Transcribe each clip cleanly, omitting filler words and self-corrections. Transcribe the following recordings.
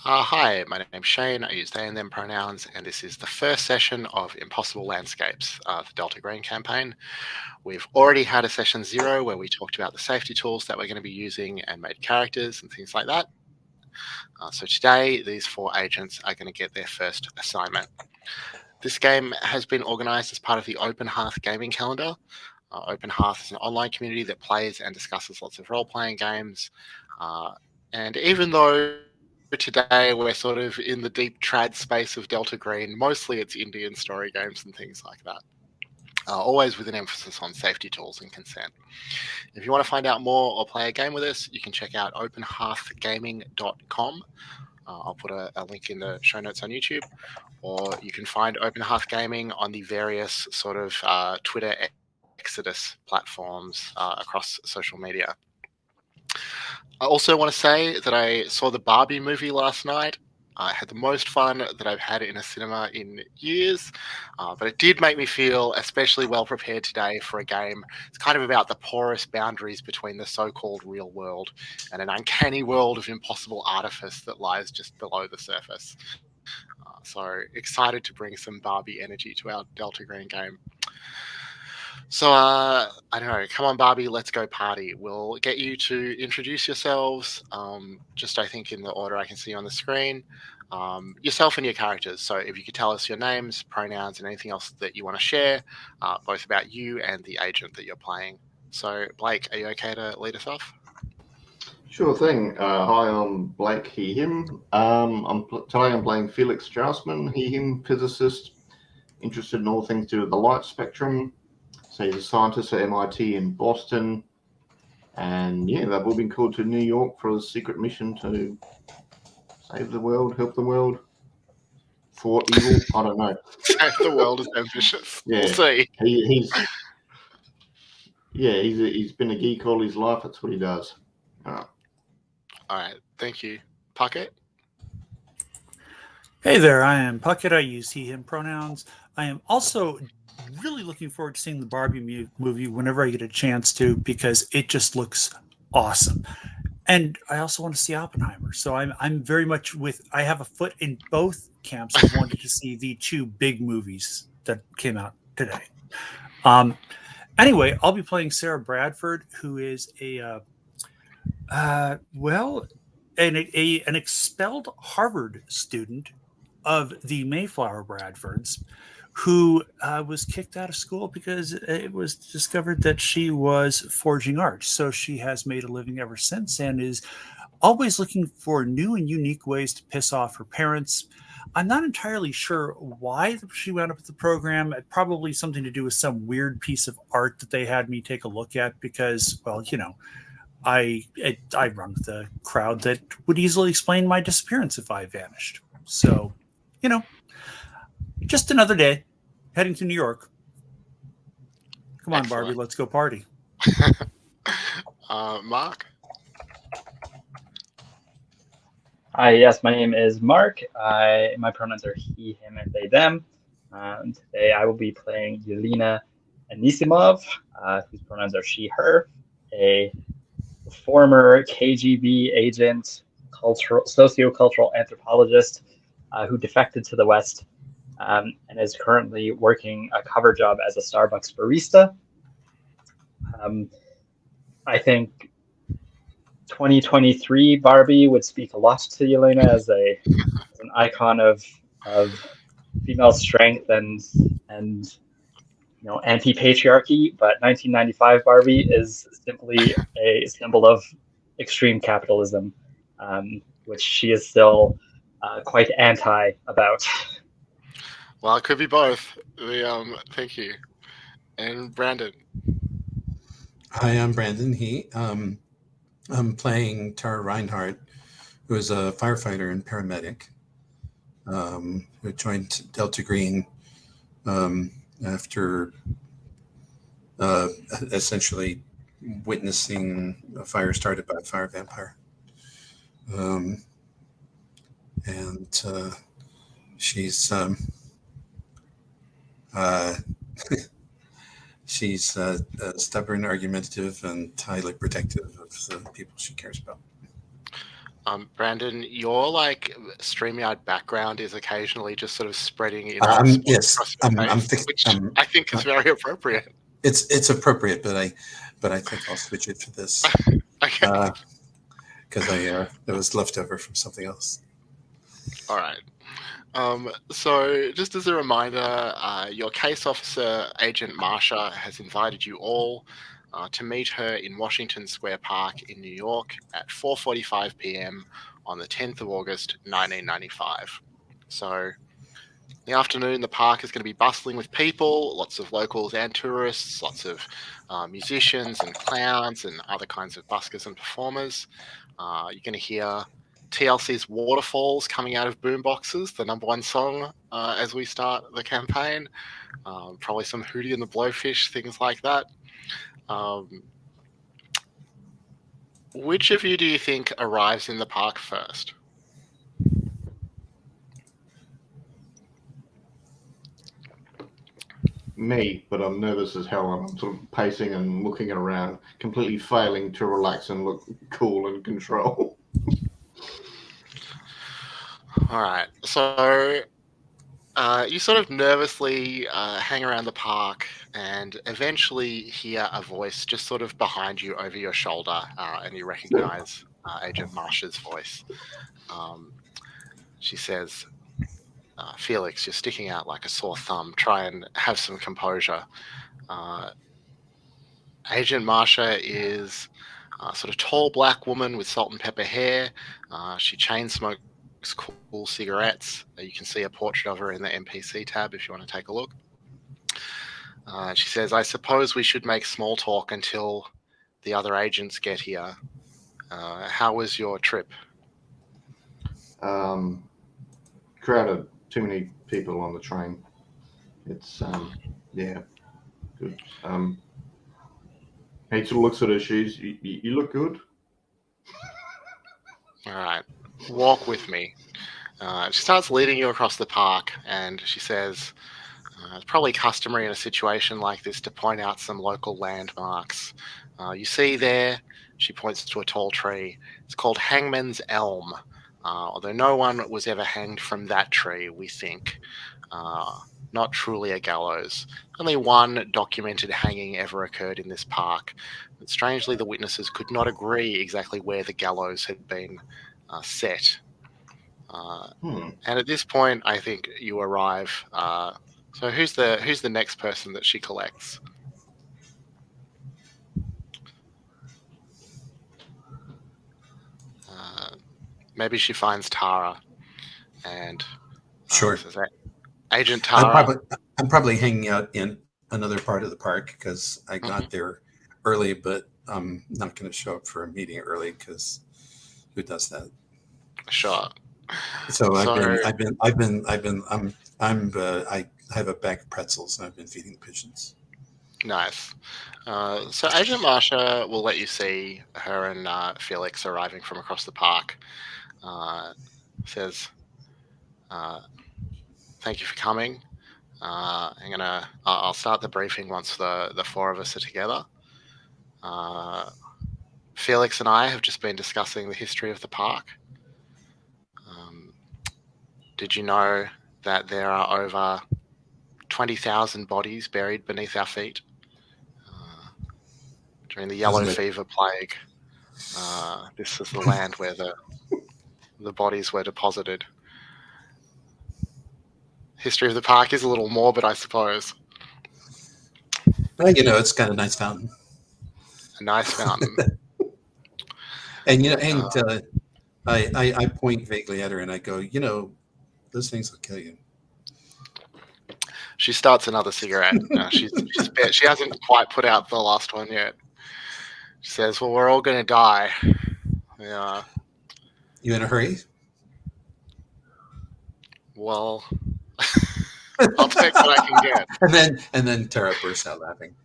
Hi, my name's Shane. I use they and them pronouns, and this is the first session of Impossible Landscapes, the Delta Green campaign. We've already had a session 0 where we talked about the safety tools that we're going to be using and made characters and things like that. So today, these 4 agents are going to get their first assignment. This game has been organised as part of the Open Hearth gaming calendar. Open Hearth is an online community that plays and discusses lots of role-playing games. And even though today we're sort of in the deep trad space of Delta Green, mostly it's Indian story games and things like that. Always with an emphasis on safety tools and consent. If you want to find out more or play a game with us, you can check out openhearthgaming.com. I'll put a link in the show notes on YouTube, or you can find Open Hearth Gaming on the various sort of Twitter Exodus platforms across social media. I also want to say that I saw the Barbie movie last night. I had the most fun that I've had in a cinema in years, but it did make me feel especially well prepared today for a game. It's kind of about the porous boundaries between the so-called real world and an uncanny world of impossible artifice that lies just below the surface. So excited to bring some Barbie energy to our Delta Green game. So, I don't know. Come on, Barbie, let's go party. We'll get you to introduce yourselves, just I think in the order I can see on the screen. Yourself and your characters. So, if you could tell us your names, pronouns, and anything else that you want to share, both about you and the agent that you're playing. So, Blake, are you okay to lead us off? Sure thing. Hi, I'm Blake, he, him. Today I'm playing Felix Straussman, he, him, physicist, interested in all things to do with the light spectrum. So he's a scientist at MIT in Boston. And yeah, they've all been called to New York for a secret mission to save the world, help the world, thwart evil. I don't know. Save the world is ambitious. We'll Yeah, see. he's he's been a geek all his life. That's what he does. All right. Thank you. Puckett? Hey there, I am Puckett. I use he, him pronouns. I am also really looking forward to seeing the Barbie movie whenever I get a chance to because it just looks awesome. And I also want to see Oppenheimer. So I'm very much with, I have a foot in both camps of wanting to see the 2 big movies that came out today. Anyway, I'll be playing Sarah Bradford, who is an expelled Harvard student of the Mayflower Bradfords, who was kicked out of school because it was discovered that she was forging art. So she has made a living ever since and is always looking for new and unique ways to piss off her parents. I'm not entirely sure why she wound up with the program. Probably something to do with some weird piece of art that they had me take a look at because, well, I run with a crowd that would easily explain my disappearance if I vanished. So, just another day heading to New York. Come on, Excellent. Barbie, let's go party. Mark? Hi, yes, my name is Mark. My pronouns are he, him, and they, them. Today I will be playing Yelena Anisimov, whose pronouns are she, her, a former KGB agent, sociocultural anthropologist who defected to the West and is currently working a cover job as a Starbucks barista. I think 2023 Barbie would speak a lot to Yelena as an icon of female strength and anti-patriarchy, but 1995 Barbie is simply a symbol of extreme capitalism, which she is still quite anti about. Well, it could be both. Thank you. And Brandon? Hi, I'm Brandon. I'm playing Tara Reinhardt, who is a firefighter and paramedic who joined Delta Green after essentially witnessing a fire started by a fire vampire. And she's she's stubborn, argumentative, and highly protective of the people she cares about. Brandon, your like StreamYard background is occasionally just sort of spreading in odd spots Yes, across your face, which I think is very appropriate. it's appropriate, but I think I'll switch it for this Okay. because it was left over from something else. All right. So, just as a reminder, your case officer, Agent Marsha, has invited you all to meet her in Washington Square Park in New York at 4:45 p.m. on the 10th of August, 1995. So, in the afternoon, the park is going to be bustling with people, lots of locals and tourists, lots of musicians and clowns and other kinds of buskers and performers. You're going to hear TLC's Waterfalls coming out of boomboxes, the #1 song as we start the campaign. Probably some Hootie and the Blowfish, things like that. Which of you do you think arrives in the park first? Me, but I'm nervous as hell, and I'm sort of pacing and looking around, completely failing to relax and look cool and control. All right. So you sort of nervously hang around the park and eventually hear a voice just sort of behind you over your shoulder, and you recognize Agent Marsha's voice. She says, Felix, you're sticking out like a sore thumb. Try and have some composure. Agent Marsha is a sort of tall black woman with salt and pepper hair. She chain smokes cool cigarettes. You can see a portrait of her in the NPC tab if you want to take a look. She says, I suppose we should make small talk until the other agents get here. How was your trip? Crowded, too many people on the train. It's yeah, good. He sort of looks at her shoes. You look good. All right, walk with me. She starts leading you across the park, and she says, it's probably customary in a situation like this to point out some local landmarks. You see there, she points to a tall tree. It's called Hangman's Elm, although no one was ever hanged from that tree, we think. Not truly a gallows. Only one documented hanging ever occurred in this park. But strangely, the witnesses could not agree exactly where the gallows had been set. And at this point, I think you arrive. So who's the next person that she collects? Maybe she finds Tara, and Sure. says, Agent Tara. I'm probably hanging out in another part of the park because I got there early, but I'm not going to show up for a meeting early because who does that? Sure. So I have a bag of pretzels and I've been feeding the pigeons. Nice. So Agent Marsha will let you see her and Felix arriving from across the park. Says, thank you for coming. I'll start the briefing once the four of us are together. Felix and I have just been discussing the history of the park. Did you know that there are over 20,000 bodies buried beneath our feet? During the yellow fever plague, this is the land where the bodies were deposited. History of the park is a little morbid, I suppose. Well, it's got a nice fountain. A nice fountain. And I point vaguely at her and I go, those things will kill you. She starts another cigarette. She hasn't quite put out the last one yet. She says, well, we're all going to die. Yeah. You in a hurry? Well, I'll take what I can get. And then Tara bursts out laughing.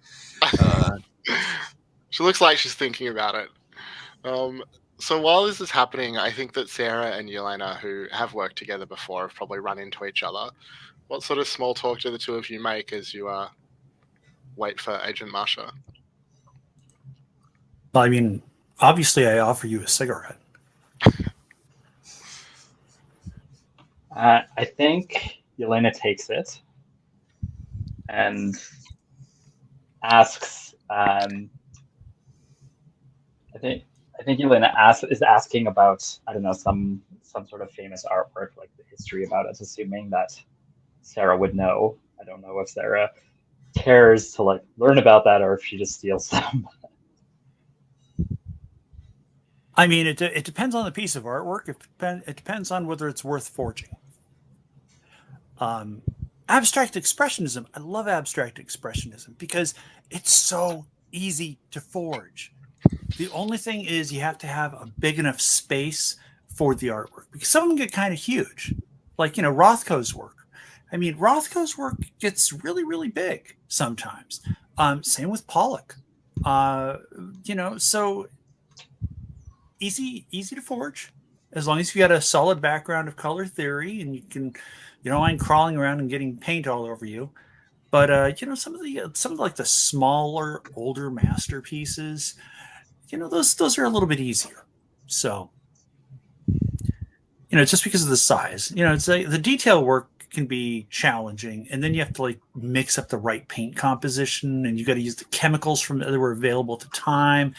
She looks like she's thinking about it. So while this is happening, I think that Sarah and Yelena, who have worked together before, have probably run into each other. What sort of small talk do the two of you make as you wait for Agent Marsha? I mean, obviously, I offer you a cigarette. I think Yelena takes it and asks. I think Yelena is asking about, I don't know, some sort of famous artwork, like the history about it, assuming that Sarah would know. I don't know if Sarah cares to like learn about that or if she just steals them. I mean, it depends on the piece of artwork. It depends on whether it's worth forging. Abstract expressionism. I love abstract expressionism because it's so easy to forge. The only thing is you have to have a big enough space for the artwork because some of them get kind of huge. Like, Rothko's work. I mean, Rothko's work gets really, really big sometimes. Same with Pollock. So easy to forge as long as you got a solid background of color theory and you don't mind crawling around and getting paint all over you. But some of like the smaller, older masterpieces, those are a little bit easier. So, just because of the size, it's like the detail work can be challenging, and then you have to like mix up the right paint composition, and you got to use the chemicals that were available at the time.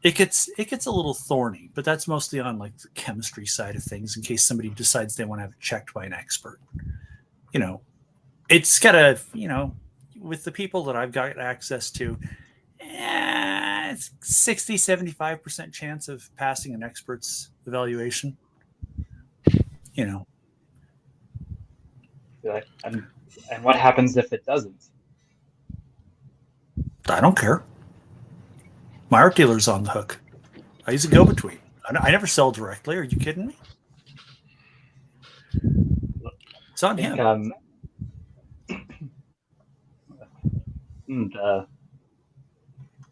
It gets a little thorny, but that's mostly on like the chemistry side of things in case somebody decides they want to have it checked by an expert. It's got to, with the people that I've got access to, it's 60-75% chance of passing an expert's evaluation. And what happens if it doesn't? I don't care. My art dealer's on the hook. I use a go-between. I never sell directly. Are you kidding me? It's on him.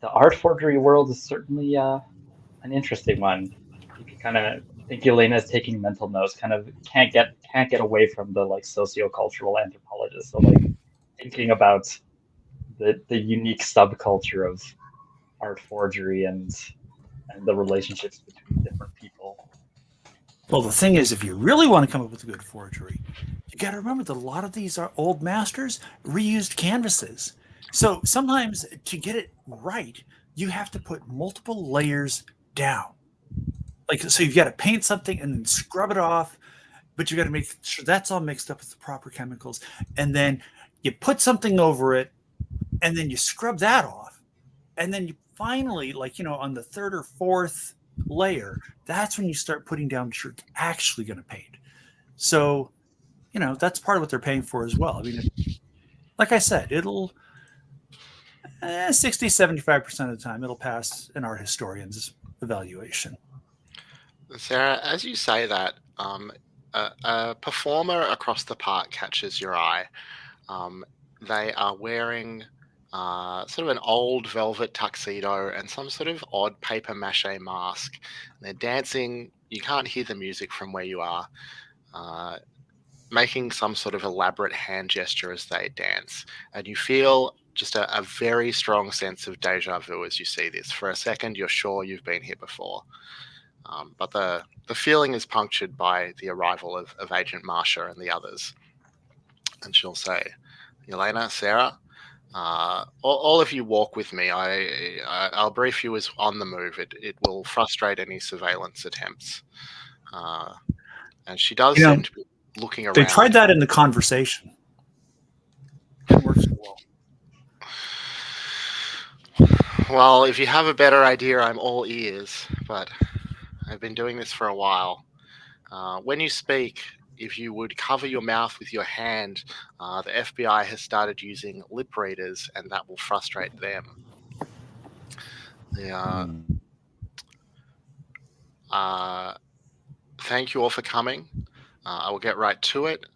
The art forgery world is certainly an interesting one. You can kind of think Yelena is taking mental notes. Kind of can't get away from the like sociocultural anthropologist. So like thinking about the unique subculture of art forgery and the relationships between different people. Well, the thing is, if you really want to come up with a good forgery, you got to remember that a lot of these are old masters reused canvases. So sometimes to get it right, you have to put multiple layers down. Like, so you've got to paint something and then scrub it off, but you got to make sure that's all mixed up with the proper chemicals. And then you put something over it, and then you scrub that off. And then you finally, on the third or fourth layer, that's when you start putting down what you're actually going to paint. So, that's part of what they're paying for as well. I mean, like I said, it'll 60-75% of the time it'll pass an art historian's evaluation. Sarah, as you say that, a performer across the park catches your eye. They are wearing sort of an old velvet tuxedo and some sort of odd paper mache mask. They're dancing. You can't hear the music from where you are, making some sort of elaborate hand gesture as they dance. And you feel just a very strong sense of deja vu as you see this. For a second, you're sure you've been here before. But the feeling is punctured by the arrival of Agent Marsha and the others. And she'll say, Yelena, Sarah, all of you walk with me. I'll brief you as on the move. It will frustrate any surveillance attempts. And she does seem to be looking around. They tried that in the conversation. It works well. Well, if you have a better idea, I'm all ears, but I've been doing this for a while. When you speak, if you would cover your mouth with your hand, the FBI has started using lip readers, and that will frustrate them. Thank you all for coming. I will get right to it.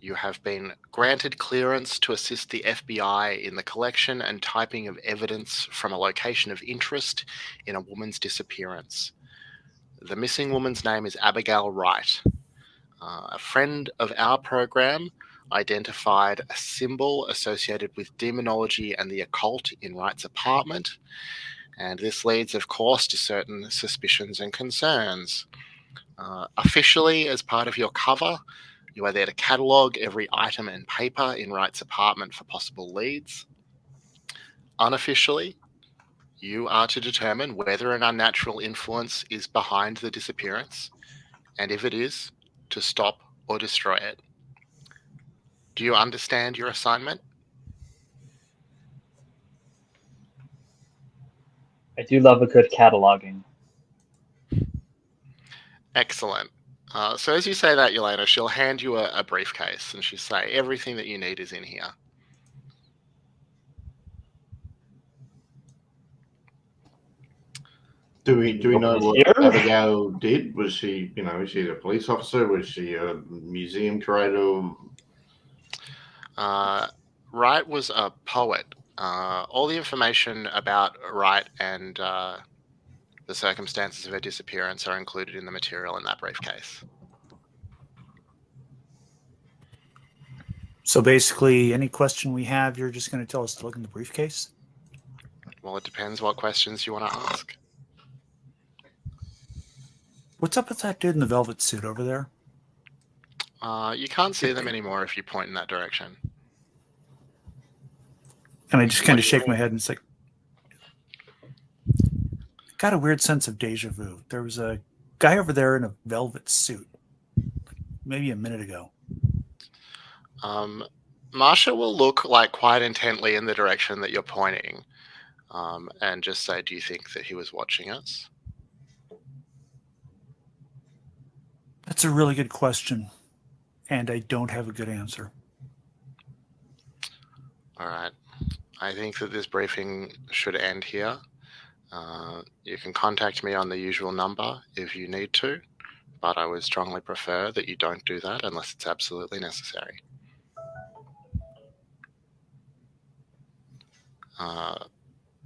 You have been granted clearance to assist the FBI in the collection and typing of evidence from a location of interest in a woman's disappearance. The missing woman's name is Abigail Wright. A friend of our program identified a symbol associated with demonology and the occult in Wright's apartment, and this leads, of course, to certain suspicions and concerns. Officially, as part of your cover, you are there to catalogue every item and paper in Wright's apartment for possible leads. Unofficially, you are to determine whether an unnatural influence is behind the disappearance, and if it is, to stop or destroy it. Do you understand your assignment? I do love a good cataloging. Excellent. So as you say that, Yelena, she'll hand you a briefcase and she'll say, everything that you need is in here. Do we know Open what here? Abigail did? Was she, is she a police officer? Was she a museum curator? Wright was a poet. All the information about Wright and the circumstances of her disappearance are included in the material in that briefcase. So basically, any question we have, you're just going to tell us to look in the briefcase? Well, it depends what questions you want to ask. What's up with that dude in the velvet suit over there? You can't see them anymore if you point in that direction. And I just kind of shake my head and say, got a weird sense of deja vu. There was a guy over there in a velvet suit, maybe a minute ago. Marsha will look like quite intently in the direction that you're pointing, and just say, do you think that he was watching us? That's a really good question, and I don't have a good answer. All right. I think that this briefing should end here. You can contact me on the usual number if you need to, but I would strongly prefer that you don't do that unless it's absolutely necessary.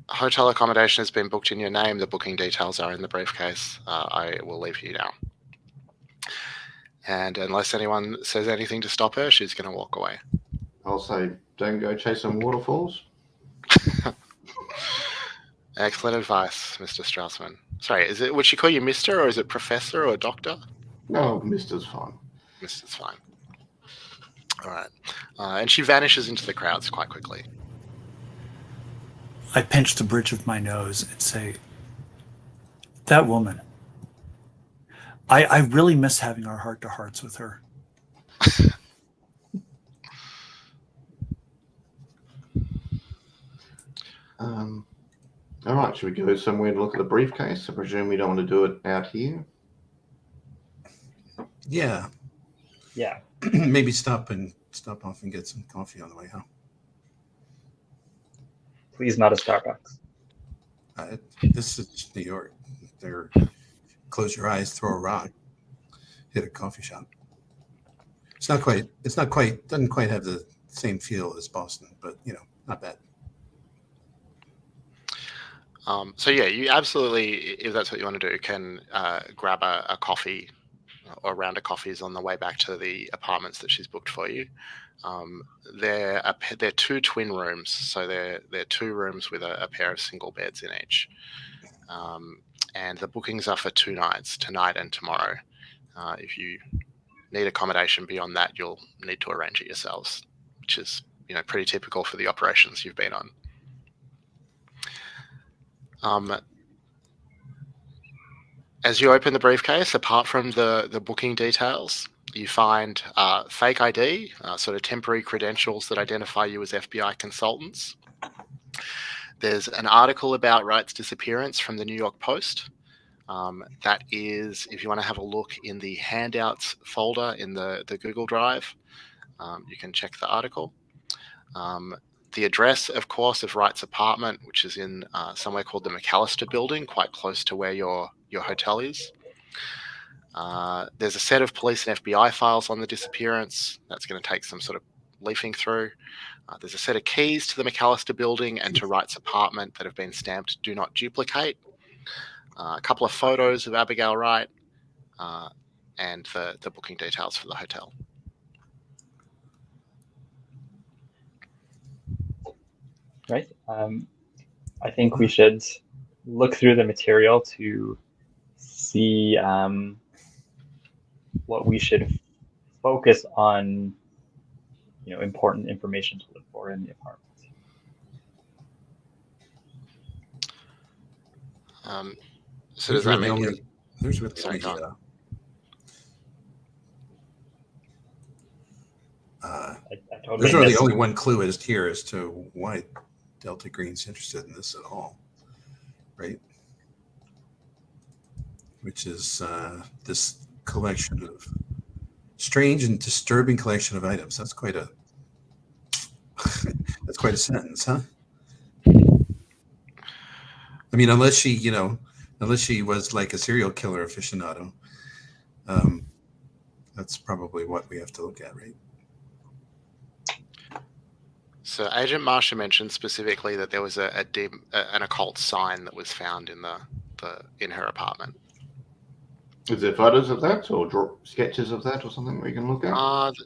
Hotel accommodation has been booked in your name. The booking details are in the briefcase. I will leave you now. And unless anyone says anything to stop her, she's going to walk away. I'll say, don't go chasing waterfalls. Excellent advice, Mr. Straussman. Sorry, would she call you Mr. or is it Professor or Doctor? No, Mister's fine. Mr.'s fine. All right. And she vanishes into the crowds quite quickly. I pinch the bridge of my nose and say, that woman. I really miss having our heart-to-hearts with her. All right, should we go somewhere to look at the briefcase? I presume we don't want to do it out here. Yeah. Yeah. Maybe stop off and get some coffee on the way home. Please, not a Starbucks. This is New York. They're close your eyes, throw a rock, hit a coffee shop. Doesn't quite have the same feel as Boston, but not bad. So yeah, you absolutely, if that's what you want to do, can grab a coffee or a round of coffees on the way back to the apartments that she's booked for you. They're two twin rooms, so they're two rooms with a pair of single beds in each. And the bookings are for 2 nights, tonight and tomorrow. If you need accommodation beyond that, you'll need to arrange it yourselves, which is pretty typical for the operations you've been on. As you open the briefcase, apart from the booking details, you find fake ID, sort of temporary credentials that identify you as FBI consultants. There's an article about Wright's disappearance from the New York Post. That is, if you want to have a look in the handouts folder in the Google Drive, you can check the article. The address, of course, of Wright's apartment, which is in somewhere called the McAllister Building, quite close to where your hotel is. There's a set of police and FBI files on the disappearance. That's going to take some sort of leafing through. There's a set of keys to the McAllister Building and to Wright's apartment that have been stamped "Do Not Duplicate." A couple of photos of Abigail Wright, and the booking details for the hotel. Right. I think we should look through the material to see what we should focus on, important information to look for in the apartment. So does that mean there's really Sorry, go on. I totally there's really missed. only one clue as to why Delta Green's interested in this at all, right? Which is this collection of strange and disturbing collection of items. That's quite a that's quite a sentence, huh? I mean, unless she was like a serial killer aficionado, that's probably what we have to look at, right? So Agent Marsha mentioned specifically that there was an occult sign that was found in in her apartment. Is there photos of that or sketches of that or something we can look at?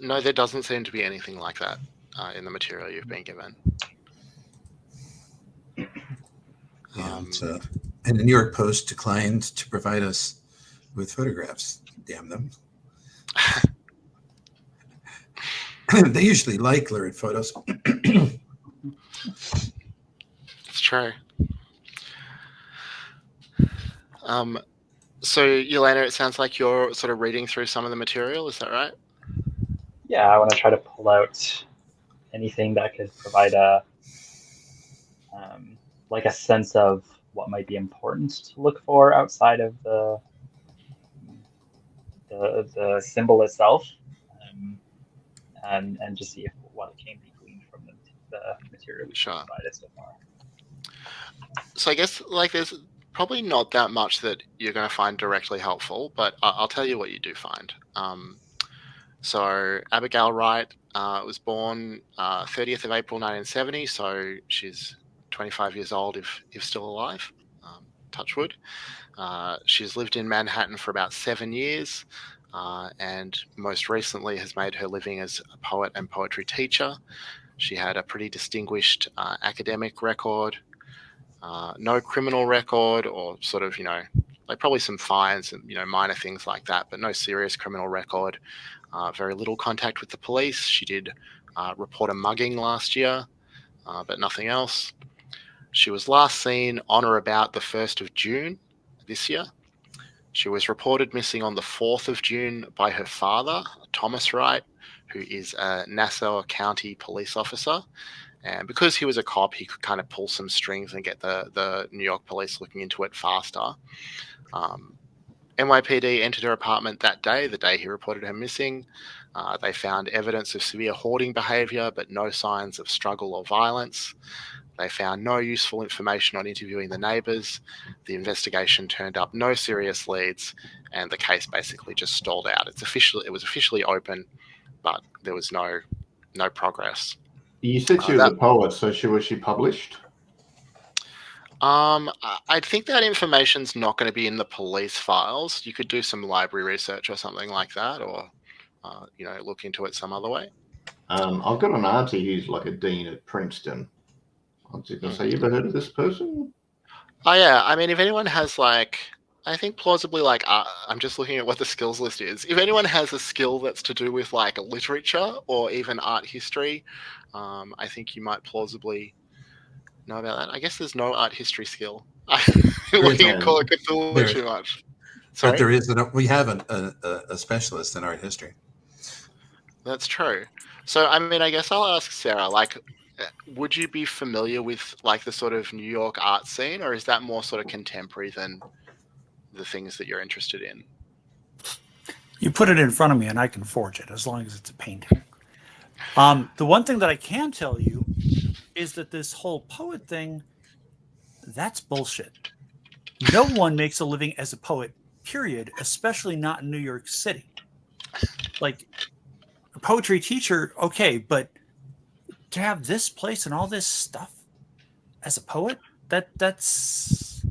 No, there doesn't seem to be anything like that in the material you've been given. And the New York Post declined to provide us with photographs. Damn them. They usually like lurid photos. It's true. So, Yelena, it sounds like you're sort of reading through some of the material. Is that right? Yeah, I want to try to pull out anything that could provide a sense of what might be important to look for outside of the symbol itself, and just see what can be gleaned from the material we've provided so far. So I guess there's probably not that much that you're going to find directly helpful, but I'll tell you what you do find. So Abigail Wright was born 30th of April 1970, so she's 25 years old if still alive, touch wood. She's lived in Manhattan for about 7 years, and most recently has made her living as a poet and poetry teacher. She had a pretty distinguished academic record, no criminal record, or sort of, probably some fines and, minor things like that, but no serious criminal record. Very little contact with the police. She did report a mugging last year, but nothing else. She was last seen on or about the 1st of June this year. She was reported missing on the 4th of June by her father, Thomas Wright, who is a Nassau County police officer. And because he was a cop, he could kind of pull some strings and get the New York police looking into it faster. NYPD entered her apartment that day, the day he reported her missing. They found evidence of severe hoarding behavior, but no signs of struggle or violence. They found no useful information on interviewing the neighbors. The investigation turned up no serious leads, and the case basically just stalled out. It was officially open, but there was no progress. You said she was a poet, so was she published? I think that information's not going to be in the police files. You could do some library research or something like that, or look into it some other way. I've got an auntie who's like a dean at Princeton. I was going to say, you ever heard of this person? Oh yeah, I mean, if anyone has I think plausibly I'm just looking at what the skills list is. If anyone has a skill that's to do with literature or even art history, I think you might plausibly know about that. I guess there's no art history skill. I'm looking at Call of Cthulhu too much. Sorry? But there is we have a specialist in art history. That's true. So I mean, I guess I'll ask Sarah, would you be familiar with the sort of New York art scene, or is that more sort of contemporary than the things that you're interested in? You put it in front of me and I can forge it as long as it's a painting. The one thing that I can tell you is that this whole poet thing, that's bullshit. No one makes a living as a poet, period, especially not in New York City. A poetry teacher, okay, but to have this place and all this stuff as a poet, that's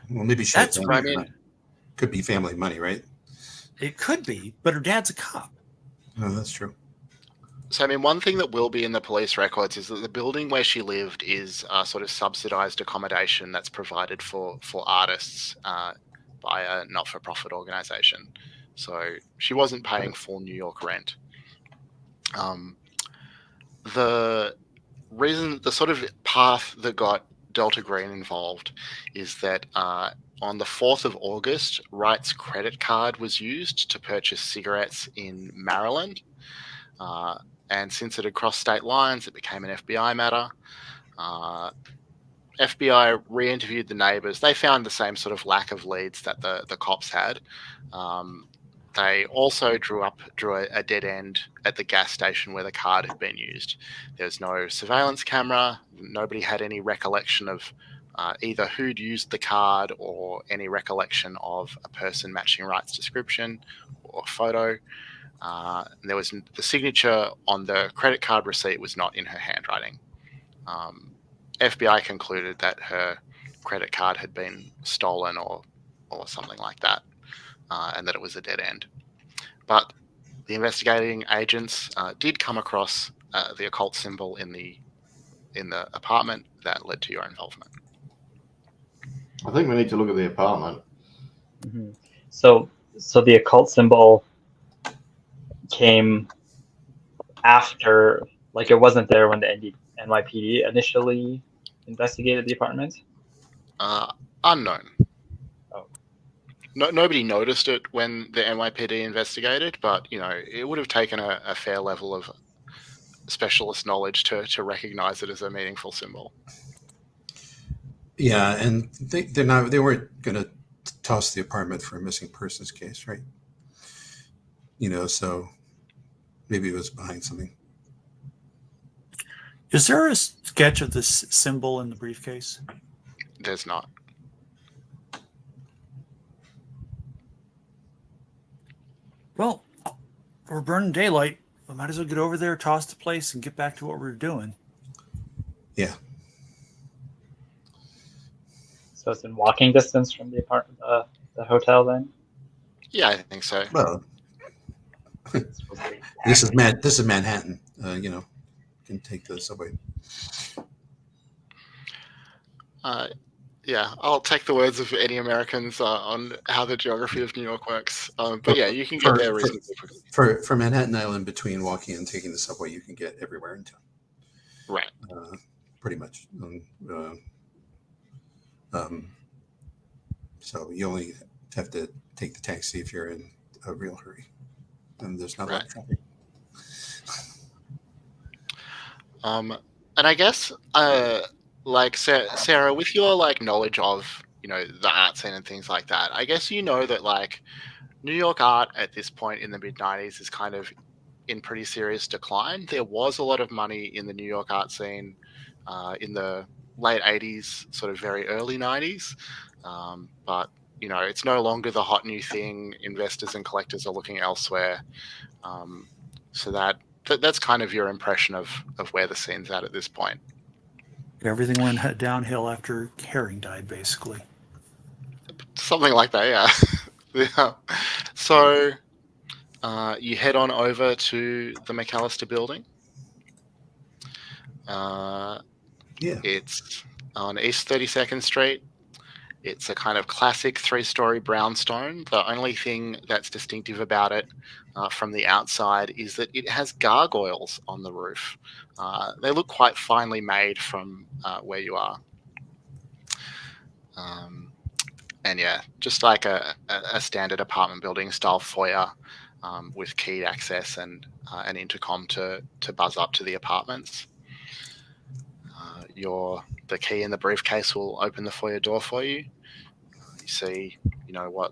well, maybe that's right. Could be family money, right? It could be, but her dad's a cop. Oh, that's true. So, I mean, one thing that will be in the police records is that the building where she lived is sort of subsidized accommodation that's provided for artists by a not-for-profit organization. so she wasn't paying full New York rent. The reason, the sort of path that got Delta Green involved is that on the 4th of August, Wright's credit card was used to purchase cigarettes in Maryland. And since it had crossed state lines, it became an FBI matter. FBI re-interviewed the neighbors. They found the same sort of lack of leads that the cops had. They also drew a dead end at the gas station where the card had been used. There's no surveillance camera. Nobody had any recollection of either who'd used the card or any recollection of a person matching Wright's description or photo. There was the signature on the credit card receipt was not in her handwriting. FBI concluded that her credit card had been stolen or something like that, and that it was a dead end. But the investigating agents did come across the occult symbol in the apartment that led to your involvement. I think we need to look at the apartment. Mm-hmm. So the occult symbol came after, like, it wasn't there when the NYPD initially investigated the apartment? Unknown. Oh. Nobody noticed it when the NYPD investigated, but it would have taken a fair level of specialist knowledge to recognize it as a meaningful symbol. Yeah, and they weren't going to toss the apartment for a missing persons case, right? So maybe it was behind something. Is there a sketch of this symbol in the briefcase? There's not. Well, we're burning daylight. We might as well get over there, toss the place, and get back to what we're doing. Yeah. So it's in walking distance from the apartment, the hotel, then? Yeah, I think so. Well, this is Manhattan. You can take the subway. Yeah, I'll take the words of any Americans on how the geography of New York works. But yeah, you can get there reasonably quickly. For Manhattan Island, between walking and taking the subway, you can get everywhere in town. Right. Pretty much. So you only have to take the taxi if you're in a real hurry, and there's not a lot of traffic. And I guess, like Sarah, with your knowledge of the art scene and things like that, I guess that New York art at this point in the mid-90s is kind of in pretty serious decline. There was a lot of money in the New York art scene in the late 80s, sort of very early 90s, but it's no longer the hot new thing. Investors and collectors are looking elsewhere, so that's kind of your impression of where the scene's at this point. Everything went downhill after Herring died, basically. Something like that, yeah. Yeah. So you head on over to the McAllister building. Yeah. It's on East 32nd Street. It's a kind of classic 3-story brownstone. The only thing that's distinctive about it from the outside is that it has gargoyles on the roof. They look quite finely made from where you are. And yeah, just like a standard apartment building style foyer with keyed access and an intercom to buzz up to the apartments. The key in the briefcase will open the foyer door for you. You see,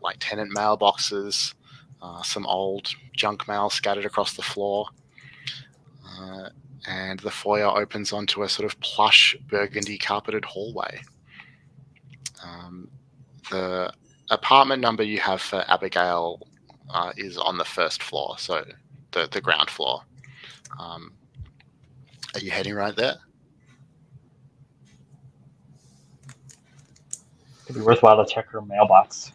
like tenant mailboxes, some old junk mail scattered across the floor. And the foyer opens onto a sort of plush burgundy carpeted hallway. The apartment number you have for Abigail is on the first floor, so the ground floor. Are you heading right there? It'd be worthwhile to check her mailbox.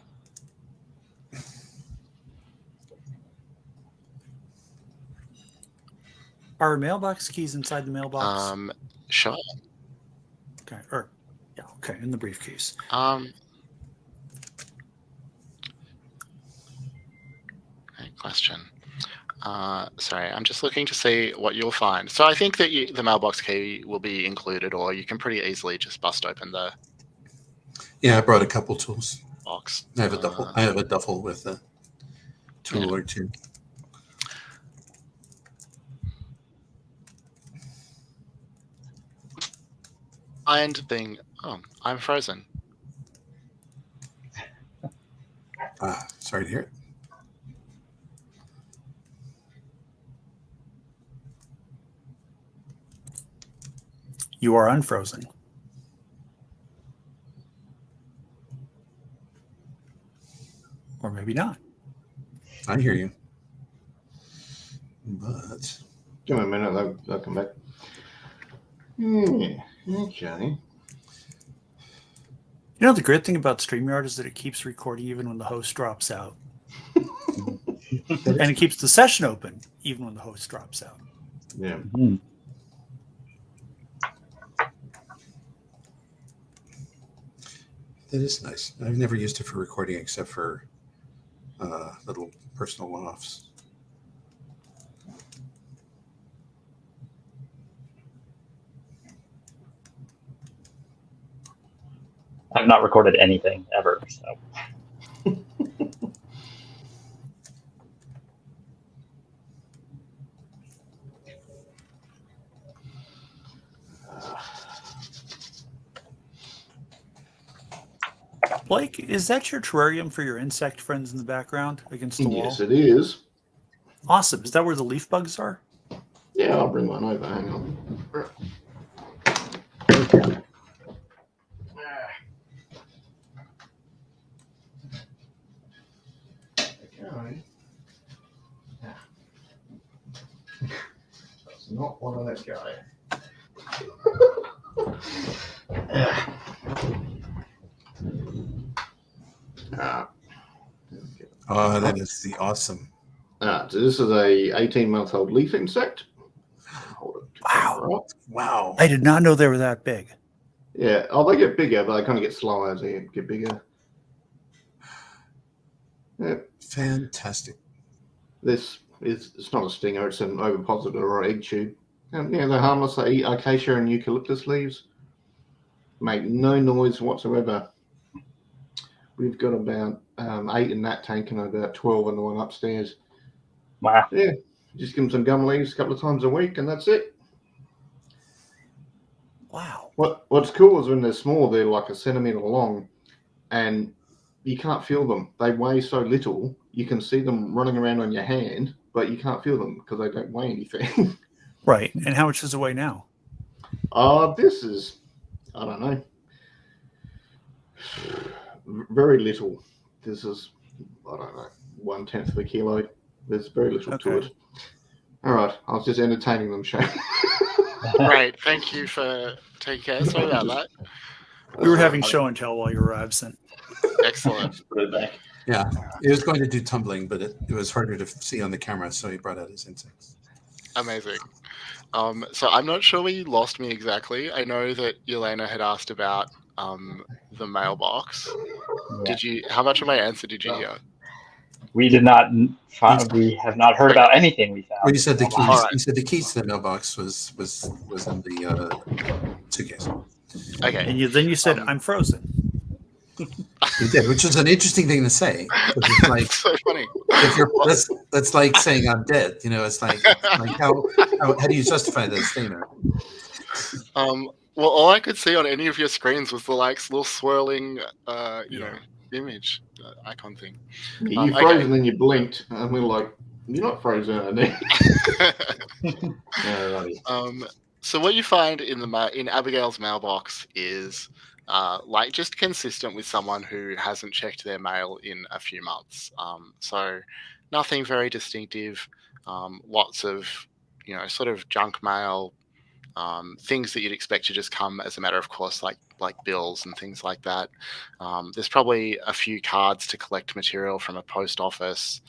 Are mailbox keys inside the mailbox? Sure. Okay. Okay, in the briefcase. question. Sorry, I'm just looking to see what you'll find. So I think that the mailbox key will be included, or you can pretty easily just bust open the Yeah, I brought a couple tools. box. I have a duffel. I have a duffel with a tool or two. And being, I'm frozen. Sorry to hear it. You are unfrozen. Or maybe not. I hear you. But Give me a minute, they'll come back. Yeah, okay. You know, the great thing about StreamYard is that it keeps recording even when the host drops out. And it keeps the session open even when the host drops out. Yeah. Mhm. that is nice. I've never used it for recording except for little personal one-offs. I've not recorded anything ever. So Blake, is that your terrarium for your insect friends in the background against the wall? Yes, it is. Awesome. Is that where the leaf bugs are? Yeah, I'll bring one over. Hang on. Okay. That's not one of that guy. Oh, that is the awesome. So this is a 18-month-old leaf insect. Hold it. Wow. Right. Wow. I did not know they were that big. Yeah. Oh, they get bigger, but they kind of get slower as they get bigger. Yeah. Fantastic. This is, it's not a stinger, it's an ovipositor or egg tube. And yeah, they're harmless. They eat acacia and eucalyptus leaves. Make no noise whatsoever. We've got about 8 in that tank and about 12 in the one upstairs. wow. Yeah, just give them some gum leaves a couple of times a week and that's it. Wow. What's cool is when they're small, they're like a centimeter long and you can't feel them. They weigh so little, you can see them running around on your hand, but you can't feel them because they don't weigh anything. Right. And how much does it weigh now? This is, I don't know, very little. This is, I don't know, 1/10 of a kilo. There's very little to Okay. it. All right, I was just entertaining them, Shane. Great. Thank you for taking care. Sorry about that. We were having show and tell while you were absent. Excellent. Just put it back. Yeah, it was going to do tumbling, but it was harder to see on the camera, so he brought out his insects. Amazing. So I'm not sure where you lost me exactly. I know that Yelena had asked about the mailbox. Yeah. Did you? How much of my answer did you hear? We did not find. We have not heard about anything we found. Well, you said the keys. All right. You said the keys to the mailbox was in the suitcase. Okay. And then you said, I'm frozen. You did, which is an interesting thing to say. 'Cause It's like That's so funny. if you're that's like saying I'm dead. You know, it's like how do you justify that statement? Well, all I could see on any of your screens was the little swirling, Yeah. image icon thing. You Okay. froze and then you blinked, and we were like, "You're not frozen, are you?" Alrighty. So what you find in Abigail's mailbox is just consistent with someone who hasn't checked their mail in a few months. So nothing very distinctive. Lots of sort of junk mail, things that you'd expect to just come as a matter of course, like bills and things like that. There's probably a few cards to collect material from a post office.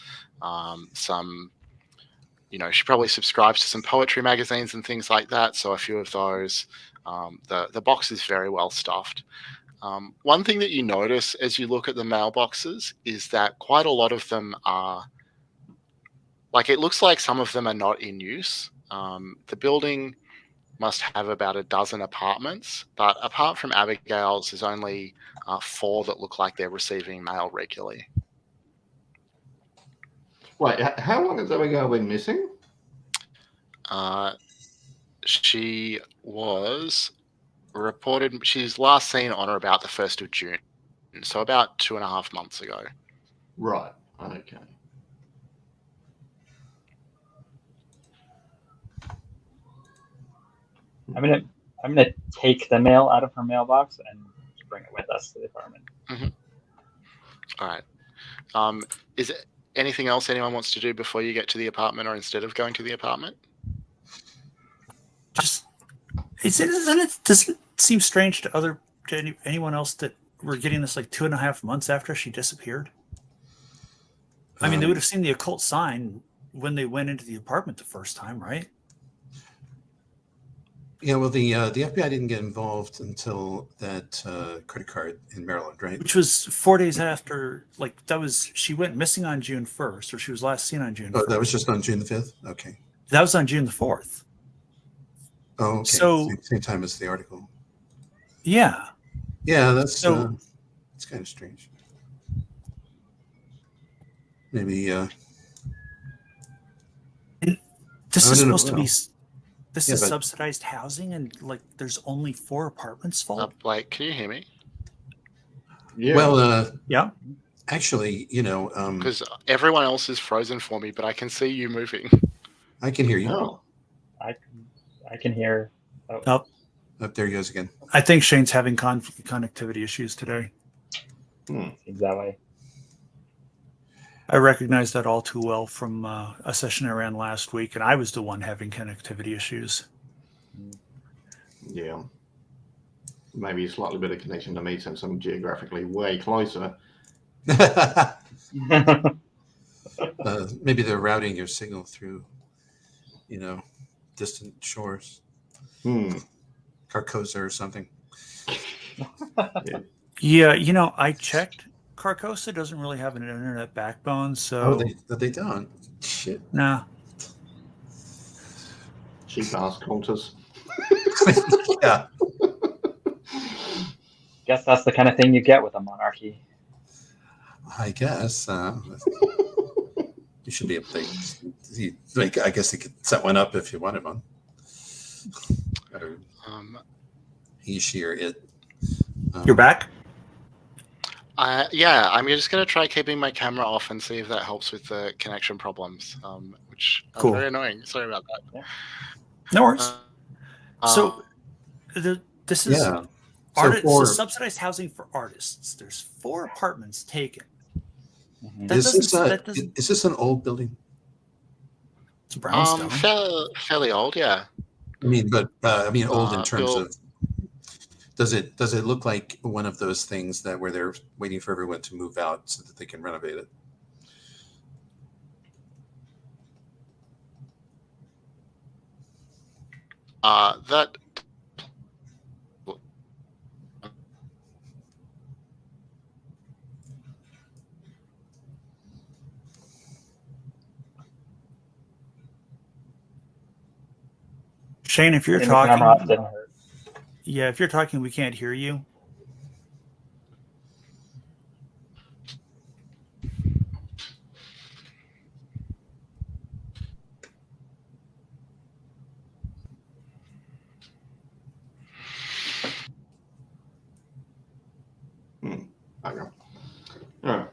She probably subscribes to some poetry magazines and things like that. So a few of those. The box is very well stuffed. One thing that you notice as you look at the mailboxes is that quite a lot of them are like it looks like some of them are not in use. The building must have about a dozen apartments, but apart from Abigail's, there's only 4 that look like they're receiving mail regularly. Wait, how long has Abigail been missing? She was reported, she's last seen on or about the 1st of June, so about 2.5 months ago. Right. Okay. I'm gonna take the mail out of her mailbox and bring it with us to the apartment. All right. Is it anything else anyone wants to do before you get to the apartment or instead of going to the apartment? Just does it seem strange to anyone else that we're getting this like 2.5 months after she disappeared? I mean, they would have seen the occult sign when they went into the apartment the first time, right? Yeah, well, the FBI didn't get involved until that credit card in Maryland, right? Which was 4 days after, like she went missing on June 1st, or she was last seen on June 1st. Oh, that was just on June the 5th? Okay. That was on June the 4th. Oh, okay. So, same time as the article. Yeah. Yeah, that's So- it's kind of strange. Maybe This I is don't know. supposed to be. This Yeah, is but- subsidized housing, and like there's only 4 apartments full. Blake, can you hear me? Yeah. well, Yeah. actually, Because everyone else is frozen for me, but I can see you moving. I can hear you. Oh. I can hear. Oh, Oh, there he goes again. I think Shane's having connectivity issues today. Seems that way. I recognize that all too well from a session I ran last week, and I was the one having connectivity issues. Yeah. Maybe a slightly better connection to me since I'm geographically way closer. Maybe they're routing your signal through, distant shores, Carcosa or something. Yeah, I checked. Carcosa doesn't really have an internet backbone, so They don't. Shit. nah. Cheap ass Qantas. Yeah. Guess that's the kind of thing you get with a monarchy. I guess. You should be able to. I guess you could set one up if you wanted one. Or he, she, or it. You're back? Yeah, I'm just going to try keeping my camera off and see if that helps with the connection problems, which are Cool. very annoying. Sorry about that. No worries. So this is Yeah. so subsidized housing for artists. There's 4 apartments taken. That Is doesn't- this an old building? It's brownstone. Fairly old, yeah. I mean, but old in terms Bill- of. Does it look like one of those things where they're waiting for everyone to move out so that they can renovate it? That Shane, if you're Turning the camera off talking, didn't hurt. yeah, if you're talking, we can't hear you. Okay. All right.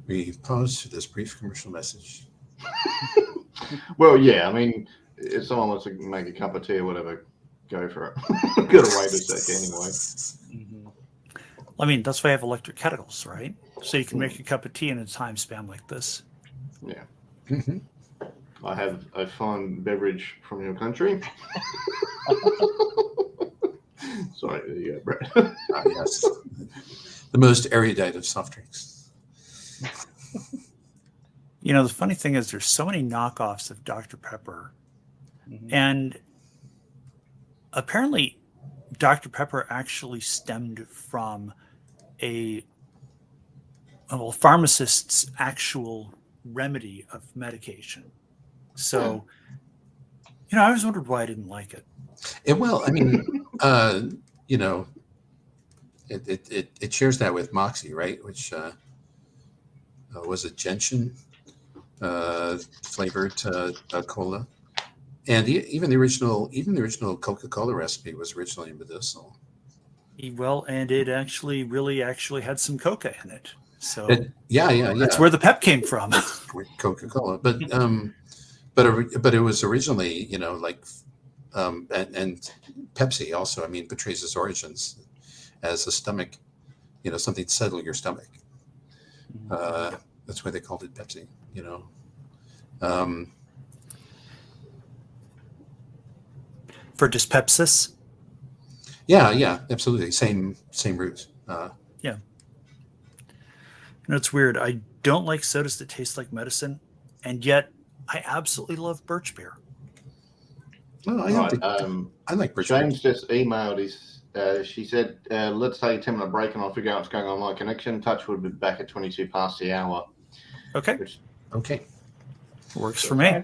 We pause for this brief commercial message. Well, yeah. I mean, if someone wants to make a cup of tea or whatever, go for it. Gotta wait a sec anyway. I mean, that's why I have electric kettles, right? So you can make a cup of tea in a time span like this. Yeah. Mm-hmm. I have a fine beverage from your country. Sorry, there you go, Brett. Yes. The most erudite of soft drinks. The funny thing is there's so many knockoffs of Dr. Pepper. And apparently Dr. Pepper actually stemmed from a pharmacists' actual remedy of medication. So, I always wondered why I didn't like it. Well, I mean, you know, it shares that with Moxie, right? Which was it gentian flavored cola, and even the original Coca-Cola recipe was originally medicinal. Well, and it really had some coca in it. So Yeah. that's where the pep came from. Coca-Cola, but it was originally, and Pepsi also, I mean, portrays its origins as a stomach, something to settle your stomach. That's why they called it Pepsi, For dyspepsis. Yeah, absolutely. Same roots. Yeah. It's weird. I don't like sodas that taste like medicine, and yet I absolutely love birch beer. Well, I like birch James beer. just emailed she said, let's take a 10-minute break and I'll figure out what's going on with my connection. Touchwood will be back at 22 past the hour. Okay. Okay. Works for me.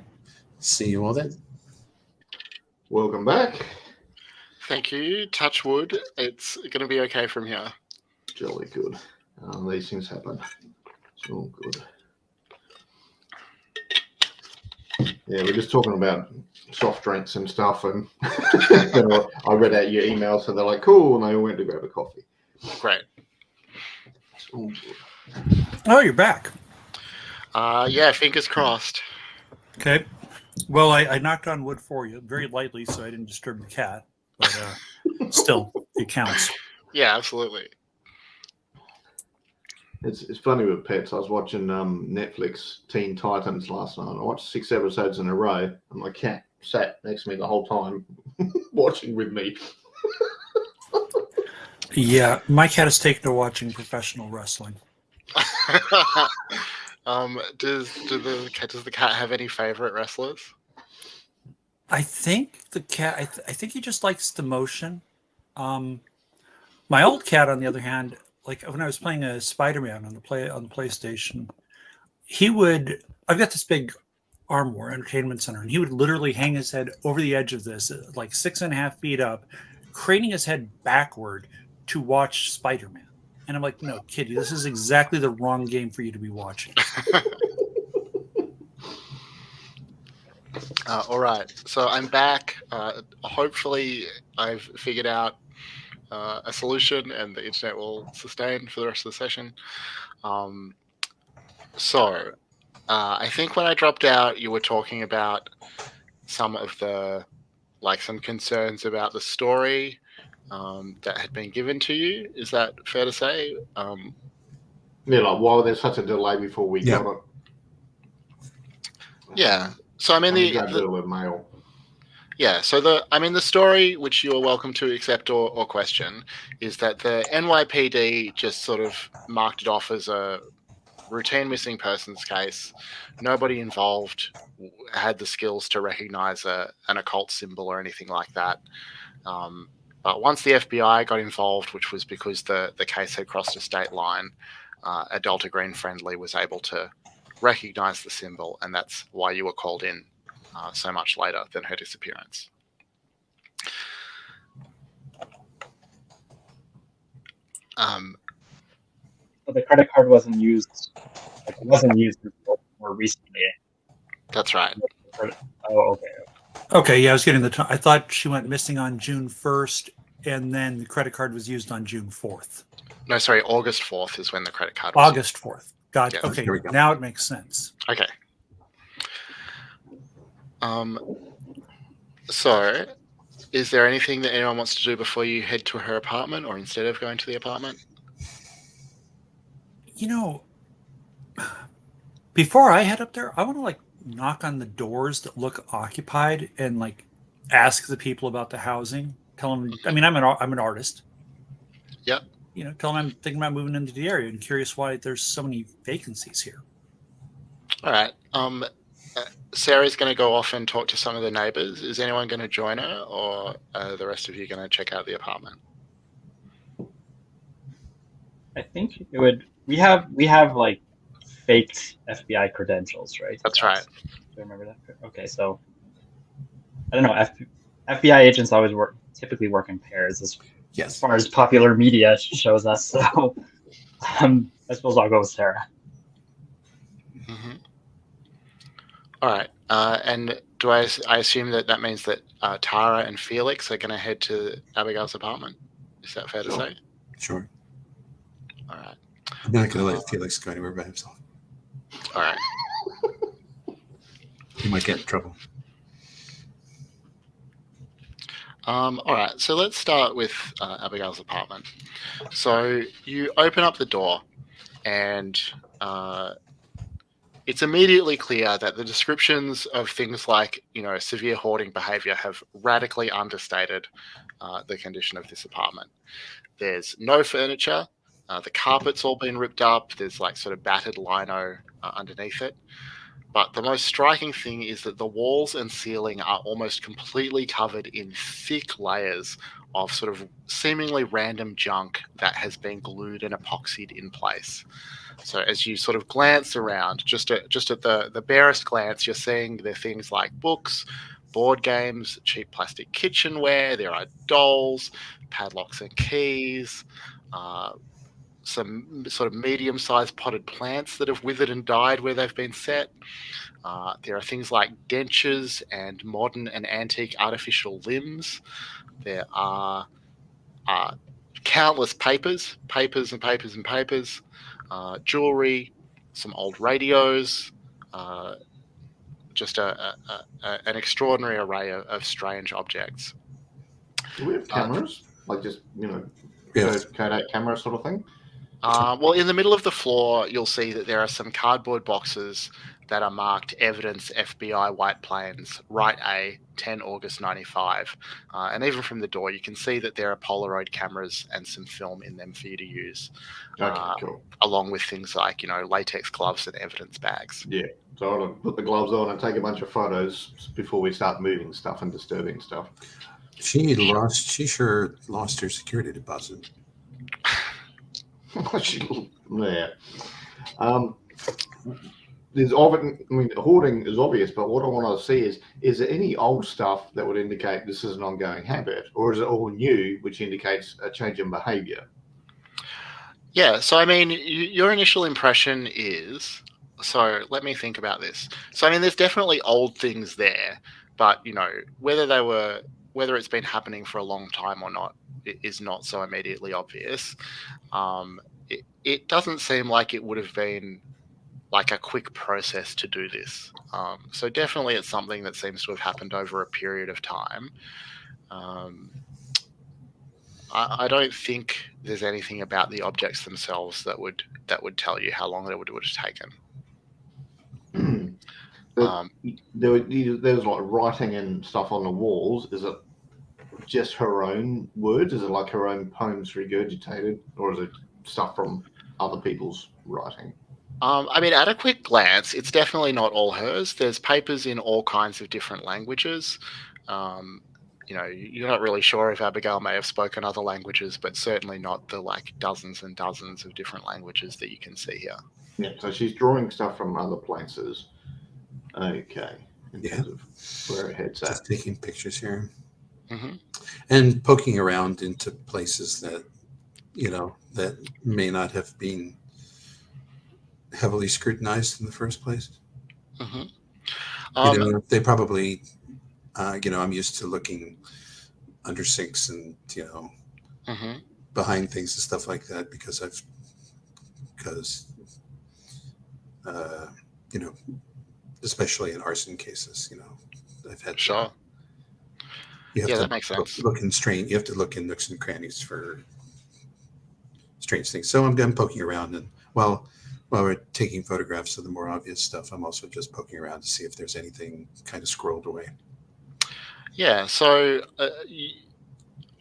See you all then. Welcome back. Thank you. Touch wood. It's going to be okay from here. Jolly good. These things happen. It's all good. Yeah, we're just talking about soft drinks and stuff, and then I read out your email, so they're like, cool, and they all went to grab a coffee. Great. It's all good. Oh, you're back. Yeah, fingers crossed. Okay. Well, I knocked on wood for you very lightly, so I didn't disturb the cat. But still, it counts. Yeah, absolutely. It's funny with pets. I was watching Netflix Teen Titans last night. I watched 6 episodes in a row, and my cat sat next to me the whole time, watching with me. Yeah, my cat is taken to watching professional wrestling. Does the cat have any favorite wrestlers? I think the cat. I think he just likes the motion. My old cat, on the other hand, like when I was playing a Spider-Man on the PlayStation, he would. I've got this big Armor Entertainment Center, and he would literally hang his head over the edge of this, like 6.5 feet up, craning his head backward to watch Spider-Man. And I'm like, no, kid, this is exactly the wrong game for you to be watching. All right, so I'm back. Hopefully, I've figured out a solution, and the internet will sustain for the rest of the session. I think when I dropped out, you were talking about some concerns about the story that had been given to you. Is that fair to say? Yeah, like why there's such a delay before we got it. Yeah. So I mean the mail. Yeah. So the story, which you are welcome to accept or question, is that the NYPD just sort of marked it off as a routine missing persons case. Nobody involved had the skills to recognize an occult symbol or anything like that. But once the FBI got involved, which was because the case had crossed a state line, a Delta Green friendly was able to recognize the symbol, and that's why you were called in so much later than her disappearance. So the credit card wasn't used. It wasn't used more recently. That's right. Oh, okay. Okay, yeah, I was getting I thought she went missing on June 1st, and then the credit card was used on June 4th. No, sorry, August 4th is when the credit card was August 4th. Got it. Yeah. Okay, Here we go. now it makes sense. Okay. So, is there anything that anyone wants to do before you head to her apartment, or instead of going to the apartment? Before I head up there, I want to knock on the doors that look occupied and ask the people about the housing. Tell them. I mean, I'm an artist. Yep. Tell them I'm thinking about moving into the area and curious why there's so many vacancies here. All right. Sarah's going to go off and talk to some of the neighbors. Is anyone going to join her, or are the rest of you going to check out the apartment? I think it would. We have like faked FBI credentials, right? That's right. Do you remember that? Okay, so I don't know. FBI agents always typically work in pairs as Yes. far as popular media shows us. So I suppose I'll go with Sarah. Mm-hmm. All right. And do I assume that means that Tara and Felix are going to head to Abigail's apartment? Is that fair to say? Sure. All right. I'm not going to let Felix go anywhere by himself. All right. He might get in trouble. All right. So let's start with Abigail's apartment. So you open up the door, and it's immediately clear that the descriptions of things like, severe hoarding behavior have radically understated the condition of this apartment. There's no furniture. The carpet's all been ripped up. There's like sort of battered lino underneath it. But the most striking thing is that the walls and ceiling are almost completely covered in thick layers of sort of seemingly random junk that has been glued and epoxied in place. So as you sort of glance around, just at the barest glance, you're seeing there are things like books, board games, cheap plastic kitchenware. There are dolls, padlocks and keys, some sort of medium-sized potted plants that have withered and died where they've been set. There are things like dentures and modern and antique artificial limbs. There are countless papers, jewelry, some old radios, just an extraordinary array of strange objects. Do we have cameras? Like just, Yes. Kodak camera sort of thing? Well, in the middle of the floor, you'll see that there are some cardboard boxes that are marked Evidence FBI White Plains, Right A, 10 August 95. And even from the door, you can see that there are Polaroid cameras and some film in them for you to use, Okay, cool. along with things like, latex gloves and evidence bags. Yeah. So I'll put the gloves on and take a bunch of photos before we start moving stuff and disturbing stuff. She sure lost her security deposit. Yeah. There's hoarding is obvious, but what I want to see is there any old stuff that would indicate this is an ongoing habit, or is it all new, which indicates a change in behavior? Yeah, so your initial impression is, so let me think about this. So there's definitely old things there, but whether it's been happening for a long time or not, it is not so immediately obvious. It doesn't seem like it would have been like a quick process to do this. So definitely it's something that seems to have happened over a period of time. I don't think there's anything about the objects themselves that would tell you how long it would have taken. There's like writing and stuff on the walls. Is it just her own words? Is it like her own poems regurgitated, or is it stuff from other people's writing? At a quick glance, it's definitely not all hers. There's papers in all kinds of different languages. You're not really sure if Abigail may have spoken other languages, but certainly not the dozens and dozens of different languages that you can see here. Yeah, so she's drawing stuff from other places. Okay. In terms of where her head's at. Just taking pictures here. Mm-hmm. And poking around into places that, that may not have been heavily scrutinized in the first place. Mm-hmm. They probably, I'm used to looking under sinks and, mm-hmm. behind things and stuff like that because especially in arson cases, I've had. Sure. That makes sense. You have to look in nooks and crannies for strange things. So I'm poking around, and while we're taking photographs of the more obvious stuff, I'm also just poking around to see if there's anything kind of squirreled away. Yeah. So,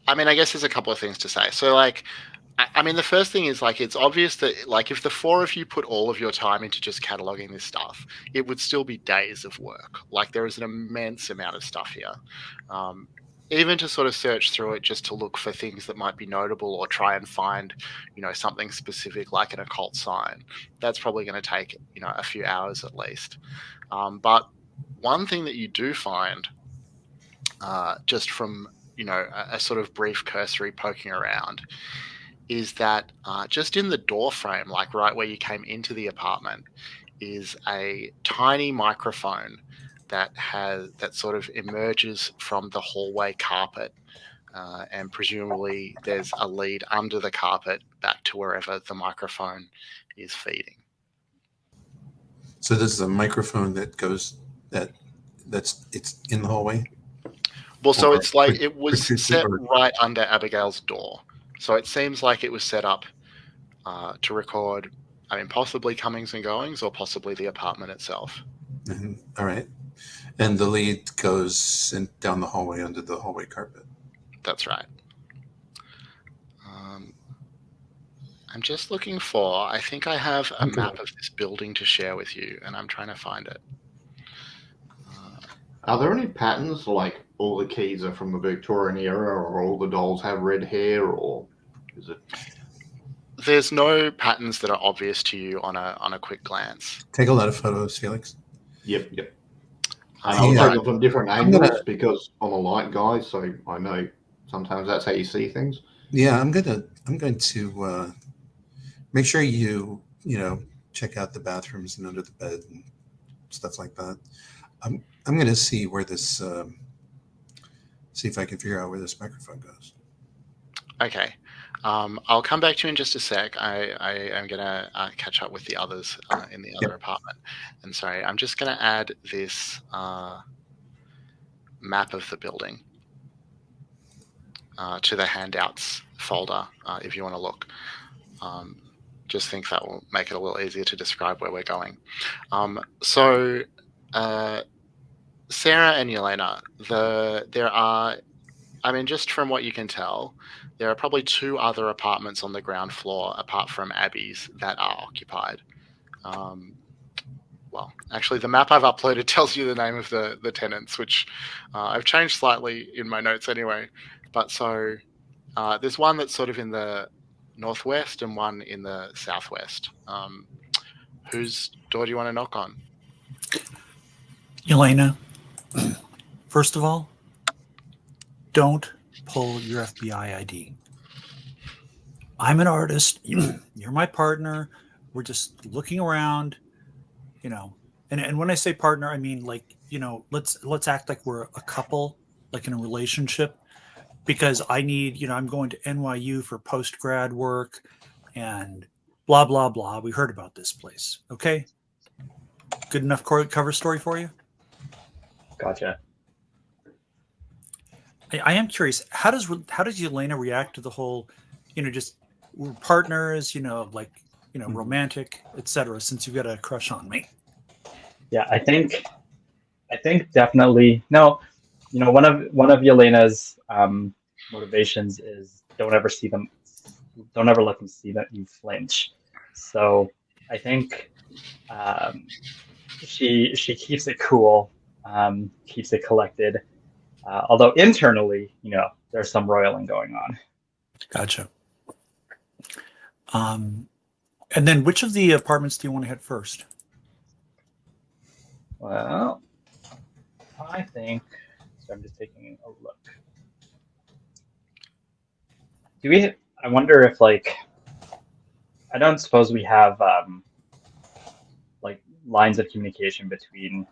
I guess there's a couple of things to say. So, the first thing is it's obvious that if the four of you put all of your time into just cataloging this stuff, it would still be days of work. There is an immense amount of stuff here. even to sort of search through it just to look for things that might be notable or try and find, something specific like an occult sign, that's probably going to take, a few hours at least. But one thing that you do find, just from, a sort of brief cursory poking around, is that just in the door frame, like right where you came into the apartment, is a tiny microphone that sort of emerges from the hallway carpet, and presumably there's a lead under the carpet back to wherever the microphone is feeding. So this is a microphone that goes it's in the hallway. Well, so Or it's like quick- it was quick- set or- right under Abigail's door. So it seems like it was set up to record, possibly comings and goings, or possibly the apartment itself. All right. And the lead goes down the hallway under the hallway carpet. That's right. I'm just looking for, I think I have a map of this building to share with you, and I'm trying to find it. Are there any patterns, like all the keys are from the Victorian era, or all the dolls have red hair, or is it? There's no patterns that are obvious to you on a quick glance. Take a lot of photos, Felix. Yep. And Hey, I'll uh, take them from different I'm angles gonna- because I'm a light guy, so I know sometimes that's how you see things. Yeah, I'm going to make sure you check out the bathrooms and under the bed and stuff like that. I'm going to see where this see if I can figure out where this microphone goes. Okay. I'll come back to you in just a sec. I am going to catch up with the others in the other apartment. And sorry, I'm just going to add this map of the building to the handouts folder if you want to look. Just think that will make it a little easier to describe where we're going. So Sarah and Yelena, there are, just from what you can tell, there are probably 2 other apartments on the ground floor apart from Abby's that are occupied. Well, actually, the map I've uploaded tells you the name of the tenants, which I've changed slightly in my notes anyway. But so there's one that's sort of in the northwest and one in the southwest. Whose door do you want to knock on? Elena, first of all, don't pull your FBI ID. I'm an artist. You're my partner. We're just looking around, And when I say partner, I mean let's act like we're a couple, like in a relationship, because I need, I'm going to NYU for post-grad work and blah, blah, blah. We heard about this place. Okay. Good enough cover story for you? Gotcha. I am curious. How does Yelena react to the whole, just we're partners, romantic, etc. Since you've got a crush on me. Yeah, I think definitely no. One of Yelena's motivations is don't ever let them see that you flinch. So I think she keeps it cool, keeps it collected. Although internally, there's some roiling going on. Gotcha. And then which of the apartments do you want to hit first? Well, I think, so I'm just taking a look. I wonder if I don't suppose we have lines of communication between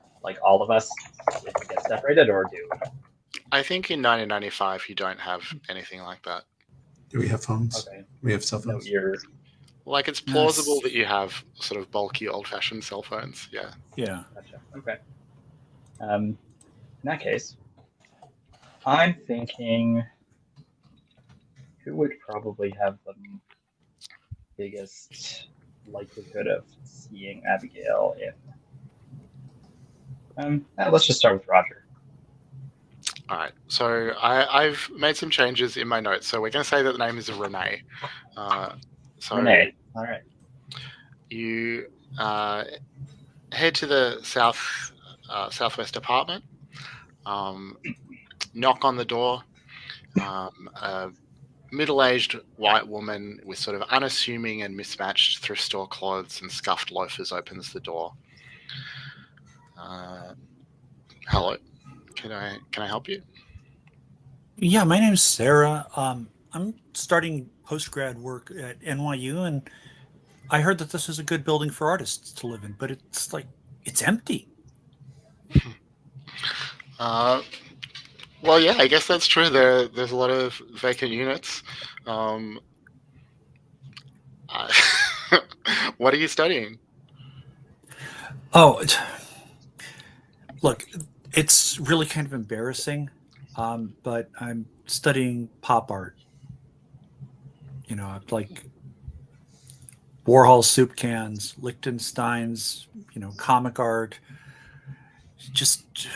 all of us if we get separated, or do we? I think in 1995 you don't have anything like that. Do we have phones? Okay. We have cell No phones. ears. It's plausible that you have sort of bulky, old-fashioned cell phones. Yeah. Yeah. Gotcha. Okay. In that case, I'm thinking who would probably have the biggest likelihood of seeing Abigail in. Let's just start with Roger. All right. So I've made some changes in my notes. So we're going to say that the name is Renee. So Renee. All right. You head to the southwest apartment. knock on the door. A middle-aged white woman with sort of unassuming and mismatched thrift store clothes and scuffed loafers opens the door. Hello, can I help you? Yeah, my name's Sarah. I'm starting post-grad work at NYU, and I heard that this is a good building for artists to live in, but it's empty. Well, yeah, I guess that's true. There's a lot of vacant units. Um, what are you studying? Oh, look, it's really kind of embarrassing, but I'm studying pop art. Like Warhol soup cans, Liechtenstein's, comic art. Just,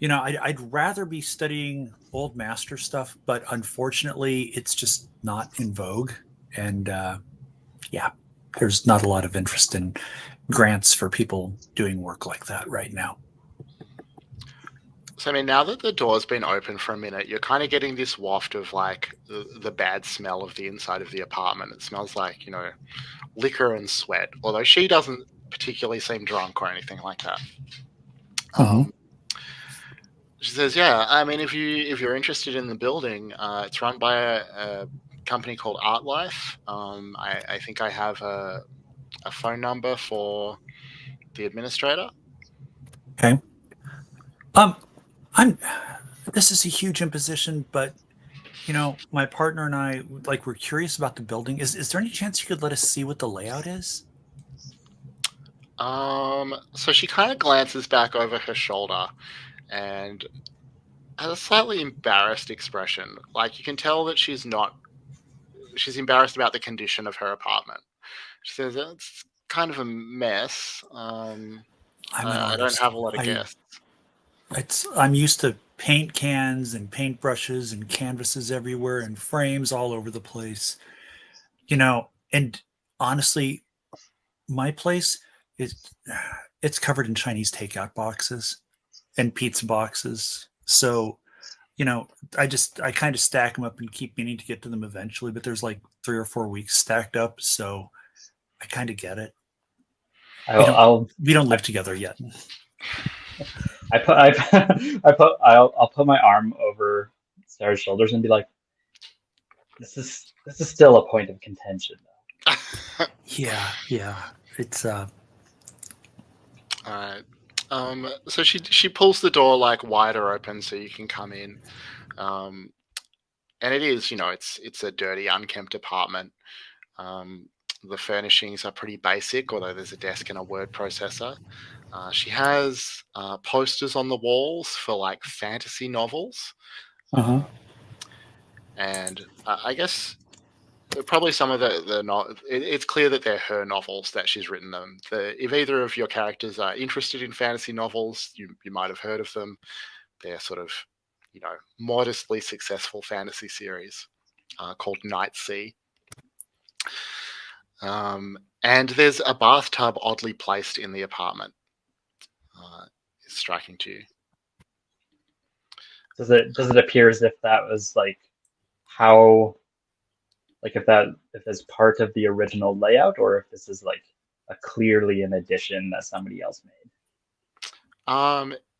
I'd rather be studying old master stuff, but unfortunately, it's just not in vogue. And yeah, there's not a lot of interest in grants for people doing work like that right now. So, I mean, now that the door's been open for a minute, you're kind of getting this waft of like the bad smell of the inside of the apartment. It smells like, liquor and sweat, although she doesn't particularly seem drunk or anything like that. She says, "Yeah, I mean, if you're interested in the building, it's run by a company called ArtLife. I think I have a phone number for the administrator." Okay. This is a huge imposition, but my partner and I we're curious about the building. Is there any chance you could let us see what the layout is? So she kind of glances back over her shoulder and has a slightly embarrassed expression. Like you can tell that she's embarrassed about the condition of her apartment. She says it's kind of a mess. I'm an I don't artist. have a lot of guests. I'm used to paint cans and paintbrushes and canvases everywhere and frames all over the place. And honestly, my place it's covered in Chinese takeout boxes and pizza boxes. So, I kind of stack them up and keep meaning to get to them eventually, but there's like 3 or 4 weeks stacked up. So I kind of get it. We don't live together yet. I'll put my arm over Sarah's shoulders and be like, this is still a point of contention though. Yeah. It's All right. So she pulls the door like wider open so you can come in. And it is, it's a dirty, unkempt apartment. The furnishings are pretty basic, although there's a desk and a word processor. She has posters on the walls for like fantasy novels. And I guess probably some of it's clear that they're her novels that she's written them. If either of your characters are interested in fantasy novels, you might have heard of them. They're sort of, modestly successful fantasy series called Night Sea. And there's a bathtub oddly placed in the apartment. It's striking to you. Does it appear as if that was like how, like if that's part of the original layout, or if this is like a clearly an addition that somebody else made?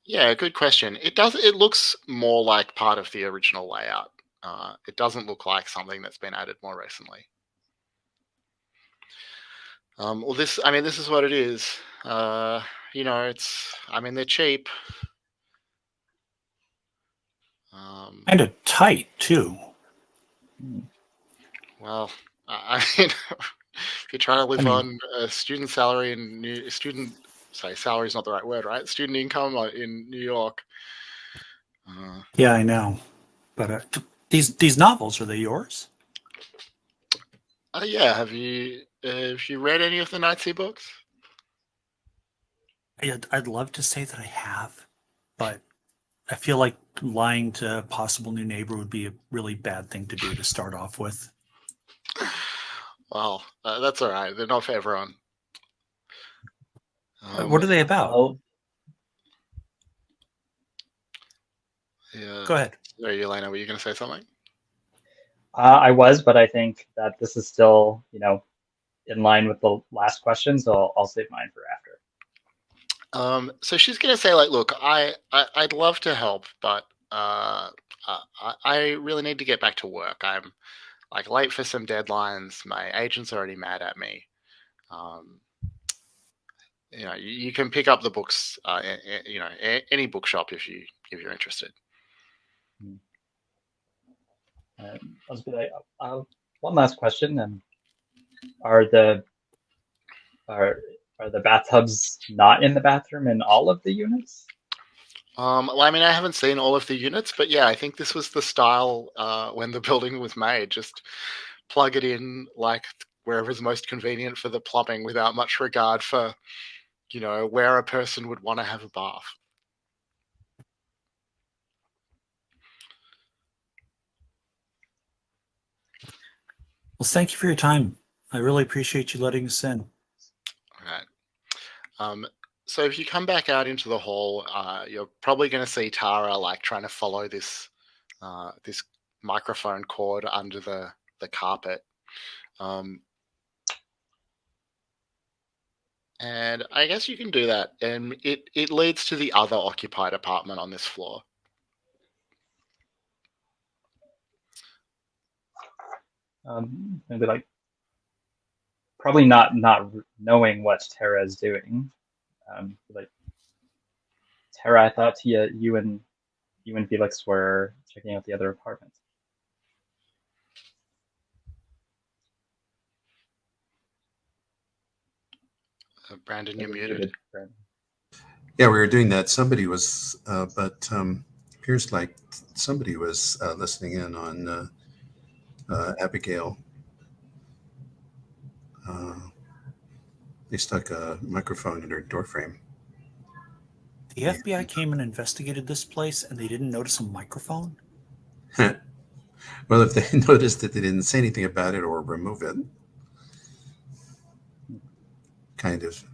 Yeah, good question. It looks more like part of the original layout. It doesn't look like something that's been added more recently. Well, this is what it is. They're cheap. kind of tight too. Well, if you're trying to live on a student salary salary is not the right word, right? Student income in New York. Yeah, I know. But these novels, are they yours? Yeah. Have you read any of the Night Sea books? I'd love to say that I have, but I feel like lying to a possible new neighbor would be a really bad thing to do to start off with. Well, that's all right. They're not for everyone. What are they about? Yeah. Go ahead. Sorry, Elena, were you going to say something? I was, but I think that this is still, in line with the last question, so I'll save mine for after. So she's going to say, like, look, I'd love to help, but I really need to get back to work. I'm like late for some deadlines. My agent's already mad at me. You can pick up the books, any bookshop if you're interested. I'll just be like, one last question, and are the bathtubs not in the bathroom in all of the units? Well, I mean, I haven't seen all of the units, but yeah, I think this was the style when the building was made. Just plug it in like wherever's most convenient for the plumbing, without much regard for, where a person would want to have a bath. Well, thank you for your time. I really appreciate you letting us in. All right. So if you come back out into the hall, you're probably going to see Tara like trying to follow this this microphone cord under the carpet. And I guess you can do that, and it leads to the other occupied apartment on this floor. Maybe like probably not knowing what Tara is doing. Like, Tara, I thought you and Felix were checking out the other apartments. Brandon, you're muted. Brandon. Yeah, we were doing that. Somebody was, but appears like somebody was listening in on Abigail. They stuck a microphone in her doorframe. The FBI came and investigated this place, and they didn't notice a microphone? Well, if they noticed that they didn't say anything about it or remove it, kind of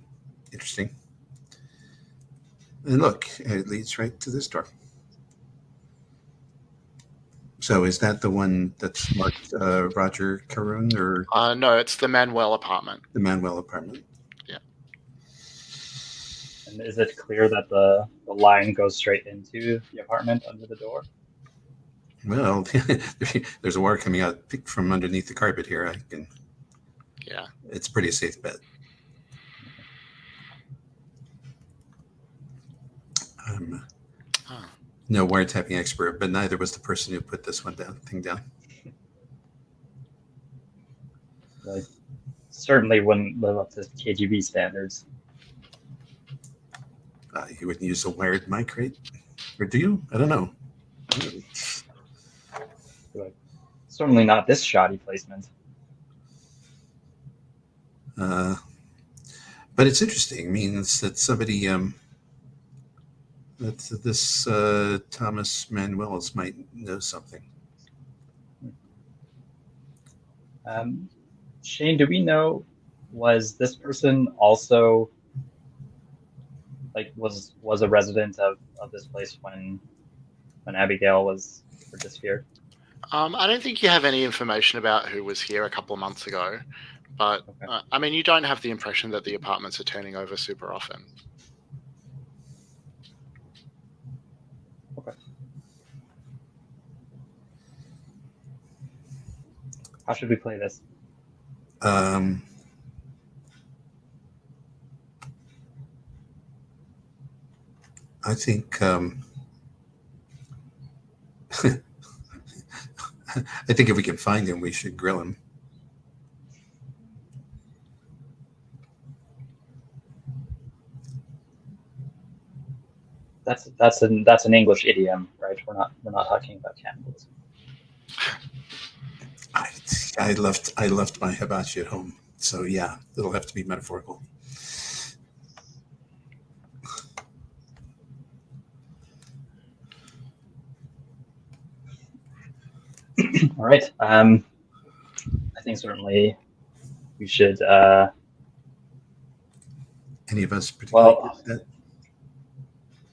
interesting. And look, it leads right to this door. So is that the one that's marked Roger Caroon, or No, it's the Manuel apartment. the Manuel apartment? Yeah. And is it clear that the line goes straight into the apartment under the door? Well, there's a wire coming out from underneath the carpet here. Yeah. It's a pretty safe bet. No wiretapping expert, but neither was the person who put this thing down. Like, certainly wouldn't live up to KGB standards. You wouldn't use a wired mic, right? Or do you? I don't know. Like, certainly not this shoddy placement. But it's interesting. It means that somebody, this Thomas Manuels might know something. Shane, do we know, was this person also was a resident of this place when Abigail was disappeared? I don't think you have any information about who was here a couple of months ago, but Okay. I mean, you don't have the impression that the apartments are turning over super often. Okay. How should we play this? I think I think if we can find him, we should grill him. That's an English idiom, right? We're not talking about cannibalism. I left my hibachi at home, so yeah, it'll have to be metaphorical. All right. I think certainly we should. Any of us particularly? Well,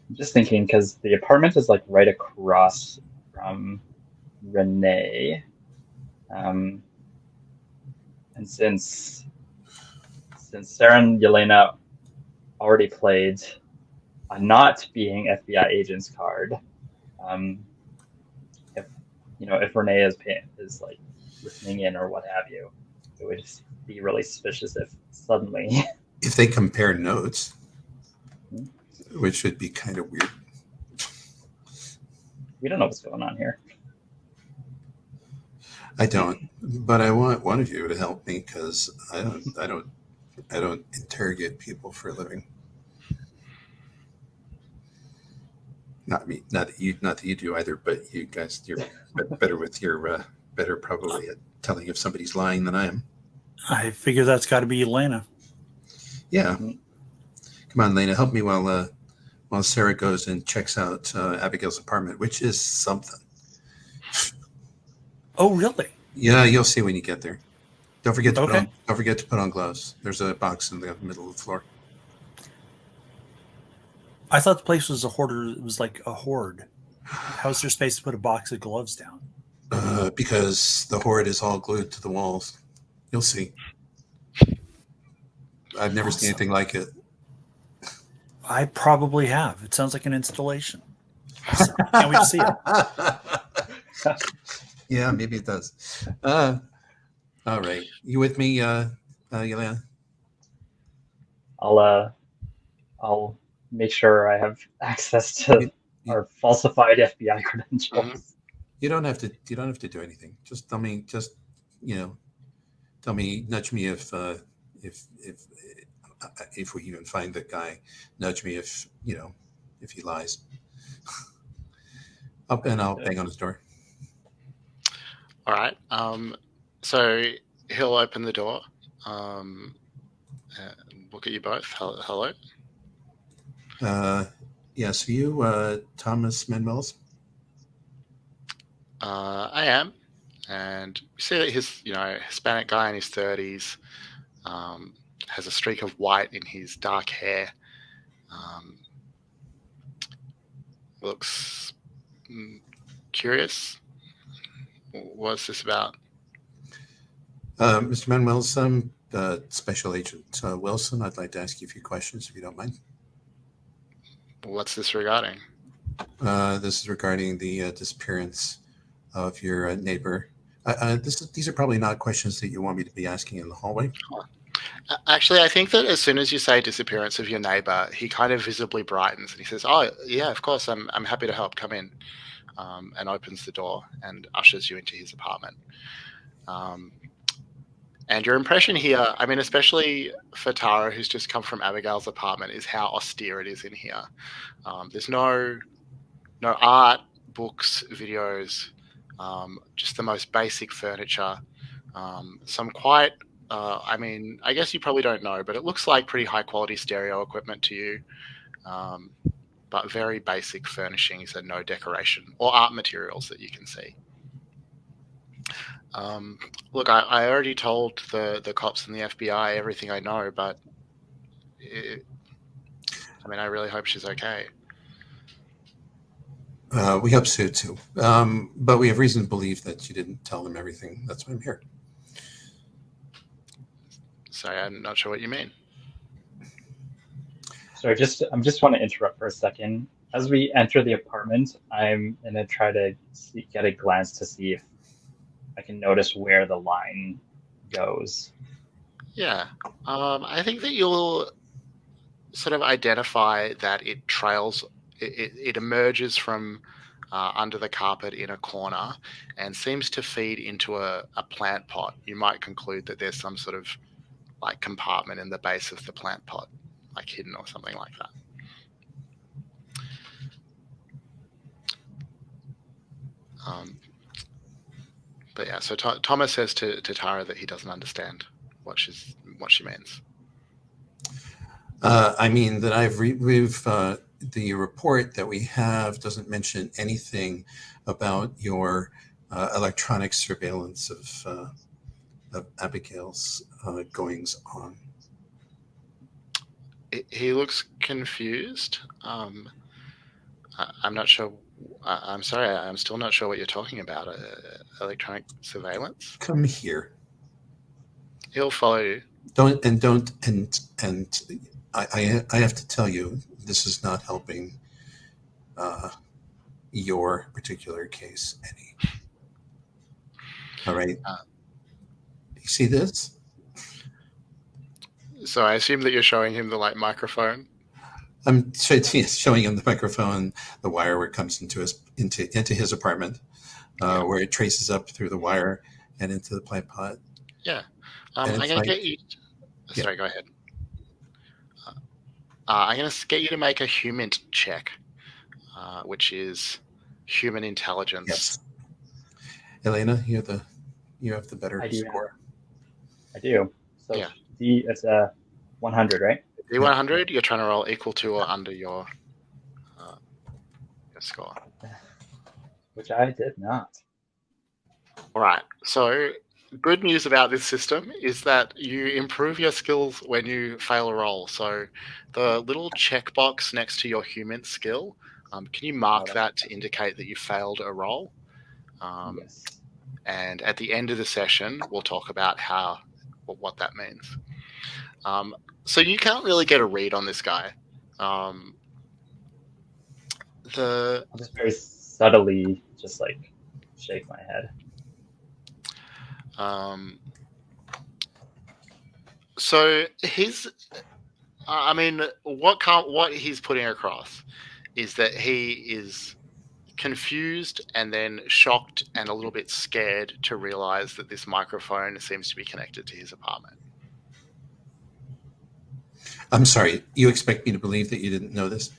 I'm just thinking because the apartment is like right across from Renee. And since Sarah and Yelena already played a not being FBI agent's card, if Renee is like listening in or what have you, it would just be really suspicious if suddenly If they compare notes, which would be kind of weird. we don't know what's going on here. I don't, but I want one of you to help me because I don't interrogate people for a living. Not me, not that you do either, but you guys, you're better with your better probably at telling if somebody's lying than I am. I figure that's got to be Elena. Yeah, come on, Lena, help me while Sarah goes and checks out Abigail's apartment, which is something. Oh, really? Yeah, you'll see when you get there. Don't forget to Okay. put on gloves. There's a box in the middle of the floor. I thought the place was a hoarder. It was like a hoard. How's there space to put a box of gloves down? Because the hoard is all glued to the walls. You'll see. I've never seen anything like it. I probably have. It sounds like an installation. Can't wait to see it. Yeah, maybe it does. All right. You with me, Yelena? I'll make sure I have access to our falsified FBI credentials. You don't have to do anything. Just tell me, nudge me if we even find the guy. Nudge me if he lies. I'll bang on his door. All right. So he'll open the door. And look at you both. Hello. Yes, you, Thomas Manuels. I am, and you see that he's Hispanic guy in his 30s, has a streak of white in his dark hair. Looks curious. What's this about? Mr. Manuels, I'm Special Agent Wilson. I'd like to ask you a few questions, if you don't mind. What's this regarding? This is regarding the disappearance of your neighbor. These are probably not questions that you want me to be asking in the hallway. Actually, I think that as soon as you say disappearance of your neighbor, he kind of visibly brightens and he says, "Oh, yeah, of course, I'm happy to help. Come in," and opens the door and ushers you into his apartment. And your impression here, I mean, especially for Tara, who's just come from Abigail's apartment, is how austere it is in here. There's no art, books, videos, just the most basic furniture. Some quite, I guess you probably don't know, but it looks like pretty high quality stereo equipment to you. But very basic furnishings and no decoration or art materials that you can see. Look, I already told the cops and the FBI everything I know, but I really hope she's okay. We hope so too, but we have reason to believe that you didn't tell them everything. That's why I'm here. Sorry, I'm not sure what you mean. So I'm just want to interrupt for a second. As we enter the apartment, I'm gonna try to get a glance to see if I can notice where the line goes. Yeah, I think that you'll sort of identify that it trails, it emerges from under the carpet in a corner and seems to feed into a plant pot. You might conclude that there's some sort of like compartment in the base of the plant pot, like hidden or something like that. But yeah, so Thomas says to Tara that he doesn't understand what she means. I mean that we've the report that we have doesn't mention anything about your electronic surveillance of Abigail's goings on. He looks confused. I'm not sure. I'm sorry. I'm still not sure what you're talking about. Electronic surveillance. Come here. He'll follow you. I have to tell you, this is not helping your particular case any. All right. You see this? So I assume that you're showing him the microphone. I'm showing him the microphone, the wire where it comes into his apartment, where it traces up through the wire and into the plant pot. Yeah. I'm going to get you. Sorry, go ahead. I'm going to get you to make a human check, which is human intelligence. Yes. Elena, you have the better score. I do. So yeah. It's a 100, right? D100, you're trying to roll equal to or under your score. Which I did not. All right. So good news about this system is that you improve your skills when you fail a roll. So the little checkbox next to your human skill, can you mark that to indicate that you failed a roll? Yes. And at the end of the session, we'll talk about what that means. So you can't really get a read on this guy. I'll just very subtly just shake my head. So what he's putting across is that he is confused and then shocked and a little bit scared to realize that this microphone seems to be connected to his apartment. I'm sorry. You expect me to believe that you didn't know this?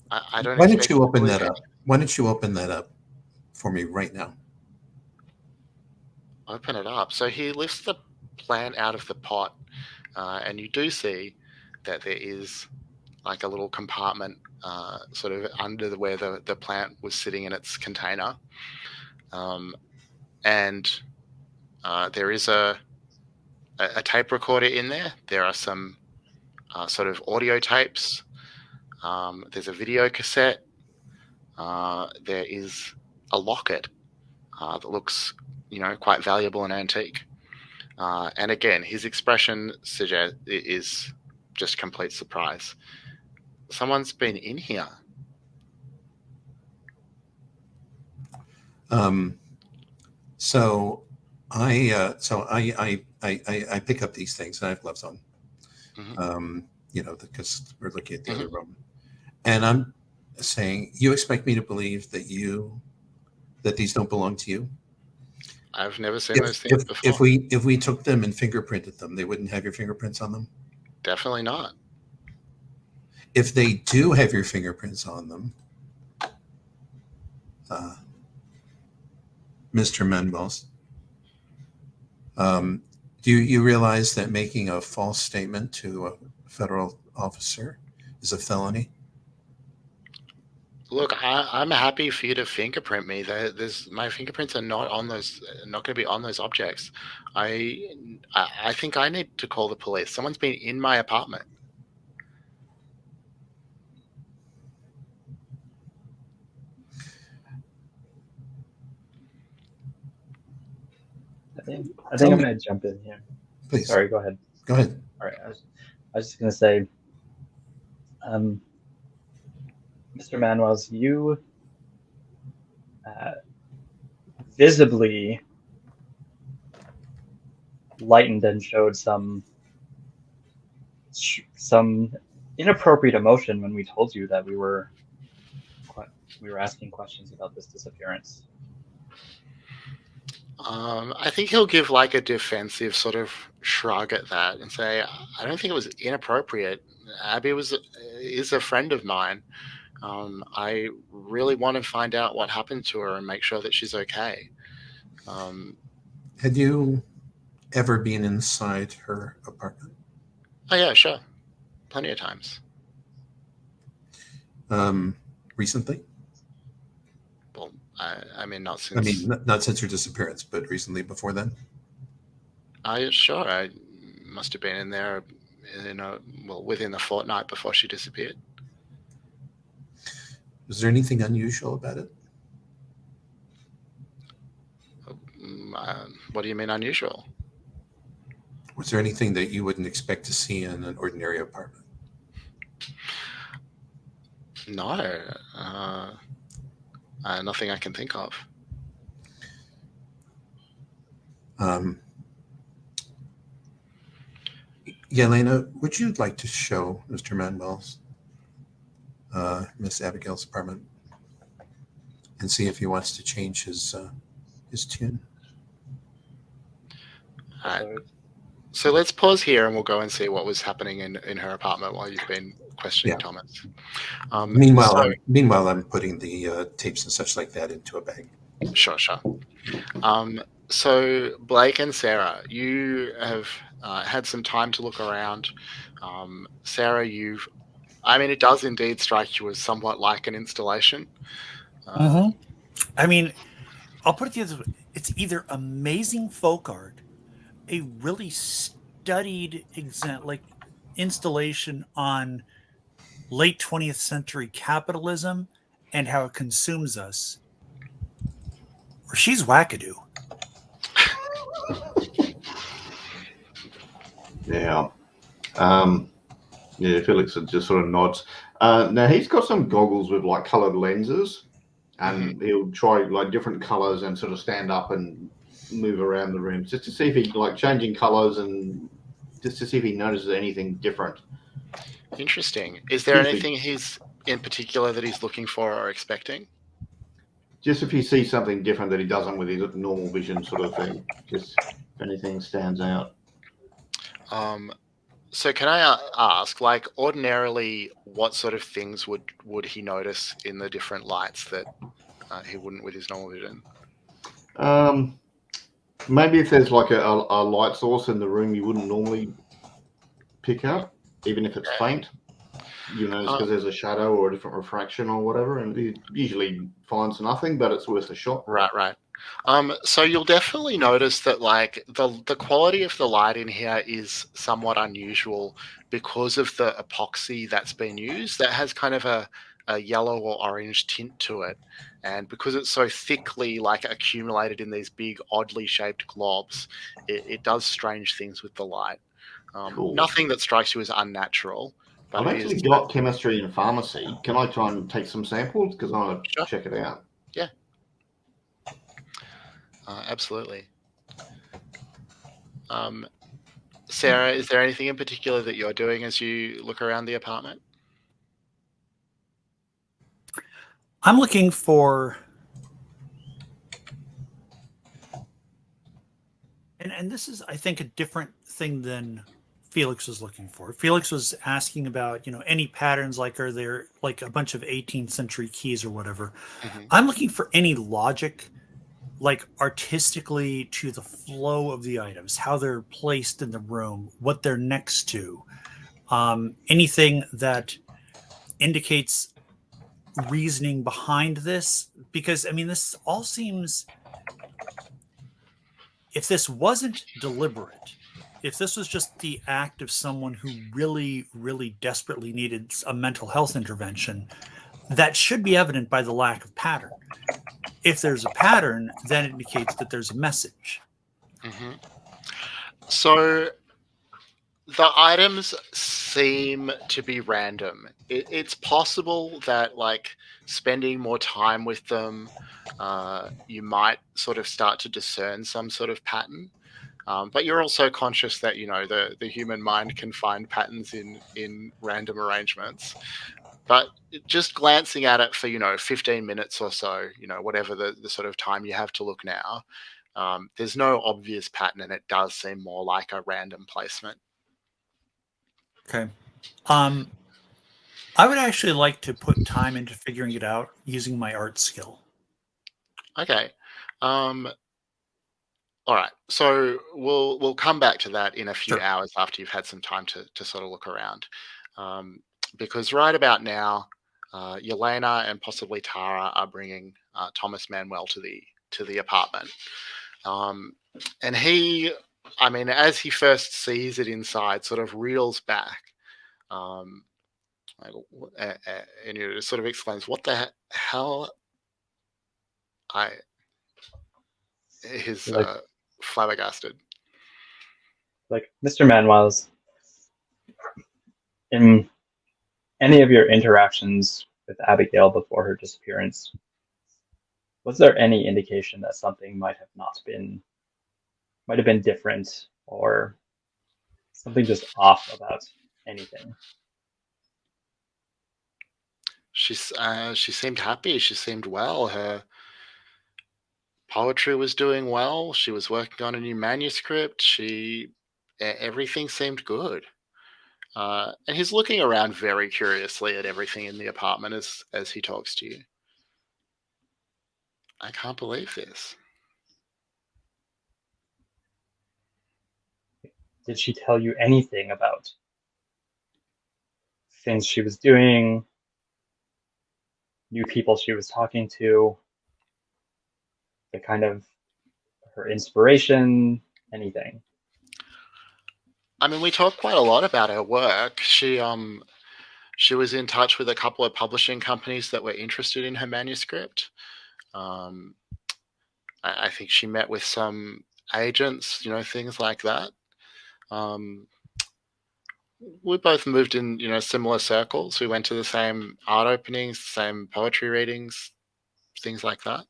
I don't. Why don't you open that up? Why don't you open that up for me right now? Open it up. So he lifts the plant out of the pot, and you do see that there is a little compartment sort of under where the plant was sitting in its container. And there is a tape recorder in there. There are some sort of audio tapes. There's a video cassette. There is a locket that looks, quite valuable and antique. And again, his expression is just complete surprise. Someone's been in here. So I pick up these things and I have gloves on. Mm-hmm. Because we're looking at the other room, and I'm saying, you expect me to believe that these don't belong to you? I've never seen those things before. If we took them and fingerprinted them, they wouldn't have your fingerprints on them? Definitely not. If they do have your fingerprints on them, Mr. Manuels, do you realize that making a false statement to a federal officer is a felony? Look, I'm happy for you to fingerprint me. My fingerprints are not going to be on those objects. I think I need to call the police. Someone's been in my apartment. I think I'm going to jump in here. Please. Sorry, go ahead. Go ahead. All right. I was just going to say, Mr. Manuels, you visibly lightened and showed some inappropriate emotion when we told you that we were asking questions about this disappearance. I think he'll give a defensive sort of shrug at that and say, I don't think it was inappropriate. Abby is a friend of mine. I really want to find out what happened to her and make sure that she's okay. Had you ever been inside her apartment? Oh, yeah, sure. Plenty of times. Recently? Well, not since... not since her disappearance, but recently before then? Sure. I must have been in there within a fortnight before she disappeared. Was there anything unusual about it? What do you mean unusual? Was there anything that you wouldn't expect to see in an ordinary apartment? No, nothing I can think of. Yelena, would you like to show Mr. Manuel's, Miss Abigail's apartment, and see if he wants to change his tune? All right. So let's pause here and we'll go and see what was happening in her apartment while you've been questioning Yeah. Thomas. Meanwhile, I'm putting the tapes and such like that into a bag. Sure. So Blake and Sarah, you have had some time to look around. Sarah, it does indeed strike you as somewhat like an installation. I mean, I'll put it this way. It's either amazing folk art, a really studied installation on late 20th century capitalism and how it consumes us, or she's wackadoo. Yeah. Felix just sort of nods. Now he's got some goggles with like colored lenses, and he'll try like different colors and sort of stand up and move around the room just to see if he like changing colors and just to see if he notices anything different. Interesting. Is there anything he's in particular that he's looking for or expecting? Just if he sees something different that he doesn't with his normal vision sort of thing. Just if anything stands out. So can I ask, like, ordinarily, what sort of things would he notice in the different lights that he wouldn't with his normal vision? Maybe if there's like a light source in the room you wouldn't normally pick up, even if it's faint. You know, because there's a shadow or a different refraction or whatever, and he usually finds nothing, but it's worth a shot. Right. So you'll definitely notice that like the quality of the light in here is somewhat unusual because of the epoxy that's been used that has kind of a yellow or orange tint to it. And because it's so thickly like accumulated in these big oddly shaped globs, it does strange things with the light. Cool. Nothing that strikes you as unnatural. I've actually got chemistry and pharmacy. Can I try and take some samples? Because I want to check it out. Yeah. Absolutely. Sarah, is there anything in particular that you're doing as you look around the apartment? I'm looking for, and this is, I think, a different thing than Felix was looking for. Felix was asking about, any patterns, like are there like a bunch of 18th century keys or whatever. I'm looking for any logic, like artistically to the flow of the items, how they're placed in the room, what they're next to, anything that indicates reasoning behind this. Because, this all seems, if this wasn't deliberate, if this was just the act of someone who really, really desperately needed a mental health intervention, that should be evident by the lack of pattern. If there's a pattern, then it indicates that there's a message. So the items seem to be random. It's possible that, like, spending more time with them, you might sort of start to discern some sort of pattern. But you're also conscious that, the human mind can find patterns in random arrangements. But just glancing at it for, 15 minutes or so, whatever the sort of time you have to look now, there's no obvious pattern, and it does seem more like a random placement. Okay. I would actually like to put time into figuring it out using my art skill. Okay. All right, so we'll come back to that in a few hours after you've had some time to sort of look around, because right about now, Yelena and possibly Tara are bringing Thomas Manuel to the apartment, and he, as he first sees it inside, sort of reels back, Like, and it sort of explains what the hell. His Like, flabbergasted. like Mr. Manuel's, in any of your interactions with Abigail before her disappearance, was there any indication that something might have been different, or something just off about anything? She seemed happy. She seemed well. Her poetry was doing well. She was working on a new manuscript. Everything seemed good. And he's looking around very curiously at everything in the apartment as he talks to you. I can't believe this. Did she tell you anything about things she was doing, new people she was talking to, the kind of her inspiration, anything? I mean, we talked quite a lot about her work. She was in touch with a couple of publishing companies that were interested in her manuscript. I think she met with some agents, things like that. We both moved in, similar circles. We went to the same art openings, same poetry readings, things like that.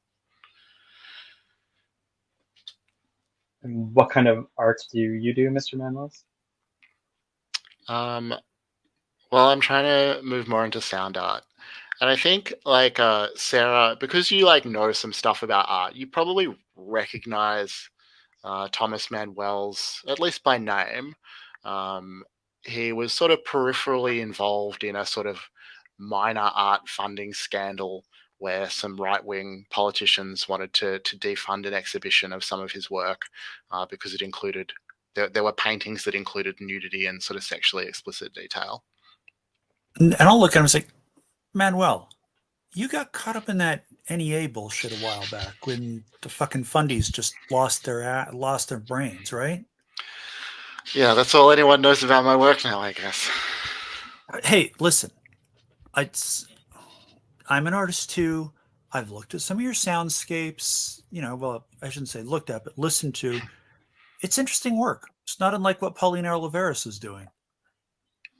And what kind of art do you do, Mr. Manuels? Well, I'm trying to move more into sound art. And I think, like, Sarah, because you, know some stuff about art, you probably recognize Thomas Manuel's, at least by name. He was sort of peripherally involved in a sort of minor art funding scandal where some right-wing politicians wanted to defund an exhibition of some of his work because it included, there were paintings that included nudity and sort of sexually explicit detail. And I'll look at him and say, Manuel, you got caught up in that NEA bullshit a while back when the fucking fundies just lost their brains, right? Yeah, that's all anyone knows about my work now, I guess. Hey, listen, I'm an artist too. I've looked at some of your soundscapes, well, I shouldn't say looked at, but listened to. It's interesting work. It's not unlike what Pauline Oliveris is doing.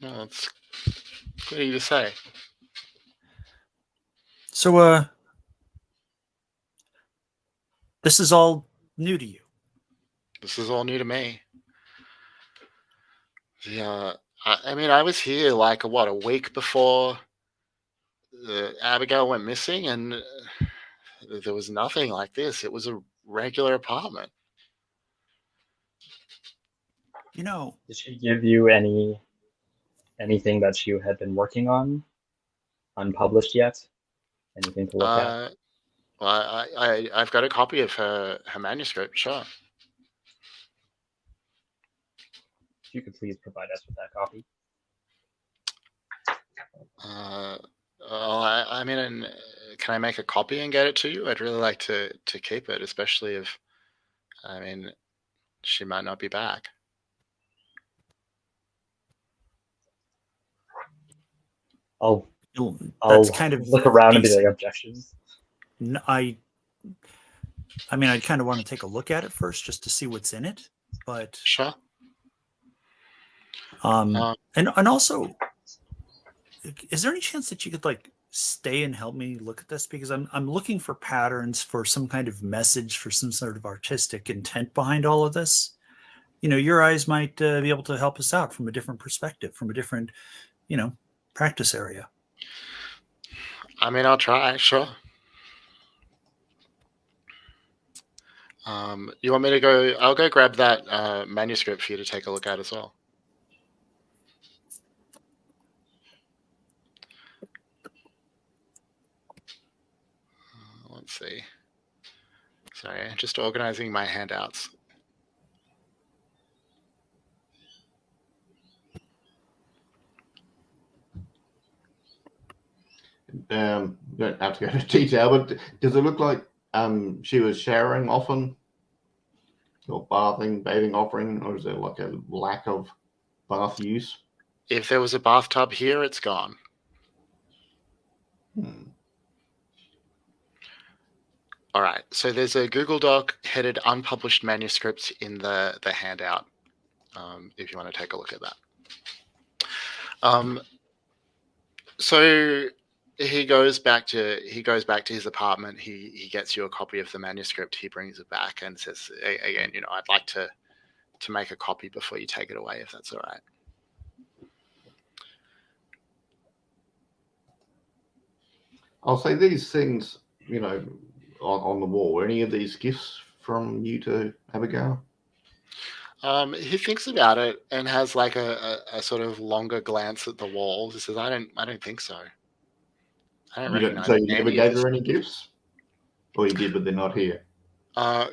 No, it's good of you to say. So, this is all new to you. This is all new to me. I mean, I was here a week before Abigail went missing, and there was nothing like this. It was a regular apartment. Did she give you anything that she had been working on, unpublished yet? Anything to look at? Well, I've got a copy of her manuscript, sure. If you could please provide us with that copy. I mean, can I make a copy and get it to you? I'd really like to keep it, especially if, I mean, she might not be back. I'll kind of look around and be like, objections. I mean, I'd kind of want to take a look at it first just to see what's in it, but sure. And also, is there any chance that you could stay and help me look at this, because I'm looking for patterns, for some kind of message, for some sort of artistic intent behind all of this. Your eyes might be able to help us out from a different perspective, from a different, practice area. I mean, I'll try, sure. You want me to go? I'll go grab that manuscript for you to take a look at as well. Let's see. Sorry, just organizing my handouts. Don't have to go into detail, but does it look like she was showering often, or bathing often, or is there a lack of bath use? If there was a bathtub here, it's gone. Hmm. All right. So there's a Google Doc headed unpublished manuscripts in the handout. If you want to take a look at that. So he goes back to his apartment. He gets you a copy of the manuscript. He brings it back and says, again, I'd like to make a copy before you take it away, if that's all right. I'll say these things, on the wall. Were any of these gifts from you to Abigail? He thinks about it and has like a sort of longer glance at the wall. He says, "I don't think so. I don't recognize So you never any of gave this." her any gifts? Or you did, but they're not here?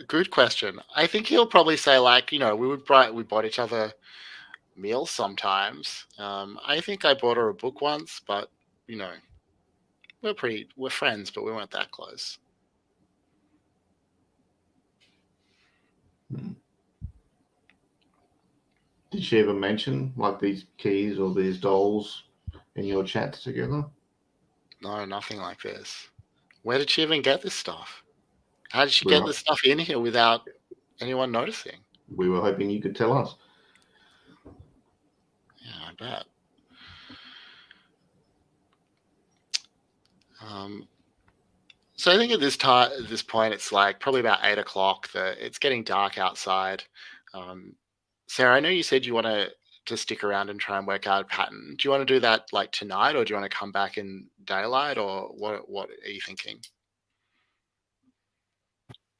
Good question. I think he'll probably say we bought each other meals sometimes. I think I bought her a book once, but we're friends, but we weren't that close. Did she ever mention like these keys or these dolls in your chats together? No, nothing like this. Where did she even get this stuff? How did she Well, get this stuff in here without anyone noticing? We were hoping you could tell us. Yeah, I bet. So I think at this point, it's like probably about 8 o'clock. It's getting dark outside. Sarah, I know you said you want to stick around and try and work out a pattern. Do you want to do that like tonight, or do you want to come back in daylight, or what are you thinking?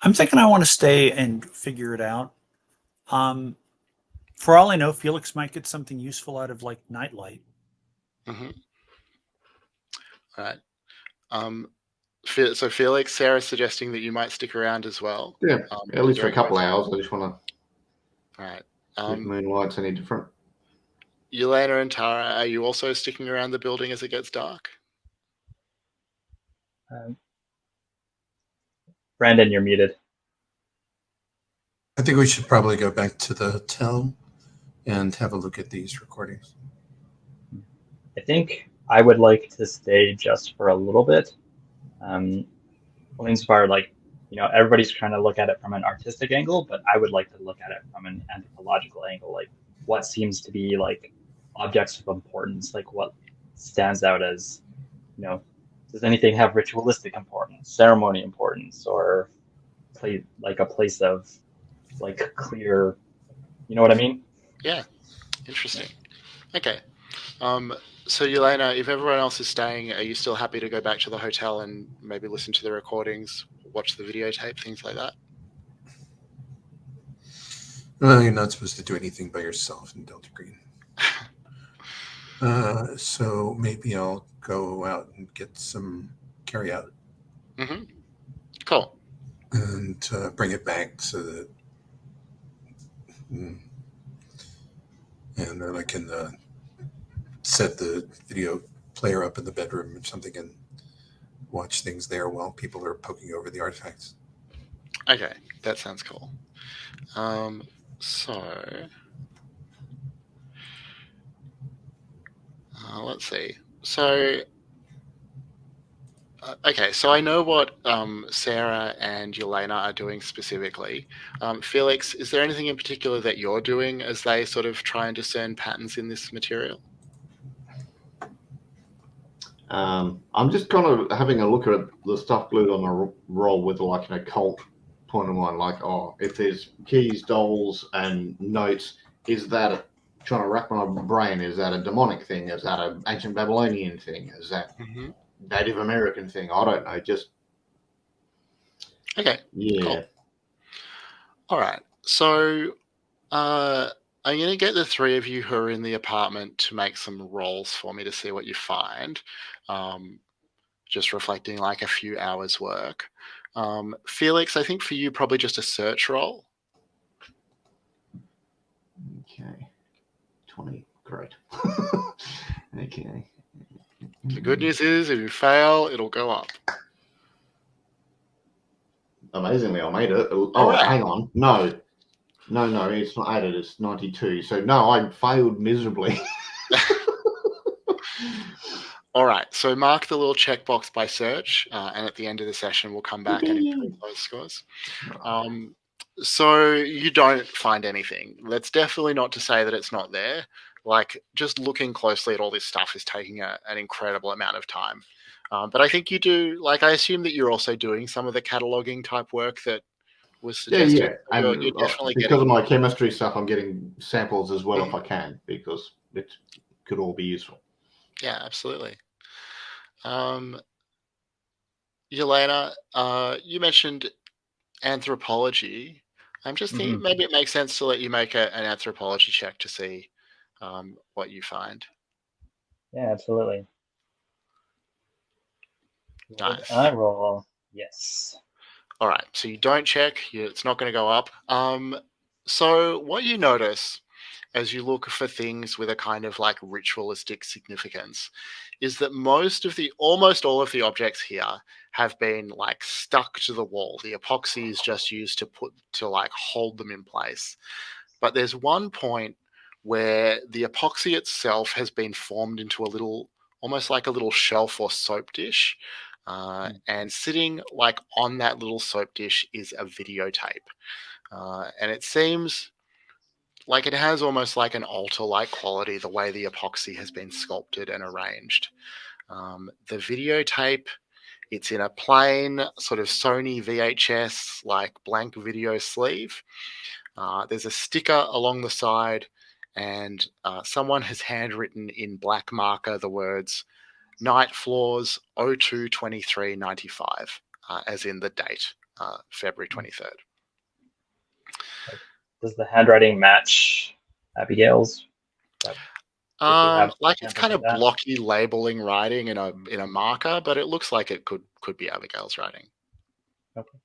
I'm thinking I want to stay and figure it out. For all I know, Felix might get something useful out of like nightlight. Mm-hmm. All right. So Felix, Sarah's suggesting that you might stick around as well. Yeah, at least for a couple of hours. I just want All right. to. If Moonlight's any different? Yelena and Tara, are you also sticking around the building as it gets dark? Brandon, you're muted. I think we should probably go back to the hotel and have a look at these recordings. I think I would like to stay just for a little bit. Only so far, everybody's trying to look at it from an artistic angle, but I would like to look at it from an anthropological angle, like what seems to be like objects of importance, like what stands out as, does anything have ritualistic importance, ceremony importance, or a place of like clear, you know what I mean? Yeah, interesting. Okay. So Yelena, if everyone else is staying, are you still happy to go back to the hotel and maybe listen to the recordings, watch the videotape, things like that? Well, you're not supposed to do anything by yourself in Delta Green. So maybe I'll go out and get some carry out. Mm-hmm. Cool. And bring it back so that, and then I can set the video player up in the bedroom or something and watch things there while people are poking over the artifacts. Okay, that sounds cool. Let's see. So, okay, so I know what Sarah and Yelena are doing specifically. Felix, is there anything in particular that you're doing as they sort of try and discern patterns in this material? I'm just kind of having a look at the stuff glued on the roll with like an occult point of mind. Like, if there's keys, dolls, and notes, is that trying to rack my brain? Is that a demonic thing? Is that an ancient Babylonian thing? Is that Native American thing? I don't know. Just okay. Yeah. Cool. All right. So I'm going to get the three of you who are in the apartment to make some rolls for me to see what you find. Just reflecting like a few hours work. Felix, I think for you, probably just a search roll. Okay. 20. Great. Okay. The good news is if you fail, it'll go up. Amazingly, I made it. Oh, right. Hang on. No, it's not added. It's 92. So, no, I failed miserably. All right. So mark the little checkbox by search, and at the end of the session, we'll come back and improve those scores. So you don't find anything. That's definitely not to say that it's not there. Like, just looking closely at all this stuff is taking an incredible amount of time. But I think you do, like, I assume that you're also doing some of the cataloging type work that was Yeah, suggested. yeah. You're And definitely because getting. of my chemistry stuff, I'm getting samples as well if I can, because it could all be useful. Yeah, absolutely. Yelena, you mentioned anthropology. I'm just thinking maybe it makes sense to let you make an anthropology check to see what you find. Yeah, absolutely. Nice. I roll. Yes. All right, so you don't check, it's not going to go up. So what you notice as you look for things with a kind of like ritualistic significance is that almost all of the objects here have been like stuck to the wall. The epoxy is just used to like hold them in place. But there's one point where the epoxy itself has been formed into almost like a little shelf or soap dish. And sitting like on that little soap dish is a videotape. And it seems like it has almost like an altar-like quality, the way the epoxy has been sculpted and arranged. The videotape, it's in a plain sort of Sony VHS like blank video sleeve. There's a sticker along the side, and someone has handwritten in black marker the words "Night Floors 02/23/95," as in the date, February 23rd. Does the handwriting match Abigail's? Like it's kind of blocky labeling writing in a marker, but it looks like it could be Abigail's writing. Okay.